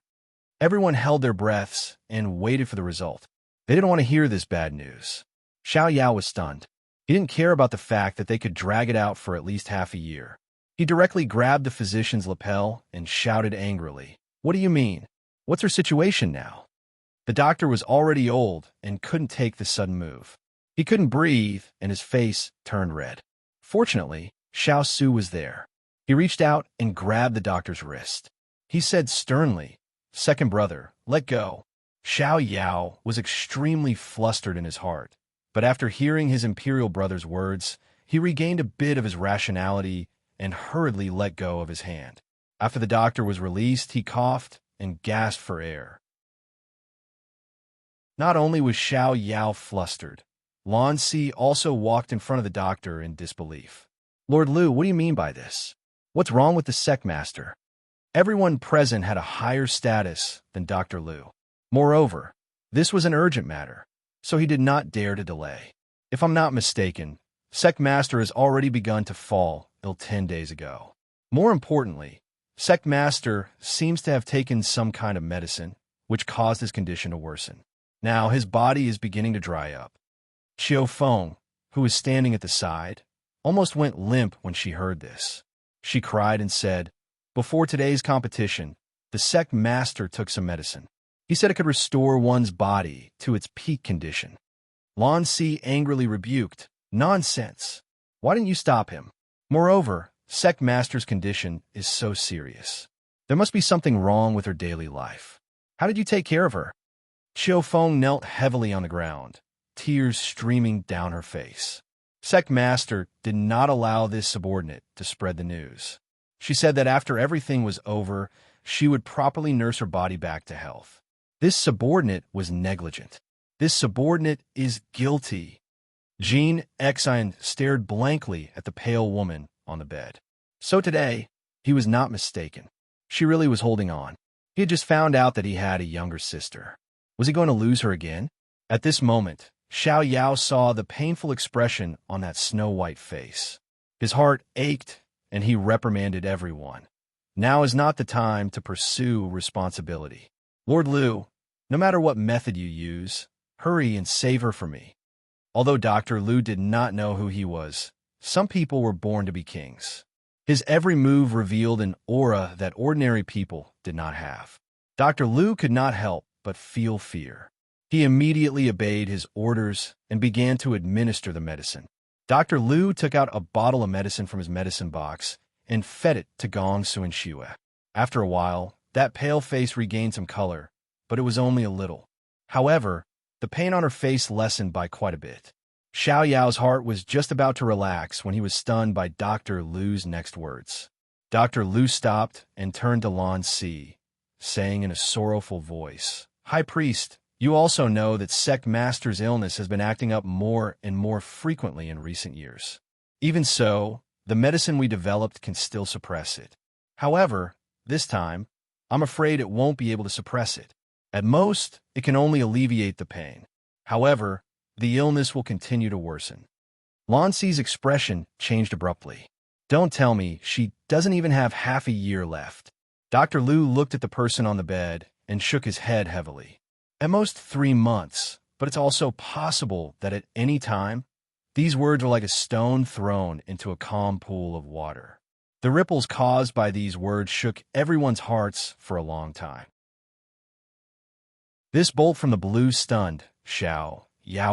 Everyone held their breaths and waited for the result. They didn't want to hear this bad news. Xiao Yao was stunned. He didn't care about the fact that they could drag it out for at least half a year. He directly grabbed the physician's lapel and shouted angrily, "What do you mean? What's her situation now?" The doctor was already old and couldn't take the sudden move. He couldn't breathe, and his face turned red. Fortunately, Xiao Su was there. He reached out and grabbed the doctor's wrist. He said sternly, "Second brother, let go." Xiao Yao was extremely flustered in his heart, but after hearing his imperial brother's words, he regained a bit of his rationality and hurriedly let go of his hand. After the doctor was released, he coughed and gasped for air. Not only was Xiao Yao flustered, Lan Si also walked in front of the doctor in disbelief. "Lord Lu, what do you mean by this? What's wrong with the sect master?" Everyone present had a higher status than Dr. Lu. Moreover, this was an urgent matter, so he did not dare to delay. "If I'm not mistaken, sect master has already begun to fall ill 10 days ago. More importantly, sect master seems to have taken some kind of medicine, which caused his condition to worsen. Now his body is beginning to dry up." Qiu Feng, who was standing at the side, almost went limp when she heard this. She cried and said, "Before today's competition, the sect master took some medicine. He said it could restore one's body to its peak condition." Lan Si angrily rebuked, "Nonsense! Why didn't you stop him? Moreover, sect master's condition is so serious. There must be something wrong with her daily life. How did you take care of her?" Qiu Feng knelt heavily on the ground, tears streaming down her face. Sect master did not allow this subordinate to spread the news. She said that after everything was over, she would properly nurse her body back to health. This subordinate was negligent. This subordinate is guilty. Jean Exine stared blankly at the pale woman on the bed. So today, he was not mistaken. She really was holding on. He had just found out that he had a younger sister. Was he going to lose her again? At this moment, Xiao saw the painful expression on that snow-white face. His heart ached, and he reprimanded everyone. Now is not the time to pursue responsibility. Lord Lu, no matter what method you use, hurry and save her for me. Although Dr. Lu did not know who he was, some people were born to be kings. His every move revealed an aura that ordinary people did not have. Dr. Lu could not help but feel fear. He immediately obeyed his orders and began to administer the medicine. Dr. Lu took out a bottle of medicine from his medicine box and fed it to Gongsu and Xue. After a while, that pale face regained some color, but it was only a little. However, the pain on her face lessened by quite a bit. Xiao's heart was just about to relax when he was stunned by Dr. Lu's next words. Dr. Lu stopped and turned to Lan Si, saying in a sorrowful voice, "High Priest, you also know that Sect Master's illness has been acting up more and more frequently in recent years. Even so, the medicine we developed can still suppress it. However, this time, I'm afraid it won't be able to suppress it. At most, it can only alleviate the pain. However, the illness will continue to worsen." Lan Si's expression changed abruptly. Don't tell me she doesn't even have half a year left. Dr. Lu looked at the person on the bed and shook his head heavily. At most 3 months, but it's also possible that at any time, these words were like a stone thrown into a calm pool of water. The ripples caused by these words shook everyone's hearts for a long time. This bolt from the blue stunned Xiao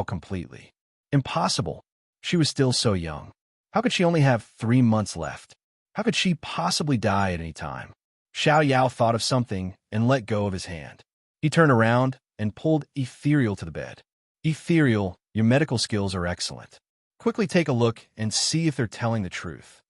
completely. Impossible. She was still so young. How could she only have 3 months left? How could she possibly die at any time? Xiao thought of something and let go of his hand. He turned around and pulled Ethereal to the bed. "Ethereal, your medical skills are excellent. Quickly take a look and see if they're telling the truth."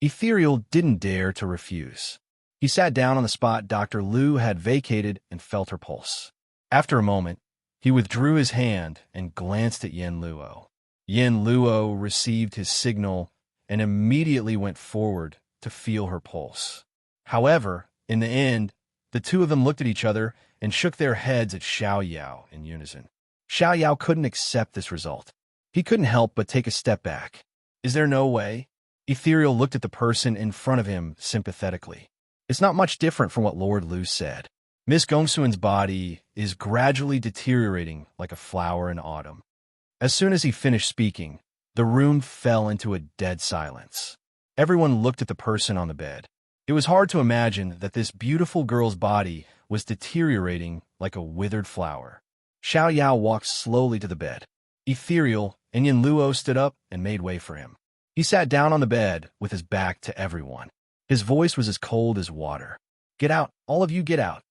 Ethereal didn't dare to refuse. He sat down on the spot Dr. Lu had vacated and felt her pulse. After a moment, he withdrew his hand and glanced at Yen Luo. Yen Luo received his signal and immediately went forward to feel her pulse. However, in the end, the two of them looked at each other and shook their heads at Xiao in unison. Xiao couldn't accept this result. He couldn't help but take a step back. Is there no way? Ethereal looked at the person in front of him sympathetically. It's not much different from what Lord Lu said. Miss Gongsuan's body is gradually deteriorating like a flower in autumn. As soon as he finished speaking, the room fell into a dead silence. Everyone looked at the person on the bed. It was hard to imagine that this beautiful girl's body was deteriorating like a withered flower. Xiao walked slowly to the bed. Ethereal and Yen Luo stood up and made way for him. He sat down on the bed with his back to everyone. His voice was as cold as water. "Get out, all of you get out."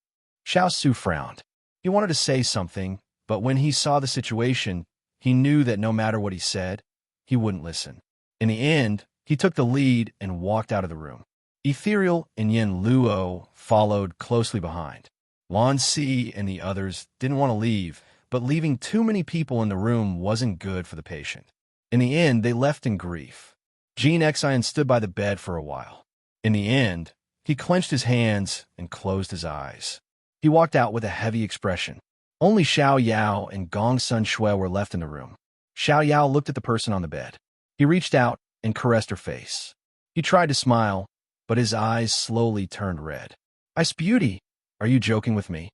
Xiao Su frowned. He wanted to say something, but when he saw the situation, he knew that no matter what he said, he wouldn't listen. In the end, he took the lead and walked out of the room. Ethereal and Yen Luo followed closely behind. Lan Si and the others didn't want to leave, but leaving too many people in the room wasn't good for the patient. In the end, they left in grief. Jean Xian stood by the bed for a while. In the end, he clenched his hands and closed his eyes. He walked out with a heavy expression. Only Xiao and Gongsun Xue were left in the room. Xiao looked at the person on the bed. He reached out and caressed her face. He tried to smile, but his eyes slowly turned red. "Ice Beauty, are you joking with me?"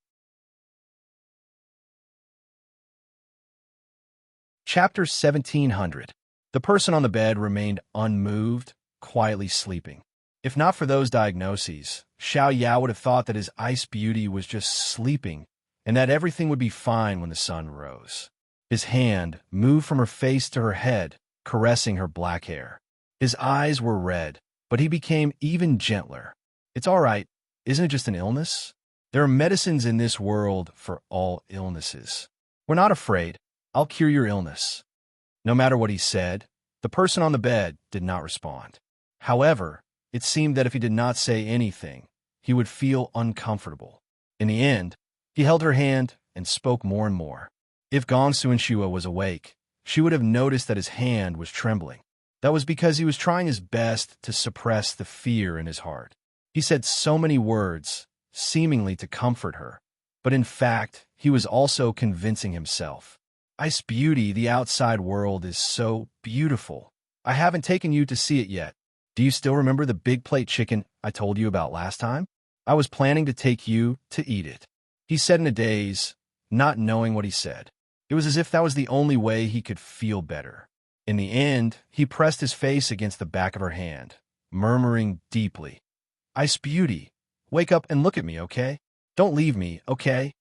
Chapter 1700. The person on the bed remained unmoved, quietly sleeping. If not for those diagnoses, Xiao would have thought that his Ice Beauty was just sleeping and that everything would be fine when the sun rose. His hand moved from her face to her head, caressing her black hair. His eyes were red, but he became even gentler. "It's all right. Isn't it just an illness? There are medicines in this world for all illnesses. We're not afraid. I'll cure your illness." No matter what he said, the person on the bed did not respond. However, it seemed that if he did not say anything, he would feel uncomfortable. In the end, he held her hand and spoke more and more. If Gongsu and Xue was awake, she would have noticed that his hand was trembling. That was because he was trying his best to suppress the fear in his heart. He said so many words, seemingly to comfort her, but in fact, he was also convincing himself. Ice Beauty, the outside world is so beautiful. I haven't taken you to see it yet. Do you still remember the big plate chicken I told you about last time? I was planning to take you to eat it. He said in a daze, not knowing what he said. It was as if that was the only way he could feel better. In the end, he pressed his face against the back of her hand, murmuring deeply, Ice Beauty, wake up and look at me, okay? Don't leave me, okay?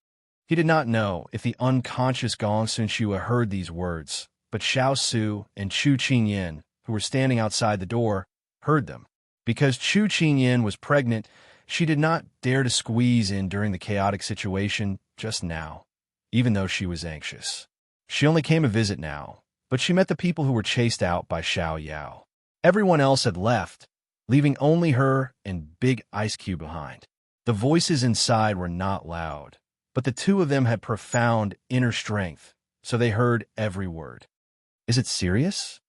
He did not know if the unconscious Gong Sun Shua heard these words, but Xiao Su and Chu Qingyan, who were standing outside the door, heard them. Because Chu Qingyan was pregnant, she did not dare to squeeze in during the chaotic situation just now, even though she was anxious. She only came to visit now, but she met the people who were chased out by Xiao Yao. Everyone else had left, leaving only her and Big Ice Cube behind. The voices inside were not loud, but the two of them had profound inner strength, so they heard every word. Is it serious?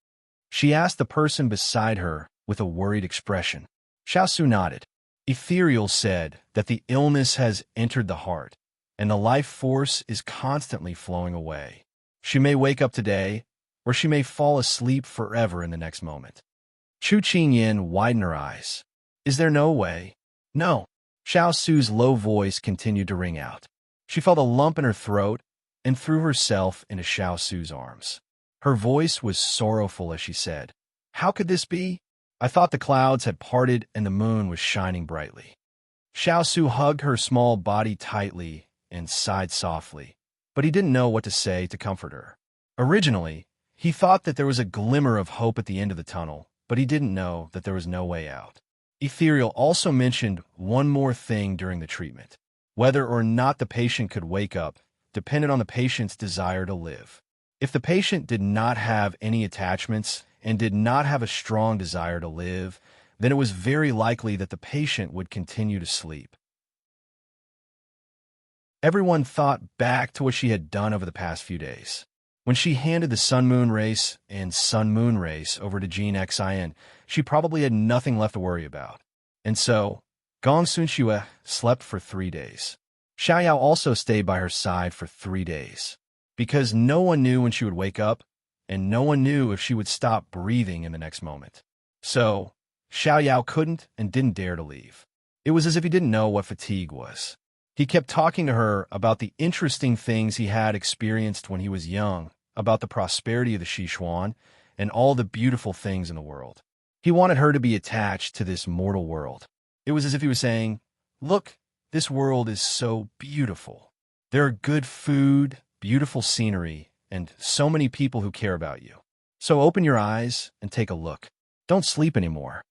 She asked the person beside her with a worried expression. Xiao Su nodded. Ethereal said that the illness has entered the heart, and the life force is constantly flowing away. She may wake up today, or she may fall asleep forever in the next moment. Chu Qingyan widened her eyes. Is there no way? No. Xiao Su's low voice continued to ring out. She felt a lump in her throat and threw herself into Xiao Su's arms. Her voice was sorrowful as she said, How could this be? I thought the clouds had parted and the moon was shining brightly. Xiao Su hugged her small body tightly and sighed softly, but he didn't know what to say to comfort her. Originally, he thought that there was a glimmer of hope at the end of the tunnel, but he didn't know that there was no way out. Ethereal also mentioned one more thing during the treatment. Whether or not the patient could wake up depended on the patient's desire to live. If the patient did not have any attachments and did not have a strong desire to live, then it was very likely that the patient would continue to sleep. Everyone thought back to what she had done over the past few days. When she handed the Sun-Moon race and Sun-Moon race over to Jean Xin, she probably had nothing left to worry about. And so, Gong Sun Shua slept for 3 days. Xiao Yao also stayed by her side for 3 days. Because no one knew when she would wake up, and no one knew if she would stop breathing in the next moment. So, Xiao Yao couldn't and didn't dare to leave. It was as if he didn't know what fatigue was. He kept talking to her about the interesting things he had experienced when he was young, about the prosperity of the Sichuan, and all the beautiful things in the world. He wanted her to be attached to this mortal world. It was as if he was saying, Look, this world is so beautiful. There are good food, beautiful scenery, and so many people who care about you. So open your eyes and take a look. Don't sleep anymore.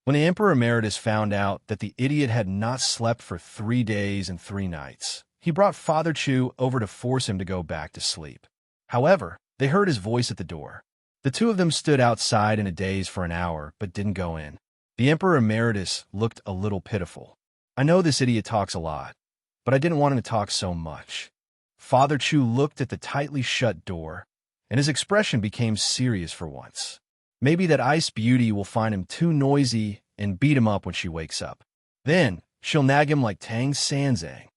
When the Emperor Emeritus found out that the idiot had not slept for 3 days and 3 nights, he brought Father Chu over to force him to go back to sleep. However, they heard his voice at the door. The two of them stood outside in a daze for an hour, but didn't go in. The Emperor Emeritus looked a little pitiful. I know this idiot talks a lot, but I didn't want him to talk so much. Father Chu looked at the tightly shut door, and his expression became serious for once. Maybe that Ice Beauty will find him too noisy and beat him up when she wakes up. Then, she'll nag him like Tang Sanzang.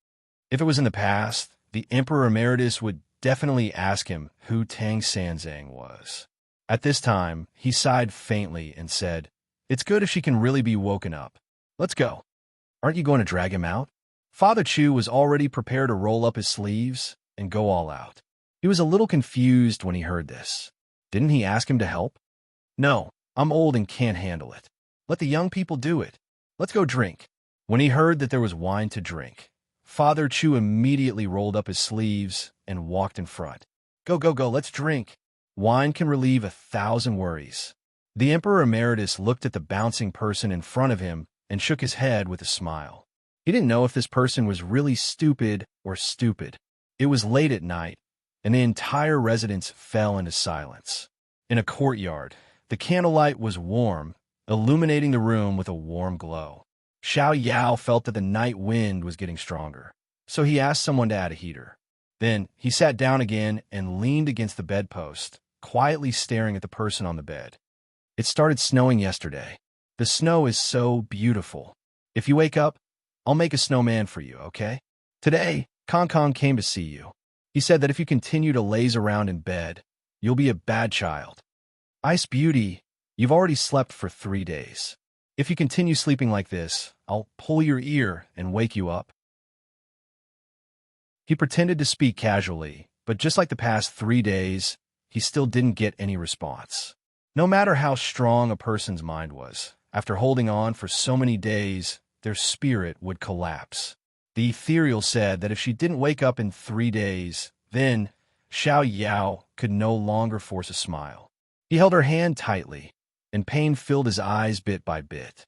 If it was in the past, the Emperor Emeritus would definitely ask him who Tang Sanzang was. At this time, he sighed faintly and said, It's good if she can really be woken up. Let's go. Aren't you going to drag him out? Father Chu was already prepared to roll up his sleeves and go all out. He was a little confused when he heard this. Didn't he ask him to help? No, I'm old and can't handle it. Let the young people do it. Let's go drink. When he heard that there was wine to drink, Father Chu immediately rolled up his sleeves and walked in front. Go, go, go, let's drink. Wine can relieve 1,000 worries. The Emperor Emeritus looked at the bouncing person in front of him and shook his head with a smile. He didn't know if this person was really stupid or stupid. It was late at night, and the entire residence fell into silence. In a courtyard, the candlelight was warm, illuminating the room with a warm glow. Xiao Yao felt that the night wind was getting stronger, so he asked someone to add a heater. Then he sat down again and leaned against the bedpost, quietly staring at the person on the bed. It started snowing yesterday. The snow is so beautiful. If you wake up, I'll make a snowman for you, okay? Today, Kong Kong came to see you. He said that if you continue to laze around in bed, you'll be a bad child. Ice Beauty, you've already slept for 3 days. If you continue sleeping like this, I'll pull your ear and wake you up. He pretended to speak casually, but just like the past 3 days, he still didn't get any response. No matter how strong a person's mind was, after holding on for so many days, their spirit would collapse. The ethereal said that if she didn't wake up in 3 days, then Xiao could no longer force a smile. He held her hand tightly, and pain filled his eyes bit by bit.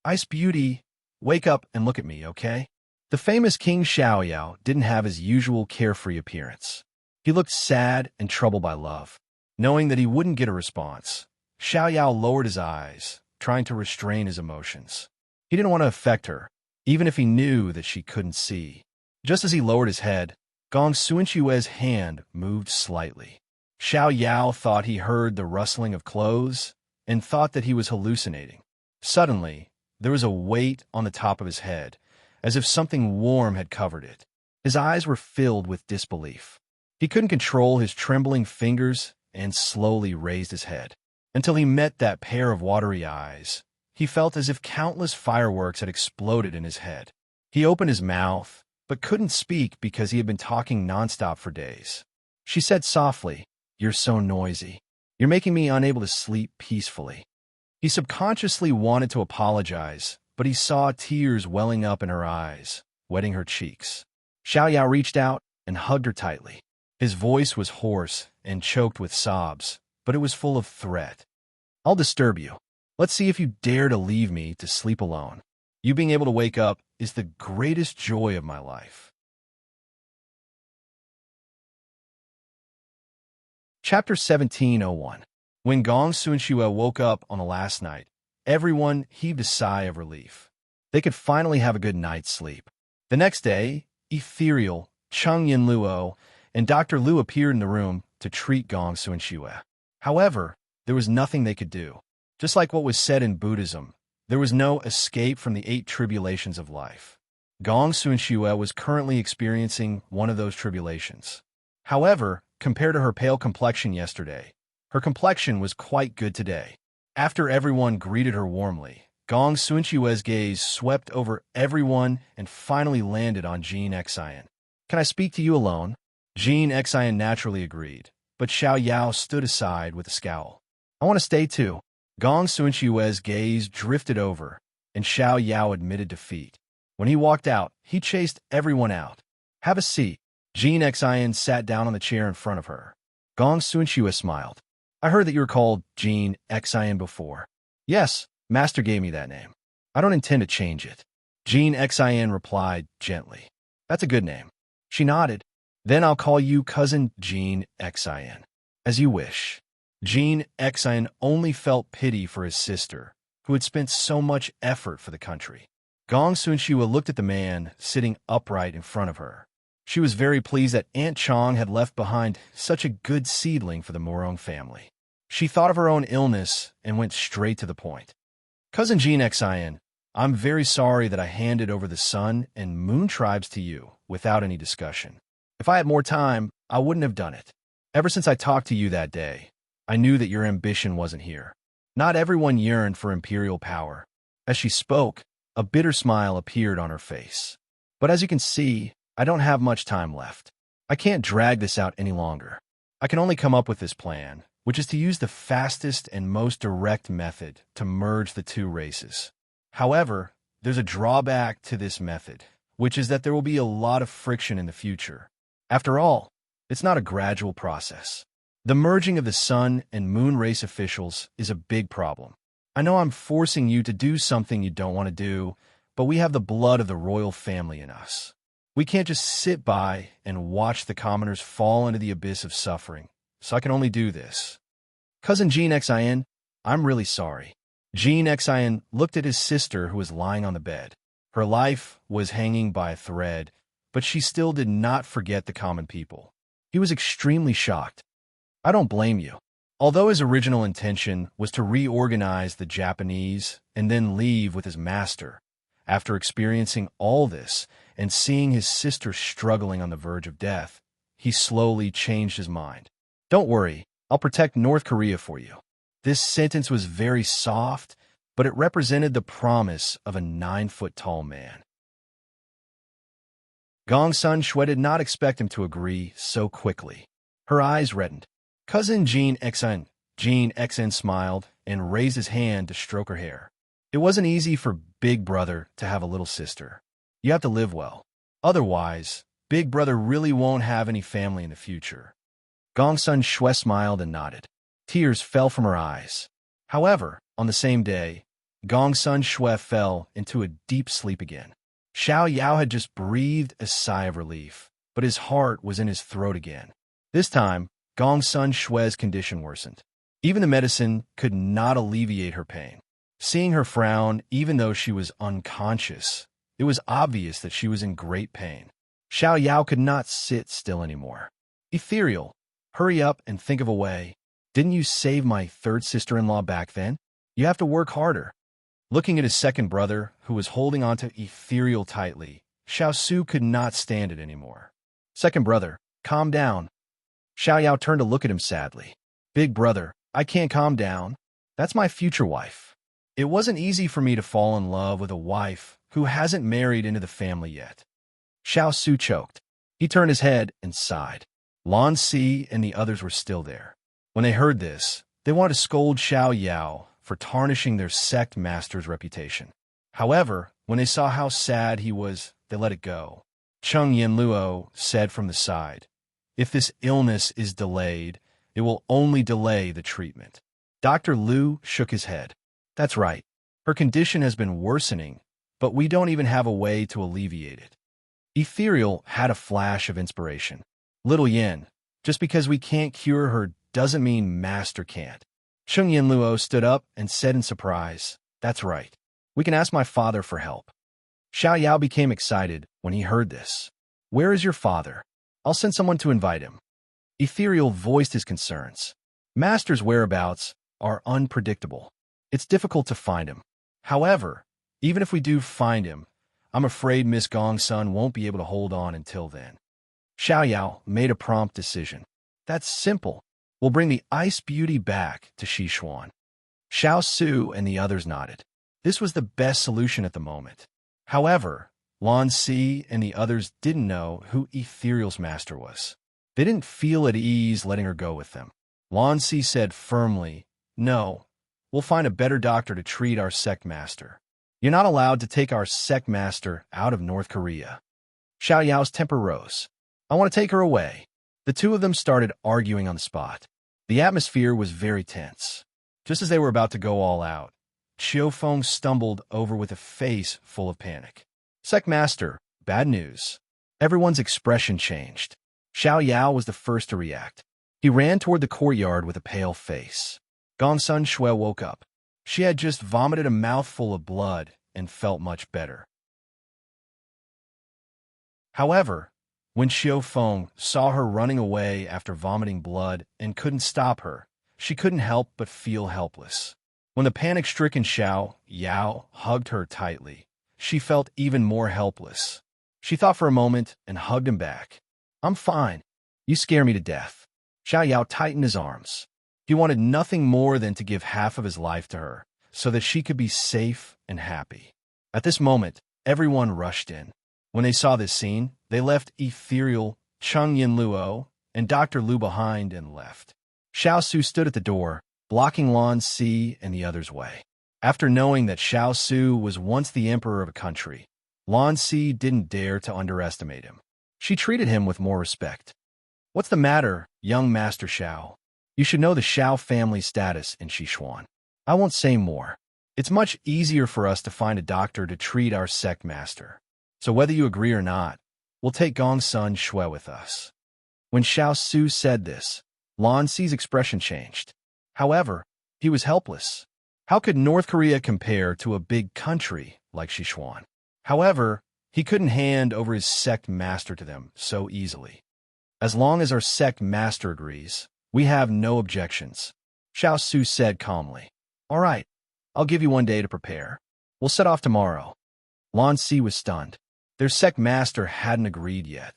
Ice Beauty, wake up and look at me, okay? The famous King Xiao didn't have his usual carefree appearance. He looked sad and troubled by love. Knowing that he wouldn't get a response, Xiao lowered his eyes, trying to restrain his emotions. He didn't want to affect her, even if he knew that she couldn't see. Just as he lowered his head, Gong Xuanxue's hand moved slightly. Xiao thought he heard the rustling of clothes and thought that he was hallucinating. Suddenly, there was a weight on the top of his head, as if something warm had covered it. His eyes were filled with disbelief. He couldn't control his trembling fingers and slowly raised his head. Until he met that pair of watery eyes, he felt as if countless fireworks had exploded in his head. He opened his mouth, but couldn't speak because he had been talking nonstop for days. She said softly, "You're so noisy. You're making me unable to sleep peacefully." He subconsciously wanted to apologize, but he saw tears welling up in her eyes, wetting her cheeks. Xiao reached out and hugged her tightly. His voice was hoarse and choked with sobs, but it was full of threat. "I'll disturb you. Let's see if you dare to leave me to sleep alone. You being able to wake up is the greatest joy of my life." Chapter 17:01. When Gong Xuanxue woke up on the last night, everyone heaved a sigh of relief. They could finally have a good night's sleep. The next day, Ethereal, Cheng Yin Luo, and Dr. Lu appeared in the room to treat Gong Xuanxue. However, there was nothing they could do. Just like what was said in Buddhism, there was no escape from the 8 tribulations of life. Gong Xuanxue was currently experiencing one of those tribulations. However, compared to her pale complexion yesterday, her complexion was quite good today. After everyone greeted her warmly, Gong Xuanxue's gaze swept over everyone and finally landed on Jean Xian. "Can I speak to you alone?" Jean Xian naturally agreed, but Xiao stood aside with a scowl. "I want to stay too." Gong Xuanxue's gaze drifted over, and Xiao admitted defeat. When he walked out, he chased everyone out. "Have a seat." Jean Xian sat down on the chair in front of her. Gong Xuanxue smiled. "I heard that you were called Jean Xian before." "Yes, Master gave me that name. I don't intend to change it." Jean Xian replied gently. "That's a good name." She nodded. "Then I'll call you Cousin Jean Xian." "As you wish." Jean Xian only felt pity for his sister, who had spent so much effort for the country. Gong Xuanxue looked at the man sitting upright in front of her. She was very pleased that Aunt Chong had left behind such a good seedling for the Morong family. She thought of her own illness and went straight to the point. "Cousin Jean Xian, I'm very sorry that I handed over the Sun and Moon tribes to you without any discussion. If I had more time, I wouldn't have done it. Ever since I talked to you that day, I knew that your ambition wasn't here. Not everyone yearned for imperial power." As she spoke, a bitter smile appeared on her face. "But as you can see, I don't have much time left. I can't drag this out any longer. I can only come up with this plan, which is to use the fastest and most direct method to merge the 2 races. However, there's a drawback to this method, which is that there will be a lot of friction in the future. After all, it's not a gradual process. The merging of the Sun and Moon race officials is a big problem. I know I'm forcing you to do something you don't want to do, but we have the blood of the royal family in us. We can't just sit by and watch the commoners fall into the abyss of suffering, so I can only do this. Cousin Jean Xian, I'm really sorry." Jean Xian looked at his sister who was lying on the bed. Her life was hanging by a thread, but she still did not forget the common people. He was extremely shocked. "I don't blame you. Although his original intention was to reorganize the Japanese and then leave with his master, after experiencing all this and seeing his sister struggling on the verge of death, he slowly changed his mind. Don't worry, I'll protect North Korea for you. This sentence was very soft, but it represented the promise of a 9-foot-tall man. Gong Sun Shui did not expect him to agree so quickly. Her eyes reddened. Cousin Jean Xen smiled and raised his hand to stroke her hair. It wasn't easy for Big Brother to have a little sister. You have to live well. Otherwise, Big Brother really won't have any family in the future. Gong Sun Shui smiled and nodded. Tears fell from her eyes. However, on the same day, Gong Sun Shui fell into a deep sleep again. Xiao had just breathed a sigh of relief, but his heart was in his throat again. This time, Gong Sun Shui's condition worsened. Even the medicine could not alleviate her pain. Seeing her frown, even though she was unconscious, it was obvious that she was in great pain. Xiao could not sit still anymore. Ethereal, hurry up and think of a way. Didn't you save my third sister-in-law back then? You have to work harder. Looking at his second brother, who was holding onto Ethereal tightly, Xiao Su could not stand it anymore. Second brother, calm down. Xiao turned to look at him sadly. Big brother, I can't calm down. That's my future wife. It wasn't easy for me to fall in love with a wife who hasn't married into the family yet. Xiao Su choked. He turned his head and sighed. Lan Si and the others were still there. When they heard this, they wanted to scold Xiao for tarnishing their sect master's reputation. However, when they saw how sad he was, they let it go. Chung Yinluo said from the side, if this illness is delayed, it will only delay the treatment. Dr. Liu shook his head. That's right. Her condition has been worsening, but we don't even have a way to alleviate it. Ethereal had a flash of inspiration. Little Yin, just because we can't cure her doesn't mean Master can't. Chung Yinluo stood up and said in surprise, that's right. We can ask my father for help. Xiao became excited when he heard this. Where is your father? I'll send someone to invite him. Ethereal voiced his concerns. Master's whereabouts are unpredictable. It's difficult to find him. However, even if we do find him, I'm afraid Miss Gong Sun won't be able to hold on until then. Xiao made a prompt decision. That's simple. We'll bring the Ice Beauty back to Sichuan. Xiao Su and the others nodded. This was the best solution at the moment. However, Lan Si and the others didn't know who Ethereal's master was. They didn't feel at ease letting her go with them. Lan Si said firmly, no, we'll find a better doctor to treat our sect master. You're not allowed to take our sect master out of North Korea. Xiao's temper rose. I want to take her away. The two of them started arguing on the spot. The atmosphere was very tense. Just as they were about to go all out, Qiufeng stumbled over with a face full of panic. Sect master, bad news. Everyone's expression changed. Xiao was the first to react. He ran toward the courtyard with a pale face. Gong Sun Shui woke up. She had just vomited a mouthful of blood and felt much better. However, when Qiufeng saw her running away after vomiting blood and couldn't stop her, she couldn't help but feel helpless. When the panic-stricken Xiao hugged her tightly, she felt even more helpless. She thought for a moment and hugged him back. I'm fine. You scare me to death. Xiao tightened his arms. He wanted nothing more than to give half of his life to her, so that she could be safe and happy. At this moment, everyone rushed in. When they saw this scene, they left Ethereal, Chung Yinluo, and Dr. Liu behind and left. Xiao Su stood at the door, blocking Lan Si and the others' way. After knowing that Xiao Su was once the emperor of a country, Lan Si didn't dare to underestimate him. She treated him with more respect. What's the matter, young Master Xiao? You should know the Xiao family status in Sichuan. I won't say more. It's much easier for us to find a doctor to treat our sect master. So whether you agree or not, we'll take Gong Sun Shui with us. When Xiao Su said this, Lan Si's expression changed. However, he was helpless. How could North Korea compare to a big country like Sichuan? However, he couldn't hand over his sect master to them so easily. As long as our sect master agrees, we have no objections. Xiao Su said calmly. All right, I'll give you one day to prepare. We'll set off tomorrow. Lan Si was stunned. Their sect master hadn't agreed yet.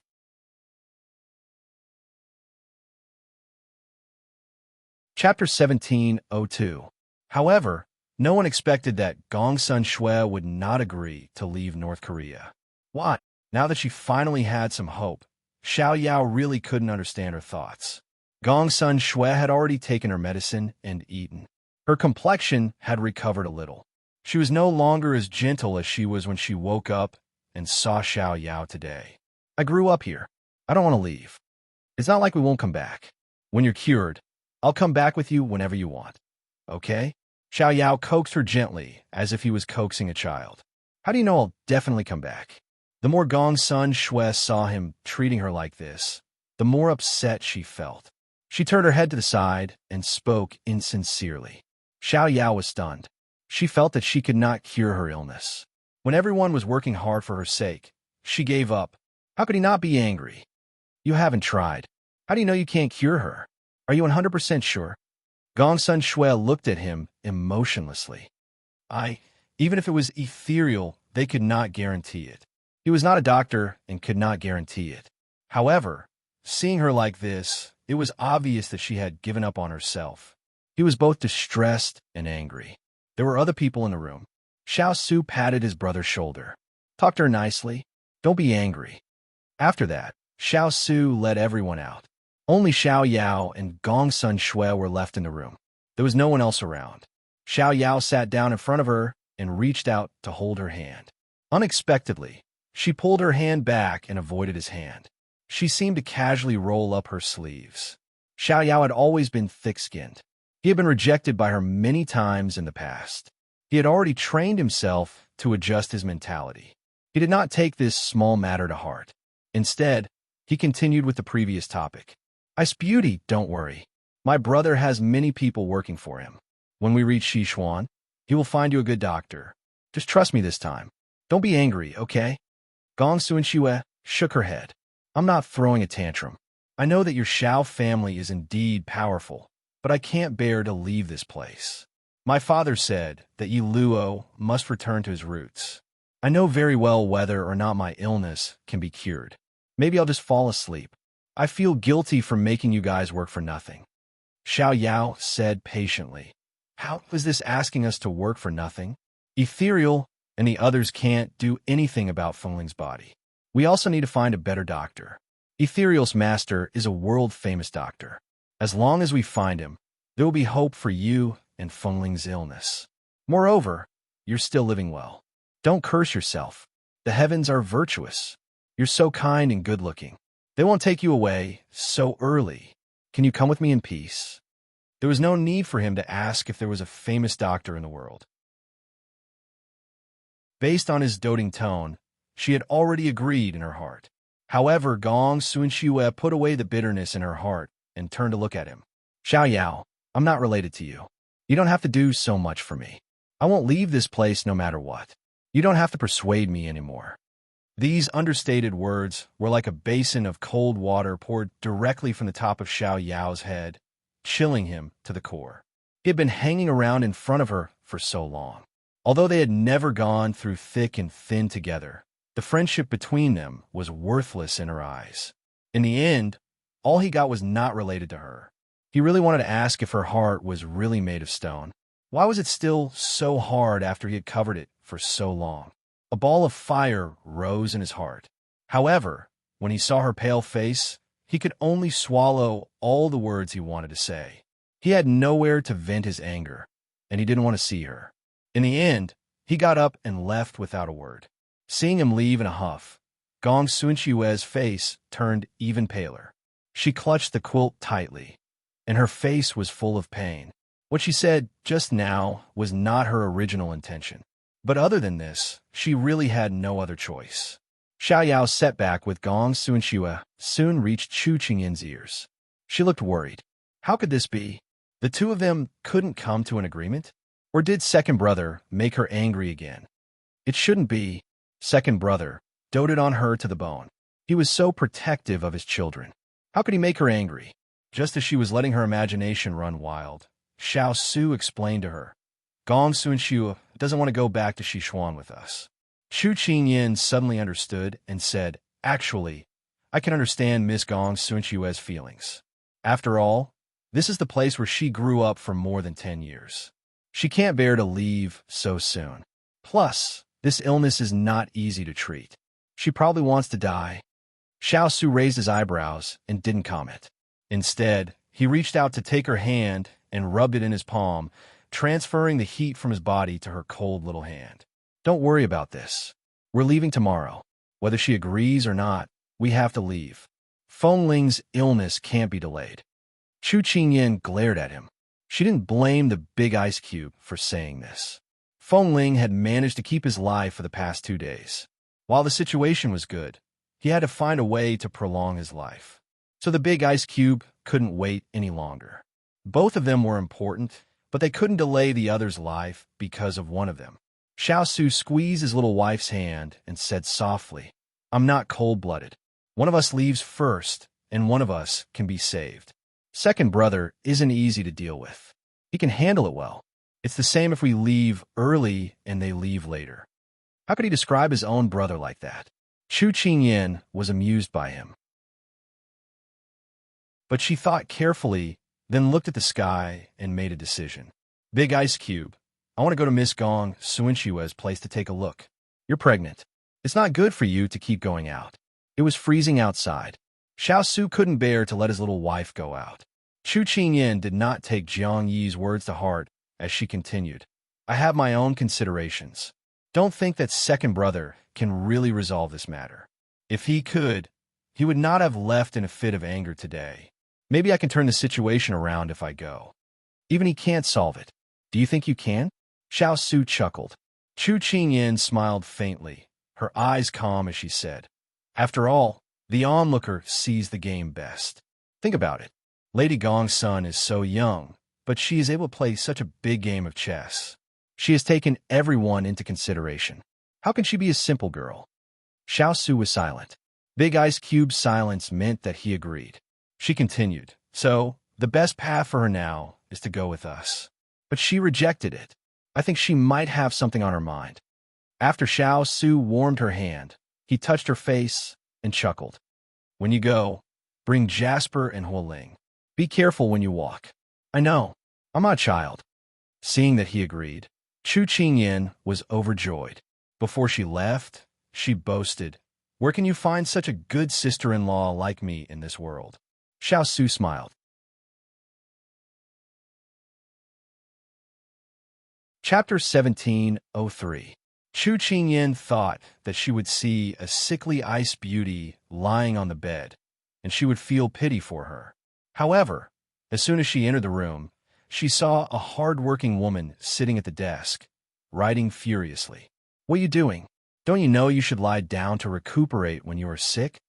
Chapter 17:02. However, no one expected that Gongsun Shui would not agree to leave North Korea. Why? Now that she finally had some hope, Xiao Yao really couldn't understand her thoughts. Gongsun Shui had already taken her medicine and eaten. Her complexion had recovered a little. She was no longer as gentle as she was when she woke up and saw Xiao Yao today. I grew up here. I don't want to leave. It's not like we won't come back. When you're cured, I'll come back with you whenever you want. Okay? Xiao Yao coaxed her gently, as if he was coaxing a child. How do you know I'll definitely come back? The more Gongsun Shui saw him treating her like this, the more upset she felt. She turned her head to the side and spoke insincerely. Xiao Yao was stunned. She felt that she could not cure her illness. When everyone was working hard for her sake, she gave up. How could he not be angry? You haven't tried. How do you know you can't cure her? Are you 100% sure? Gongsun Shui looked at him emotionlessly. Even if it was ethereal, they could not guarantee it. He was not a doctor and could not guarantee it. However, seeing her like this, it was obvious that she had given up on herself. He was both distressed and angry. There were other people in the room. Xiao Su patted his brother's shoulder. Talk to her nicely. Don't be angry. After that, Xiao Su led everyone out. Only Xiao Yao and Gongsun Shui were left in the room. There was no one else around. Xiao Yao sat down in front of her and reached out to hold her hand. Unexpectedly, she pulled her hand back and avoided his hand. She seemed to casually roll up her sleeves. Xiao Yao had always been thick-skinned. He had been rejected by her many times in the past. He had already trained himself to adjust his mentality. He did not take this small matter to heart. Instead, he continued with the previous topic. Ice Beauty, don't worry. My brother has many people working for him. When we reach Sichuan, he will find you a good doctor. Just trust me this time. Don't be angry, okay? Gongsun Shui shook her head. I'm not throwing a tantrum. I know that your Xiao family is indeed powerful, but I can't bear to leave this place. My father said that Yi Luo must return to his roots. I know very well whether or not my illness can be cured. Maybe I'll just fall asleep. I feel guilty for making you guys work for nothing. Xiao Yao said patiently. How is this asking us to work for nothing? Ethereal and the others can't do anything about Fengling's body. We also need to find a better doctor. Ethereal's master is a world-famous doctor. As long as we find him, there will be hope for you and Fengling's illness. Moreover, you're still living well. Don't curse yourself. The heavens are virtuous. You're so kind and good-looking. They won't take you away so early. Can you come with me in peace? There was no need for him to ask if there was a famous doctor in the world. Based on his doting tone, she had already agreed in her heart. However, Gongsun Shui put away the bitterness in her heart and turned to look at him. Xiao Yao, I'm not related to you. You don't have to do so much for me. I won't leave this place no matter what. You don't have to persuade me anymore. These understated words were like a basin of cold water poured directly from the top of Xiao Yao's head, chilling him to the core. He had been hanging around in front of her for so long. Although they had never gone through thick and thin together, the friendship between them was worthless in her eyes. In the end, all he got was not related to her. He really wanted to ask if her heart was really made of stone. Why was it still so hard after he had covered it for so long? A ball of fire rose in his heart. However, when he saw her pale face, he could only swallow all the words he wanted to say. He had nowhere to vent his anger, and he didn't want to see her. In the end, he got up and left without a word. Seeing him leave in a huff, Gongsun Shui's face turned even paler. She clutched the quilt tightly, and her face was full of pain. What she said just now was not her original intention. But other than this, she really had no other choice. Xiao Yao's setback with Gongsun Shui soon reached Chu Qingyin's ears. She looked worried. How could this be? The two of them couldn't come to an agreement? Or did second brother make her angry again? It shouldn't be. Second brother doted on her to the bone. He was so protective of his children. How could he make her angry? Just as she was letting her imagination run wild, Xiao Su explained to her. Gong Sunxiu doesn't want to go back to Sichuan with us. Chu Qingyin suddenly understood and said, actually, I can understand Miss Gong Sunxiu's feelings. After all, this is the place where she grew up for more than 10 years. She can't bear to leave so soon. Plus, this illness is not easy to treat. She probably wants to die. Xiao Su raised his eyebrows and didn't comment. Instead, he reached out to take her hand and rubbed it in his palm, transferring the heat from his body to her cold little hand. Don't worry about this. We're leaving tomorrow. Whether she agrees or not, we have to leave. Feng Ling's illness can't be delayed. Chu Qingyin glared at him. She didn't blame the big ice cube for saying this. Feng Ling had managed to keep his life for the past 2 days. While the situation was good, he had to find a way to prolong his life. So the big ice cube couldn't wait any longer. Both of them were important, but they couldn't delay the other's life because of one of them. Xiao Su squeezed his little wife's hand and said softly, I'm not cold-blooded. One of us leaves first, and one of us can be saved. Second brother isn't easy to deal with. He can handle it well. It's the same if we leave early and they leave later. How could he describe his own brother like that? Chu Qingyin was amused by him. But she thought carefully, then looked at the sky and made a decision. Big ice cube, I want to go to Miss Gong Sunxiu's place to take a look. You're pregnant. It's not good for you to keep going out. It was freezing outside. Xiao Su couldn't bear to let his little wife go out. Chu Qingyin did not take Jiang Yi's words to heart as she continued. I have my own considerations. Don't think that second brother can really resolve this matter. If he could, he would not have left in a fit of anger today. Maybe I can turn the situation around if I go. Even he can't solve it. Do you think you can? Xiao Su chuckled. Chu Qingyin smiled faintly, her eyes calm as she said, after all, the onlooker sees the game best. Think about it. Lady Gong's son is so young, but she is able to play such a big game of chess. She has taken everyone into consideration. How can she be a simple girl? Xiao Su was silent. Big Ice Cube's silence meant that he agreed. She continued, so, the best path for her now is to go with us. But she rejected it. I think she might have something on her mind. After Xiao Su warmed her hand, he touched her face and chuckled. When you go, bring Jasper and Huoling. Be careful when you walk. I know. I'm not a child. Seeing that he agreed, Chu Qingyin was overjoyed. Before she left, she boasted, where can you find such a good sister-in-law like me in this world? Xiao Su smiled. Chapter 1703. Chu Qingyin thought that she would see a sickly ice beauty lying on the bed, and she would feel pity for her. However, as soon as she entered the room, she saw a hard-working woman sitting at the desk, writing furiously. What are you doing? Don't you know you should lie down to recuperate when you are sick?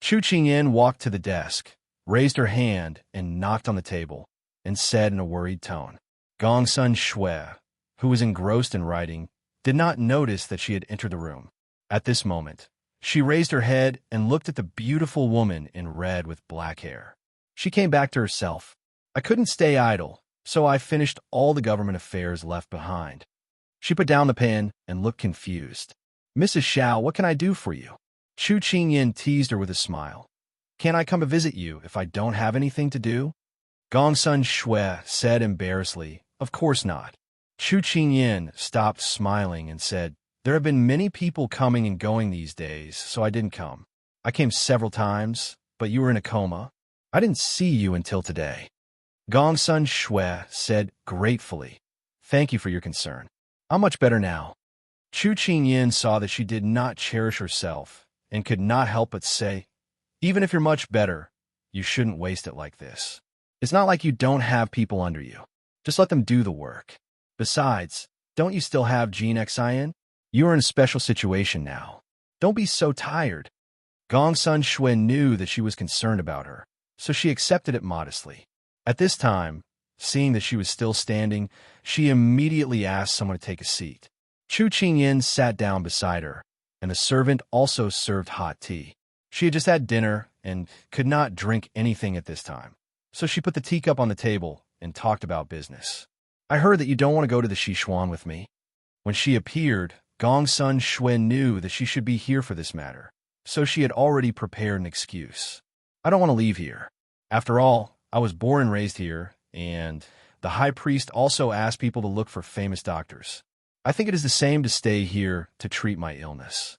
Chu Qingyin walked to the desk, raised her hand and knocked on the table, and said in a worried tone. Gongsun Shui, who was engrossed in writing, did not notice that she had entered the room. At this moment, she raised her head and looked at the beautiful woman in red with black hair. She came back to herself. I couldn't stay idle, so I finished all the government affairs left behind. She put down the pen and looked confused. Mrs. Xiao, what can I do for you? Chu Qingyin teased her with a smile. Can't I come to visit you if I don't have anything to do? Gongsun Shui said embarrassedly, of course not. Chu Qingyin stopped smiling and said, there have been many people coming and going these days, so I didn't come. I came several times, but you were in a coma. I didn't see you until today. Gongsun Shui said gratefully, thank you for your concern. I'm much better now. Chu Qingyin saw that she did not cherish herself and could not help but say, even if you're much better, you shouldn't waste it like this. It's not like you don't have people under you. Just let them do the work. Besides, don't you still have Gene Xian? You are in a special situation now. Don't be so tired. Gongsun Shui knew that she was concerned about her, so she accepted it modestly. At this time, seeing that she was still standing, she immediately asked someone to take a seat. Chu Qingyin sat down beside her, and the servant also served hot tea. She had just had dinner and could not drink anything at this time, so she put the teacup on the table and talked about business. I heard that you don't want to go to the Sichuan with me. When she appeared, Gongsun Shui knew that she should be here for this matter, so she had already prepared an excuse. I don't want to leave here. After all, I was born and raised here, and the high priest also asked people to look for famous doctors. I think it is the same to stay here to treat my illness.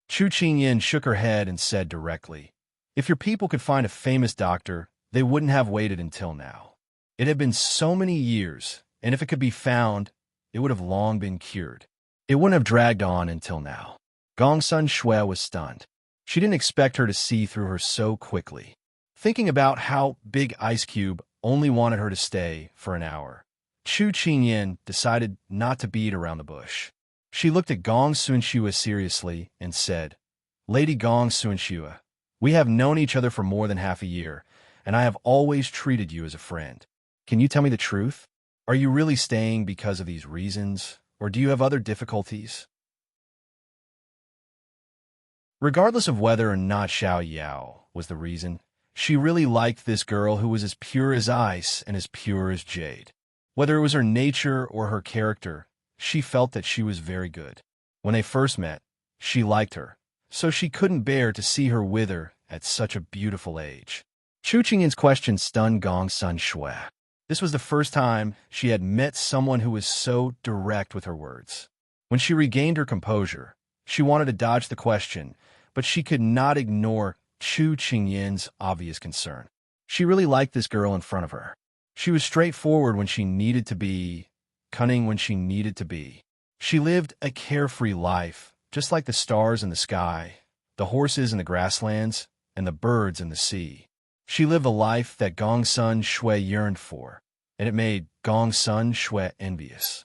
Chu Qingyin shook her head and said directly, if your people could find a famous doctor, they wouldn't have waited until now. It had been so many years, and if it could be found, it would have long been cured. It wouldn't have dragged on until now. Gongsun Shui was stunned. She didn't expect her to see through her so quickly. Thinking about how Big Ice Cube only wanted her to stay for an hour, Chu Qingyin decided not to beat around the bush. She looked at Gong Sunshua seriously and said, Lady Gong Sunshua, we have known each other for more than half a year, and I have always treated you as a friend. Can you tell me the truth? Are you really staying because of these reasons, or do you have other difficulties? Regardless of whether or not Xiao was the reason, she really liked this girl who was as pure as ice and as pure as jade. Whether it was her nature or her character, she felt that she was very good. When they first met, she liked her, so she couldn't bear to see her wither at such a beautiful age. Chu Qingyin's question stunned Gongsun Shui. This was the first time she had met someone who was so direct with her words. When she regained her composure, she wanted to dodge the question, but she could not ignore Chu Qingyin's obvious concern. She really liked this girl in front of her. She was straightforward when she needed to be, cunning when she needed to be. She lived a carefree life, just like the stars in the sky, the horses in the grasslands, and the birds in the sea. She lived a life that Gongsun Shui yearned for, and it made Gongsun Shui envious.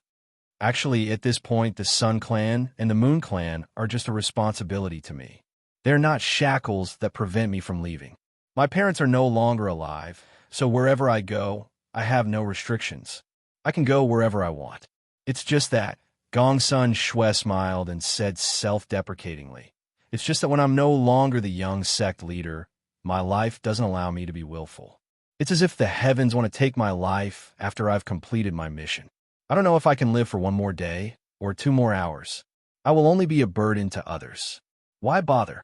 Actually, at this point, the Sun Clan and the Moon Clan are just a responsibility to me. They're not shackles that prevent me from leaving. My parents are no longer alive, so wherever I go, I have no restrictions. I can go wherever I want. It's just that, Gongsun Shui smiled and said self-deprecatingly, it's just that when I'm no longer the young sect leader, my life doesn't allow me to be willful. It's as if the heavens want to take my life after I've completed my mission. I don't know if I can live for one more day or 2 more hours. I will only be a burden to others. Why bother?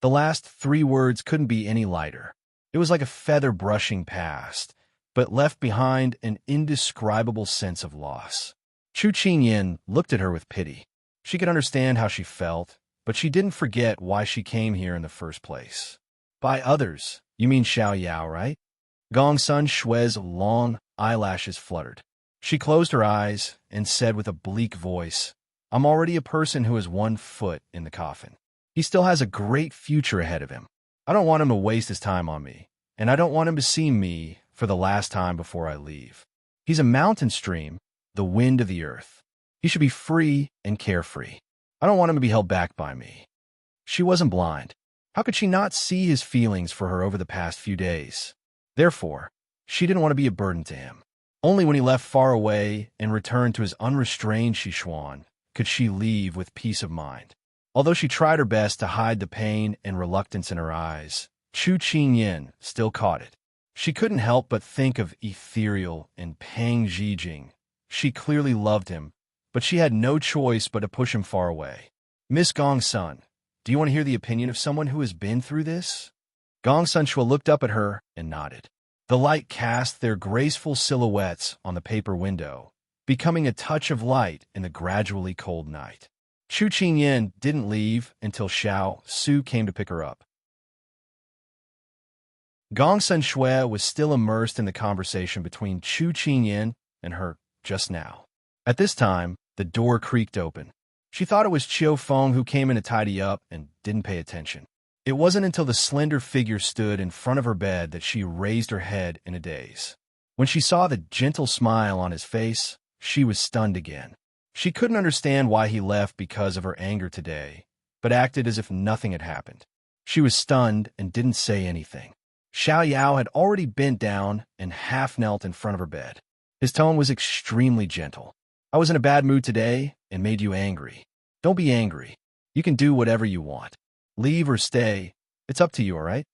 The last 3 words couldn't be any lighter. It was like a feather brushing past, but left behind an indescribable sense of loss. Chu Qingyin looked at her with pity. She could understand how she felt, but she didn't forget why she came here in the first place. By others, you mean Xiao, right? Gongsun Shui's long eyelashes fluttered. She closed her eyes and said with a bleak voice, I'm already a person who has 1 foot in the coffin. He still has a great future ahead of him. I don't want him to waste his time on me, and I don't want him to see me for the last time before I leave. He's a mountain stream, the wind of the earth. He should be free and carefree. I don't want him to be held back by me. She wasn't blind. How could she not see his feelings for her over the past few days? Therefore, she didn't want to be a burden to him. Only when he left far away and returned to his unrestrained Sichuan could she leave with peace of mind. Although she tried her best to hide the pain and reluctance in her eyes, Chu Qingyin still caught it. She couldn't help but think of Ethereal and Pang Zhijing. She clearly loved him, but she had no choice but to push him far away. Miss Gongsun, do you want to hear the opinion of someone who has been through this? Gongsun Shui looked up at her and nodded. The light cast their graceful silhouettes on the paper window, becoming a touch of light in the gradually cold night. Chu Qingyin didn't leave until Xiao Su came to pick her up. Gongsun Shui was still immersed in the conversation between Chu Qingyin and her just now. At this time, the door creaked open. She thought it was Qiu Feng who came in to tidy up and didn't pay attention. It wasn't until the slender figure stood in front of her bed that she raised her head in a daze. When she saw the gentle smile on his face, she was stunned again. She couldn't understand why he left because of her anger today, but acted as if nothing had happened. She was stunned and didn't say anything. Xiao had already bent down and half-knelt in front of her bed. His tone was extremely gentle. I was in a bad mood today and made you angry. Don't be angry. You can do whatever you want. Leave or stay. It's up to you, all right?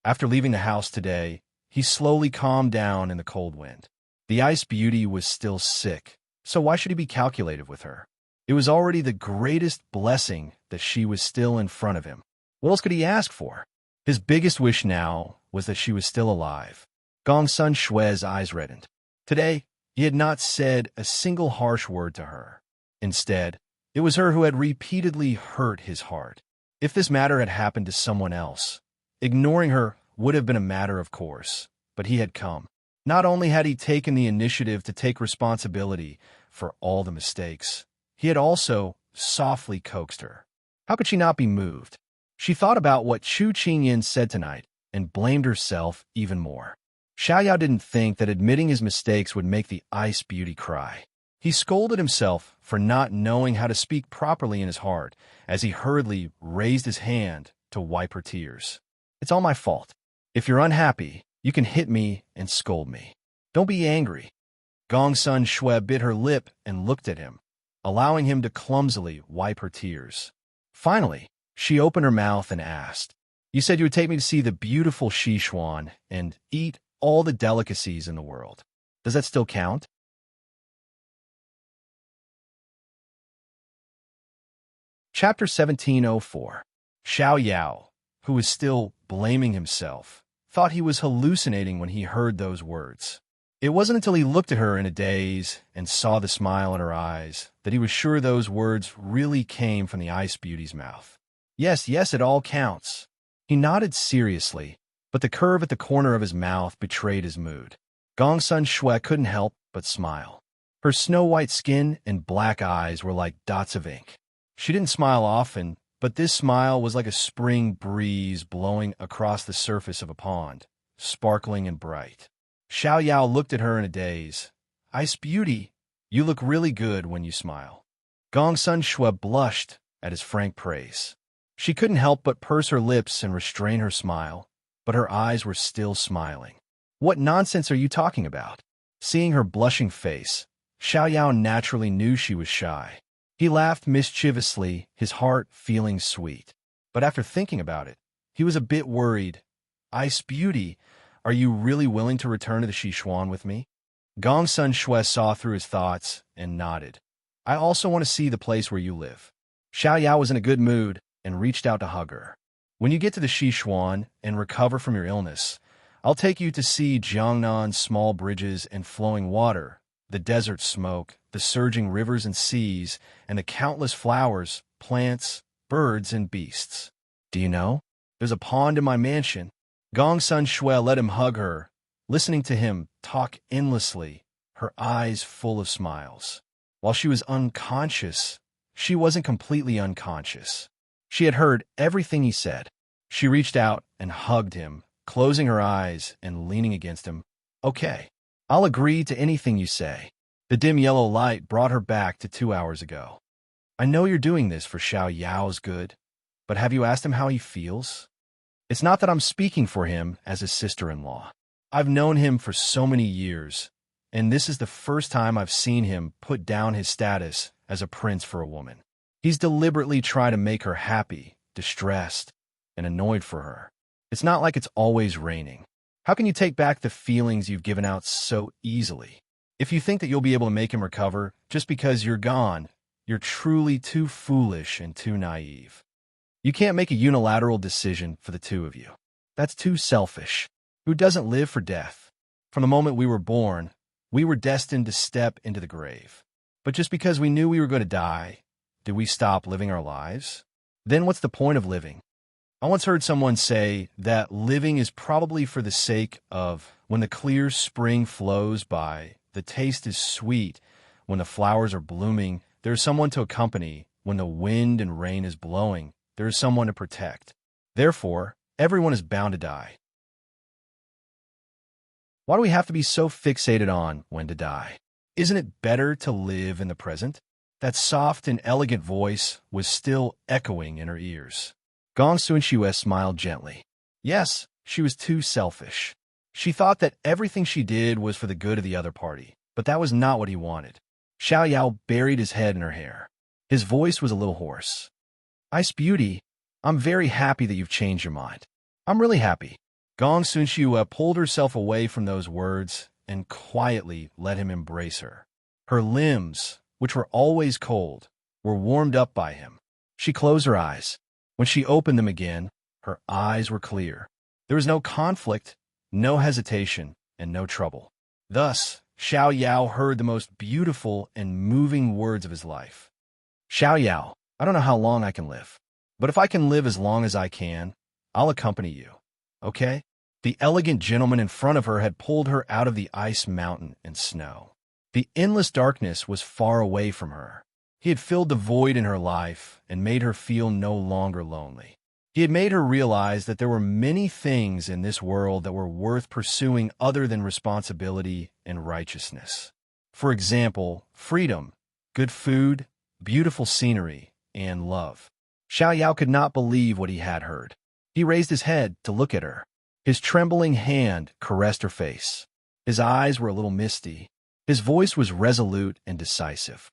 After leaving the house today, he slowly calmed down in the cold wind. The ice beauty was still sick, so why should he be calculative with her? It was already the greatest blessing that she was still in front of him. What else could he ask for? His biggest wish now was that she was still alive. Gongsun Shui's eyes reddened. Today, he had not said a single harsh word to her. Instead, it was her who had repeatedly hurt his heart. If this matter had happened to someone else, ignoring her would have been a matter of course, but he had come. Not only had he taken the initiative to take responsibility for all the mistakes, he had also softly coaxed her. How could she not be moved? She thought about what Chu Qingyan said tonight and blamed herself even more. Xiao didn't think that admitting his mistakes would make the ice beauty cry. He scolded himself for not knowing how to speak properly in his heart as he hurriedly raised his hand to wipe her tears. It's all my fault. If you're unhappy, you can hit me and scold me. Don't be angry. Gongsun Shui bit her lip and looked at him, allowing him to clumsily wipe her tears. Finally, she opened her mouth and asked, "You said you would take me to see the beautiful Xishuan and eat all the delicacies in the world. Does that still count?" Chapter 1704. Xiao Yao, who was still blaming himself, thought he was hallucinating when he heard those words. It wasn't until he looked at her in a daze and saw the smile in her eyes that he was sure those words really came from the ice beauty's mouth. Yes, it all counts. He nodded seriously, but the curve at the corner of his mouth betrayed his mood. Gongsun Shui couldn't help but smile. Her snow-white skin and black eyes were like dots of ink. She didn't smile often, but this smile was like a spring breeze blowing across the surface of a pond, sparkling and bright. Xiao Yao looked at her in a daze. "Ice beauty, you look really good when you smile." Gongsun Shui blushed at his frank praise. She couldn't help but purse her lips and restrain her smile, but her eyes were still smiling. "What nonsense are you talking about?" Seeing her blushing face, Xiao Yao naturally knew she was shy. He laughed mischievously, his heart feeling sweet. But after thinking about it, he was a bit worried. "Ice beauty, are you really willing to return to the Xishuan with me?" Gongsun Shui saw through his thoughts and nodded. "I also want to see the place where you live." Xiao Yao was in a good mood and reached out to hug her. "When you get to the Xishuan and recover from your illness, I'll take you to see Jiangnan's small bridges and flowing water, the desert smoke, the surging rivers and seas, and the countless flowers, plants, birds, and beasts. Do you know? There's a pond in my mansion." Gongsun Shui let him hug her, listening to him talk endlessly, her eyes full of smiles. While she was unconscious, she wasn't completely unconscious. She had heard everything he said. She reached out and hugged him, closing her eyes and leaning against him. "Okay, I'll agree to anything you say." The dim yellow light brought her back to 2 hours ago. "I know you're doing this for Xiao Yao's good, but have you asked him how he feels? It's not that I'm speaking for him as his sister-in-law. I've known him for so many years, and this is the first time I've seen him put down his status as a prince for a woman. He's deliberately trying to make her happy, distressed, and annoyed for her. It's not like it's always raining. How can you take back the feelings you've given out so easily? If you think that you'll be able to make him recover just because you're gone, you're truly too foolish and too naive. You can't make a unilateral decision for the two of you. That's too selfish. Who doesn't live for death? From the moment we were born, we were destined to step into the grave. But just because we knew we were going to die, did we stop living our lives? Then what's the point of living? I once heard someone say that living is probably for the sake of when the clear spring flows by, the taste is sweet, when the flowers are blooming, there is someone to accompany, when the wind and rain is blowing, there is someone to protect. Therefore, everyone is bound to die. Why do we have to be so fixated on when to die? Isn't it better to live in the present? That soft and elegant voice was still echoing in her ears. Gongsun Shui smiled gently. Yes, she was too selfish. She thought that everything she did was for the good of the other party, but that was not what he wanted. Xiao Yao buried his head in her hair. His voice was a little hoarse. Ice Beauty, I'm very happy that you've changed your mind. I'm really happy. Gongsun Shui pulled herself away from those words and quietly let him embrace her. Her limbs, which were always cold, were warmed up by him. She closed her eyes. When she opened them again, her eyes were clear. There was no conflict, no hesitation, and no trouble. Thus, Xiao heard the most beautiful and moving words of his life. Xiao, I don't know how long I can live, but if I can live as long as I can, I'll accompany you. Okay? The elegant gentleman in front of her had pulled her out of the ice mountain and snow. The endless darkness was far away from her. He had filled the void in her life and made her feel no longer lonely. He had made her realize that there were many things in this world that were worth pursuing other than responsibility and righteousness. For example, freedom, good food, beautiful scenery, and love. Xiao could not believe what he had heard. He raised his head to look at her. His trembling hand caressed her face. His eyes were a little misty. His voice was resolute and decisive.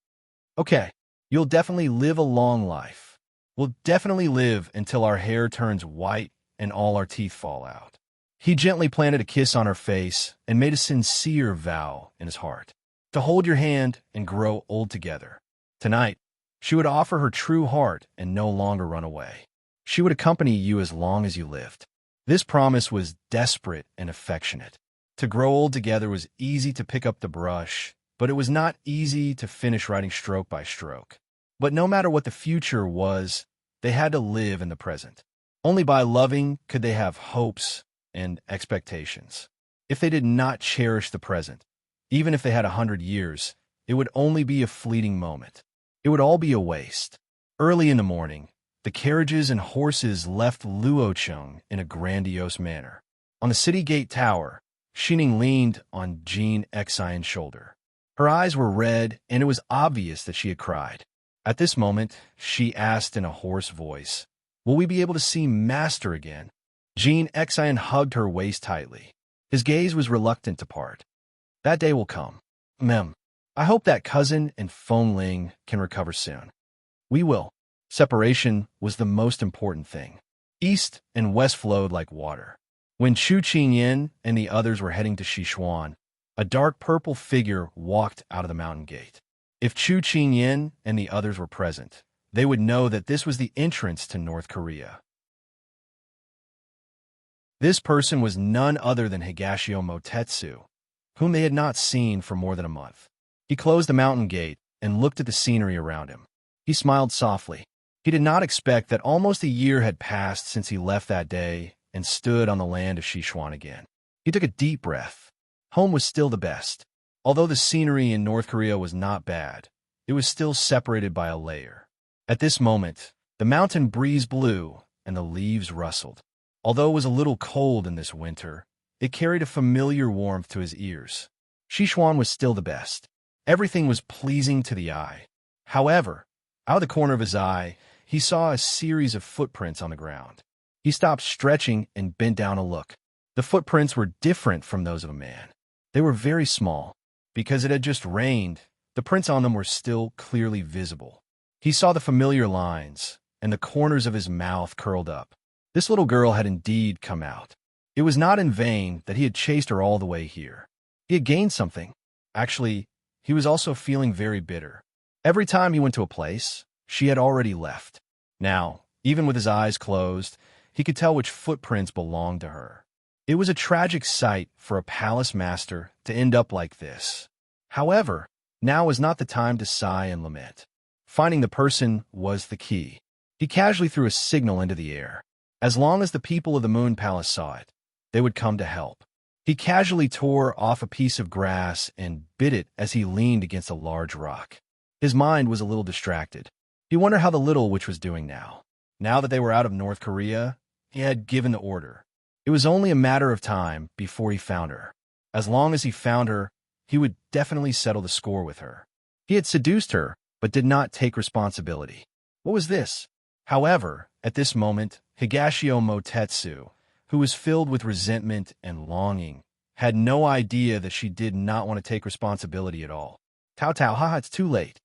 Okay, you'll definitely live a long life. We'll definitely live until our hair turns white and all our teeth fall out. He gently planted a kiss on her face and made a sincere vow in his heart to hold your hand and grow old together. Tonight, she would offer her true heart and no longer run away. She would accompany you as long as you lived. This promise was desperate and affectionate. To grow old together was easy to pick up the brush, but it was not easy to finish writing stroke by stroke. But no matter what the future was, they had to live in the present. Only by loving could they have hopes and expectations. If they did not cherish the present, even if they had 100 years, it would only be a fleeting moment. It would all be a waste. Early in the morning, the carriages and horses left Luocheng in a grandiose manner. On the city gate tower, Xining leaned on Jean Xian's shoulder. Her eyes were red, and it was obvious that she had cried. At this moment, she asked in a hoarse voice, "Will we be able to see Master again?" Jean Xian hugged her waist tightly. His gaze was reluctant to part. "That day will come. Mem, I hope that cousin and Feng Ling can recover soon. We will." Separation was the most important thing. East and west flowed like water. When Chu Qingyan and the others were heading to Sichuan, a dark purple figure walked out of the mountain gate. If Chu Qingyan and the others were present, they would know that this was the entrance to North Korea. This person was none other than Higashio Motetsu, whom they had not seen for more than a month. He closed the mountain gate and looked at the scenery around him. He smiled softly. He did not expect that almost a year had passed since he left that day and stood on the land of Sichuan again. He took a deep breath. Home was still the best. Although the scenery in North Korea was not bad, it was still separated by a layer. At this moment, the mountain breeze blew and the leaves rustled. Although it was a little cold in this winter, it carried a familiar warmth to his ears. Sichuan was still the best. Everything was pleasing to the eye. However, out of the corner of his eye, he saw a series of footprints on the ground. He stopped stretching and bent down to look. The footprints were different from those of a man. They were very small. Because it had just rained, the prints on them were still clearly visible. He saw the familiar lines, and the corners of his mouth curled up. This little girl had indeed come out. It was not in vain that he had chased her all the way here. He had gained something. Actually, he was also feeling very bitter. Every time he went to a place, she had already left. Now, even with his eyes closed, he could tell which footprints belonged to her. It was a tragic sight for a palace master to end up like this. However, now was not the time to sigh and lament. Finding the person was the key. He casually threw a signal into the air. As long as the people of the Moon Palace saw it, they would come to help. He casually tore off a piece of grass and bit it as he leaned against a large rock. His mind was a little distracted. He wondered how the little witch was doing now. Now that they were out of North Korea, he had given the order. It was only a matter of time before he found her. As long as he found her, he would definitely settle the score with her. He had seduced her, but did not take responsibility. What was this? However, at this moment, Higashio Motetsu, who was filled with resentment and longing, had no idea that she did not want to take responsibility at all. Tao, haha, it's too late.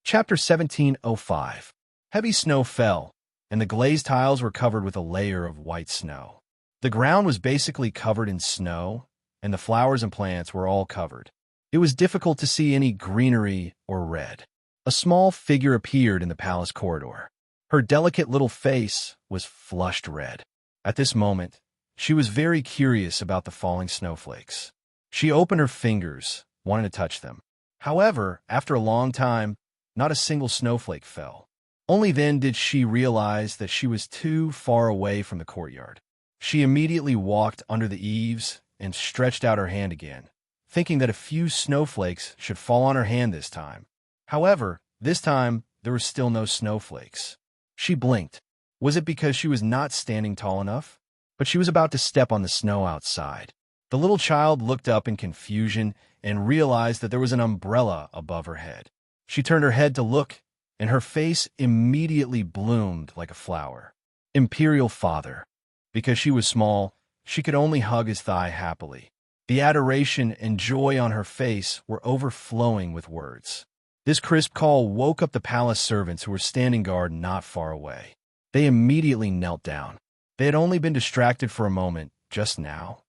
Chapter 1705. Heavy snow fell, and the glazed tiles were covered with a layer of white snow. The ground was basically covered in snow, and the flowers and plants were all covered. It was difficult to see any greenery or red. A small figure appeared in the palace corridor. Her delicate little face was flushed red. At this moment, she was very curious about the falling snowflakes. She opened her fingers, wanting to touch them. However, after a long time, not a single snowflake fell. Only then did she realize that she was too far away from the courtyard. She immediately walked under the eaves and stretched out her hand again, thinking that a few snowflakes should fall on her hand this time. However, this time, there were still no snowflakes. She blinked. Was it because she was not standing tall enough? But she was about to step on the snow outside. The little child looked up in confusion and realized that there was an umbrella above her head. She turned her head to look, and her face immediately bloomed like a flower. Imperial Father. Because she was small, she could only hug his thigh happily. The adoration and joy on her face were overflowing with words. This crisp call woke up the palace servants who were standing guard not far away. They immediately knelt down. They had only been distracted for a moment, just now,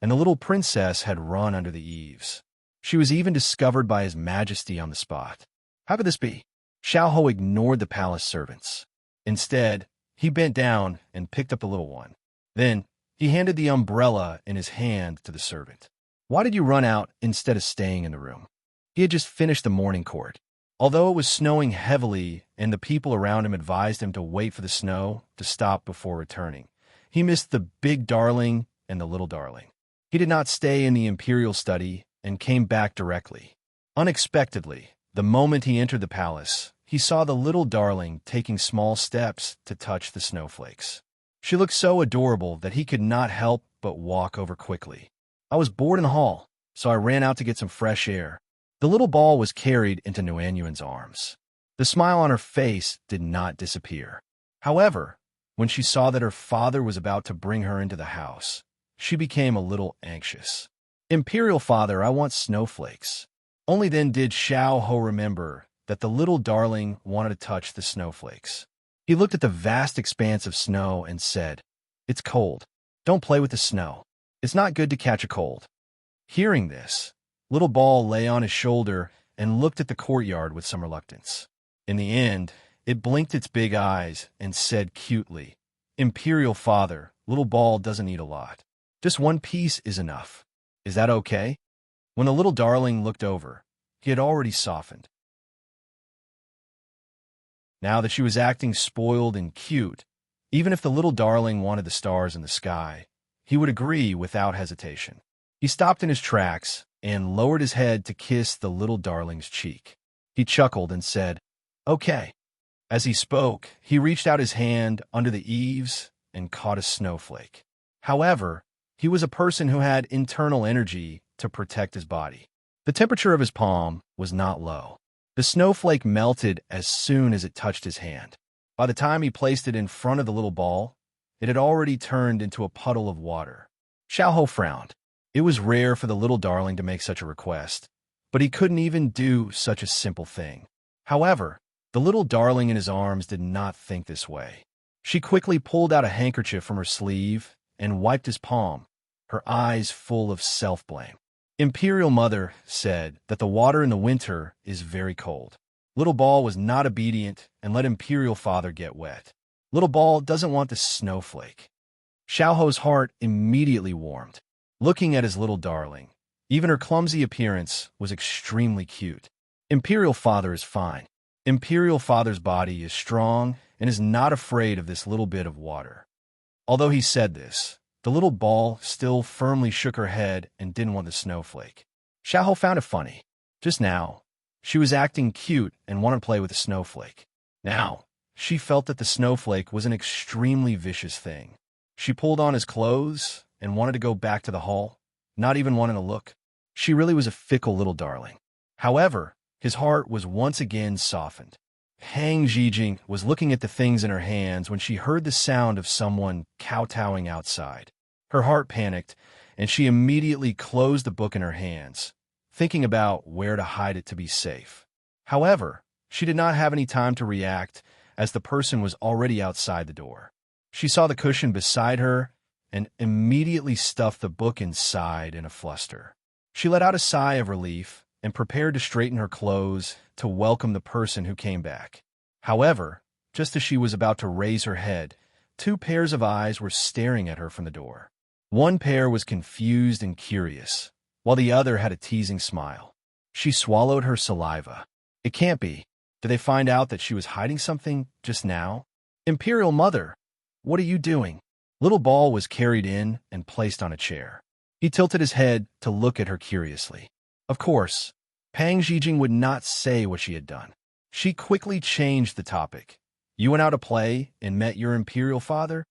and the little princess had run under the eaves. She was even discovered by His Majesty on the spot. How could this be? Xiao ignored the palace servants. Instead, he bent down and picked up the little one. Then, he handed the umbrella in his hand to the servant. Why did you run out instead of staying in the room? He had just finished the morning court. Although it was snowing heavily and the people around him advised him to wait for the snow to stop before returning, he missed the big darling and the little darling. He did not stay in the imperial study and came back directly. Unexpectedly, the moment he entered the palace, he saw the little darling taking small steps to touch the snowflakes. She looked so adorable that he could not help but walk over quickly. I was bored in the hall, so I ran out to get some fresh air. The little ball was carried into Nguyenuan's arms. The smile on her face did not disappear. However, when she saw that her father was about to bring her into the house, she became a little anxious. Imperial Father, I want snowflakes. Only then did Xiao remember that the little darling wanted to touch the snowflakes. He looked at the vast expanse of snow and said, "It's cold. Don't play with the snow. It's not good to catch a cold." Hearing this, little ball lay on his shoulder and looked at the courtyard with some reluctance. In the end, it blinked its big eyes and said cutely, "Imperial Father, little ball doesn't eat a lot. Just one piece is enough. Is that okay?" When the little darling looked over, he had already softened. Now that she was acting spoiled and cute, even if the little darling wanted the stars in the sky, he would agree without hesitation. He stopped in his tracks and lowered his head to kiss the little darling's cheek. He chuckled and said, "Okay." As he spoke, he reached out his hand under the eaves and caught a snowflake. However, he was a person who had internal energy to protect his body. The temperature of his palm was not low. The snowflake melted as soon as it touched his hand. By the time he placed it in front of the little ball, it had already turned into a puddle of water. Xiao frowned. It was rare for the little darling to make such a request, but he couldn't even do such a simple thing. However, the little darling in his arms did not think this way. She quickly pulled out a handkerchief from her sleeve and wiped his palm, her eyes full of self-blame. Imperial Mother said that the water in the winter is very cold. Little Ball was not obedient and let Imperial Father get wet. Little Ball doesn't want the snowflake. Xiao's heart immediately warmed. Looking at his little darling, even her clumsy appearance was extremely cute. Imperial Father is fine. Imperial Father's body is strong and is not afraid of this little bit of water. Although he said this, the little ball still firmly shook her head and didn't want the snowflake. Xiao found it funny. Just now, she was acting cute and wanted to play with the snowflake. Now, she felt that the snowflake was an extremely vicious thing. She pulled on his clothes and wanted to go back to the hall, not even wanting to look. She really was a fickle little darling. However, his heart was once again softened. Hang Zijing was looking at the things in her hands when she heard the sound of someone kowtowing outside. Her heart panicked, and she immediately closed the book in her hands, thinking about where to hide it to be safe. However, she did not have any time to react, as the person was already outside the door. She saw the cushion beside her and immediately stuffed the book inside in a fluster. She let out a sigh of relief and prepared to straighten her clothes to welcome the person who came back. However, just as she was about to raise her head, two pairs of eyes were staring at her from the door. One pair was confused and curious, while the other had a teasing smile. She swallowed her saliva. It can't be. Did they find out that she was hiding something just now? Imperial Mother, what are you doing? Little Ball was carried in and placed on a chair. He tilted his head to look at her curiously. Of course, Pang Zhijing would not say what she had done. She quickly changed the topic. You went out to play and met your imperial father?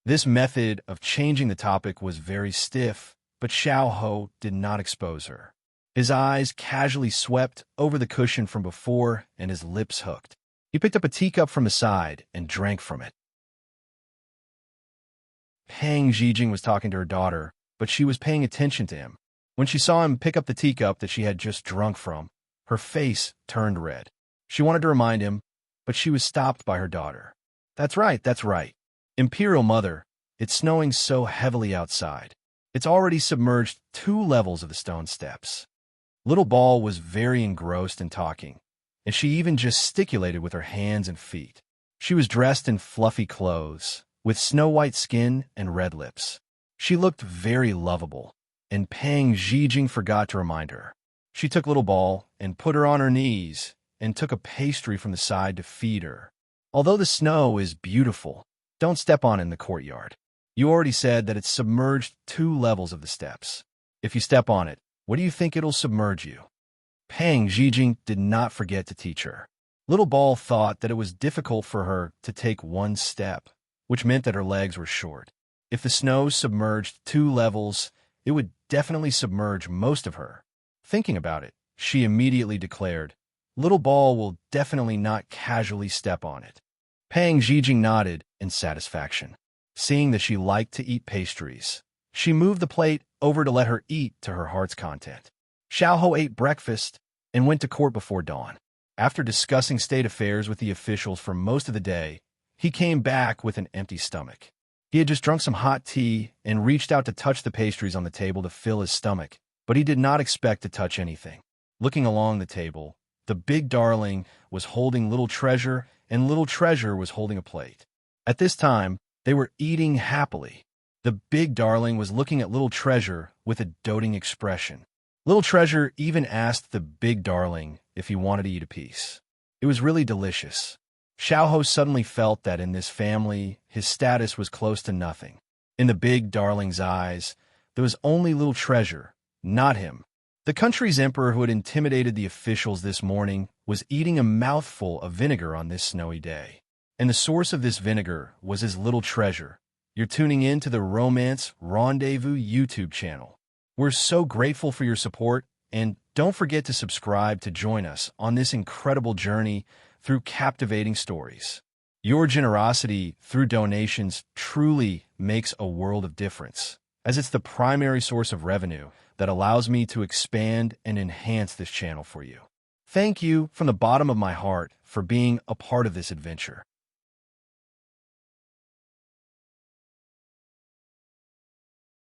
This method of changing the topic was very stiff, but Xiao Ho did not expose her. His eyes casually swept over the cushion from before and his lips hooked. He picked up a teacup from the side and drank from it. Pang Zhijing was talking to her daughter, but she was paying attention to him. When she saw him pick up the teacup that she had just drunk from, her face turned red. She wanted to remind him, but she was stopped by her daughter. That's right, that's right. Imperial Mother, it's snowing so heavily outside. It's already submerged 2 levels of the stone steps. Little Ball was very engrossed in talking, and she even gesticulated with her hands and feet. She was dressed in fluffy clothes, with snow-white skin and red lips. She looked very lovable, and Pang Zhijing forgot to remind her. She took Little Ball and put her on her knees and took a pastry from the side to feed her. Although the snow is beautiful, don't step on it in the courtyard. You already said that it's submerged 2 levels of the steps. If you step on it, what do you think it'll submerge you? Pang Zhijing did not forget to teach her. Little Ball thought that it was difficult for her to take 1 step, which meant that her legs were short. If the snow submerged 2 levels, it would definitely submerge most of her. Thinking about it, she immediately declared, Little Ball will definitely not casually step on it. Pang Zhijing nodded in satisfaction. Seeing that she liked to eat pastries, she moved the plate over to let her eat to her heart's content. Xiao Ho ate breakfast and went to court before dawn. After discussing state affairs with the officials for most of the day, he came back with an empty stomach. He had just drunk some hot tea and reached out to touch the pastries on the table to fill his stomach, but he did not expect to touch anything. Looking along the table, the big darling was holding Little Treasure, and Little Treasure was holding a plate. At this time, they were eating happily. The big darling was looking at Little Treasure with a doting expression. Little Treasure even asked the big darling if he wanted to eat a piece. It was really delicious. Xiao Ho suddenly felt that in this family, his status was close to nothing. In the big darling's eyes, there was only Little Treasure, not him. The country's emperor who had intimidated the officials this morning was eating a mouthful of vinegar on this snowy day. And the source of this vinegar was his Little Treasure. You're tuning in to the Romance Rendezvous YouTube channel. We're so grateful for your support, and don't forget to subscribe to join us on this incredible journey through captivating stories. Your generosity through donations truly makes a world of difference, as it's the primary source of revenue that allows me to expand and enhance this channel for you. Thank you from the bottom of my heart for being a part of this adventure.